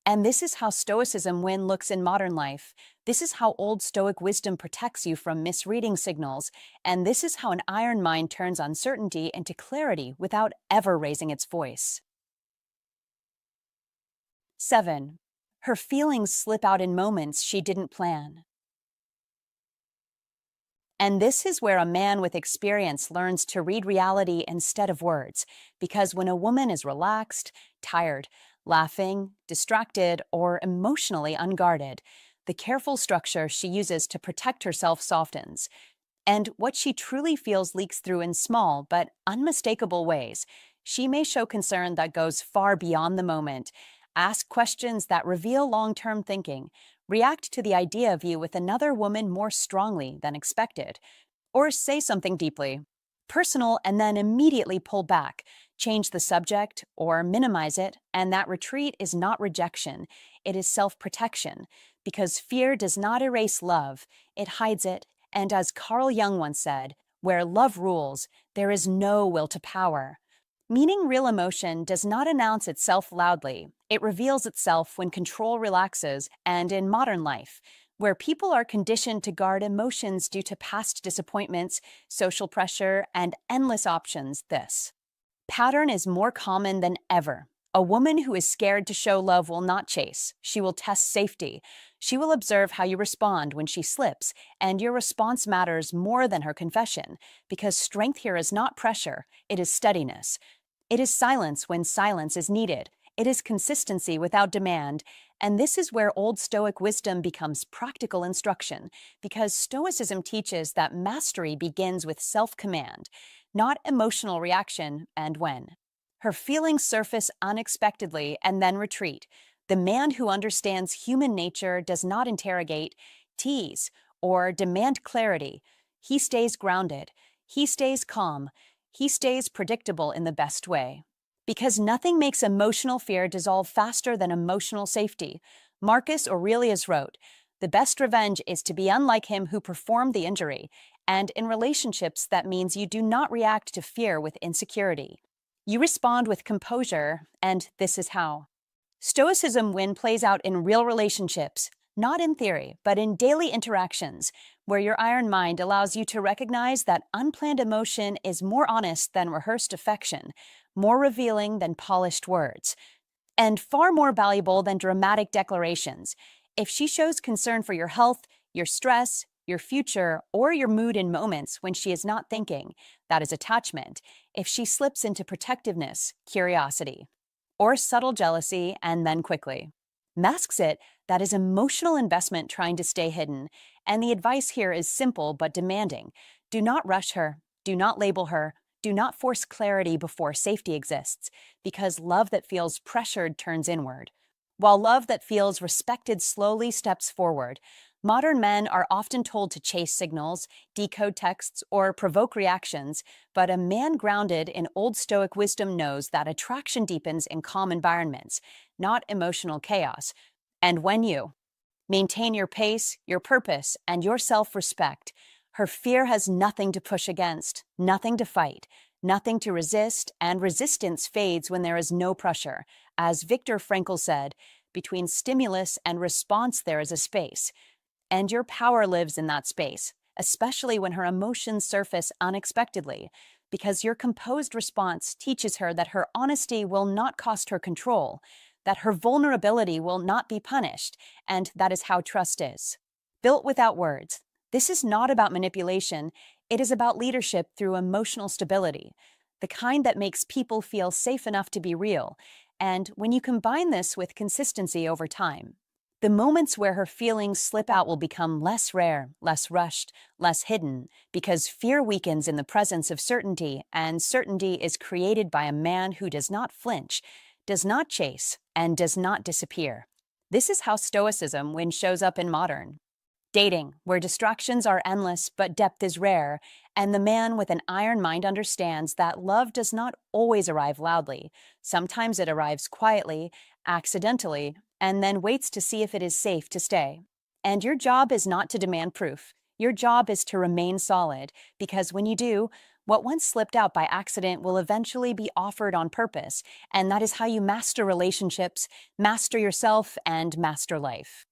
And this is how Stoicism looks in modern life. This is how Old Stoic wisdom protects you from misreading signals. And this is how an iron mind turns uncertainty into clarity without ever raising its voice. 7. Her feelings slip out in moments she didn't plan. And this is where a man with experience learns to read reality instead of words, because when a woman is relaxed, tired, laughing, distracted, or emotionally unguarded, the careful structure she uses to protect herself softens, and what she truly feels leaks through in small but unmistakable ways. She may show concern that goes far beyond the moment, ask questions that reveal long-term thinking, react to the idea of you with another woman more strongly than expected, or say something deeply personal and then immediately pull back, change the subject, or minimize it, and that retreat is not rejection, it is self-protection, because fear does not erase love, it hides it, and as Carl Jung once said, where love rules, there is no will to power. Meaning real emotion does not announce itself loudly. It reveals itself when control relaxes, and in modern life, where people are conditioned to guard emotions due to past disappointments, social pressure, and endless options, this pattern is more common than ever. A woman who is scared to show love will not chase. She will test safety. She will observe how you respond when she slips, and your response matters more than her confession, because strength here is not pressure, it is steadiness. It is silence when silence is needed. It is consistency without demand. And this is where Old Stoic wisdom becomes practical instruction, because Stoicism teaches that mastery begins with self-command, not emotional reaction. And when her feelings surface unexpectedly and then retreat, the man who understands human nature does not interrogate, tease, or demand clarity. He stays grounded. He stays calm. He stays predictable in the best way. Because nothing makes emotional fear dissolve faster than emotional safety. Marcus Aurelius wrote, "The best revenge is to be unlike him who performed the injury." And in relationships, that means you do not react to fear with insecurity. You respond with composure, and this is how. Stoicism plays out in real relationships, not in theory, but in daily interactions, where your iron mind allows you to recognize that unplanned emotion is more honest than rehearsed affection, more revealing than polished words, and far more valuable than dramatic declarations. If she shows concern for your health, your stress, your future, or your mood in moments when she is not thinking, that is attachment. If she slips into protectiveness, curiosity, or subtle jealousy and then quickly masks it, that is emotional investment trying to stay hidden. And the advice here is simple but demanding. Do not rush her. Do not label her. Do not force clarity before safety exists, because love that feels pressured turns inward, while love that feels respected slowly steps forward. Modern men are often told to chase signals, decode texts, or provoke reactions, but a man grounded in Old Stoic wisdom knows that attraction deepens in calm environments, not emotional chaos. And when you maintain your pace, your purpose, and your self-respect, her fear has nothing to push against, nothing to fight, nothing to resist, and resistance fades when there is no pressure. As Viktor Frankl said, between stimulus and response there is a space, and your power lives in that space, especially when her emotions surface unexpectedly, because your composed response teaches her that her honesty will not cost her control, that her vulnerability will not be punished, and that is how trust is. Built without words. This is not about manipulation, it is about leadership through emotional stability, the kind that makes people feel safe enough to be real. And when you combine this with consistency over time, the moments where her feelings slip out will become less rare, less rushed, less hidden, because fear weakens in the presence of certainty, and certainty is created by a man who does not flinch, does not chase, and does not disappear. This is how Stoicism shows up in modern dating, where distractions are endless but depth is rare, and the man with an iron mind understands that love does not always arrive loudly. Sometimes it arrives quietly, accidentally, and then waits to see if it is safe to stay. And your job is not to demand proof. Your job is to remain solid, because when you do, what once slipped out by accident will eventually be offered on purpose, and that is how you master relationships, master yourself, and master life.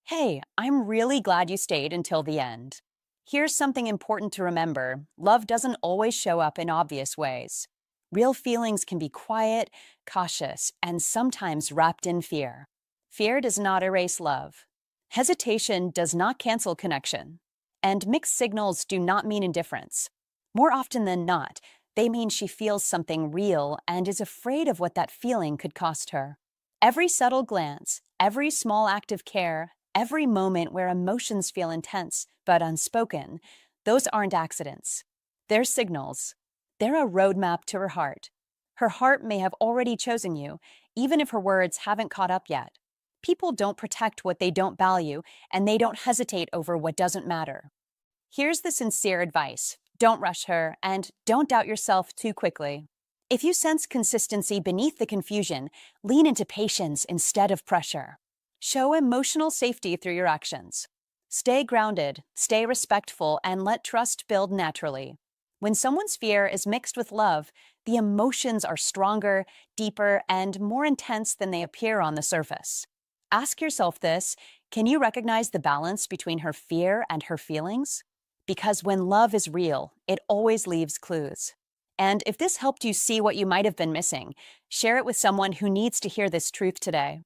Hey, I'm really glad you stayed until the end. Here's something important to remember. Love doesn't always show up in obvious ways. Real feelings can be quiet, cautious, and sometimes wrapped in fear. Fear does not erase love. Hesitation does not cancel connection. And mixed signals do not mean indifference. More often than not, they mean she feels something real and is afraid of what that feeling could cost her. Every subtle glance, every small act of care, every moment where emotions feel intense but unspoken, those aren't accidents. They're signals. They're a roadmap to her heart. Her heart may have already chosen you, even if her words haven't caught up yet. People don't protect what they don't value, and they don't hesitate over what doesn't matter. Here's the sincere advice. Don't rush her, and don't doubt yourself too quickly. If you sense consistency beneath the confusion, lean into patience instead of pressure. Show emotional safety through your actions. Stay grounded, stay respectful, and let trust build naturally. When someone's fear is mixed with love, the emotions are stronger, deeper, and more intense than they appear on the surface. Ask yourself this: can you recognize the balance between her fear and her feelings? Because when love is real, it always leaves clues. And if this helped you see what you might have been missing, share it with someone who needs to hear this truth today.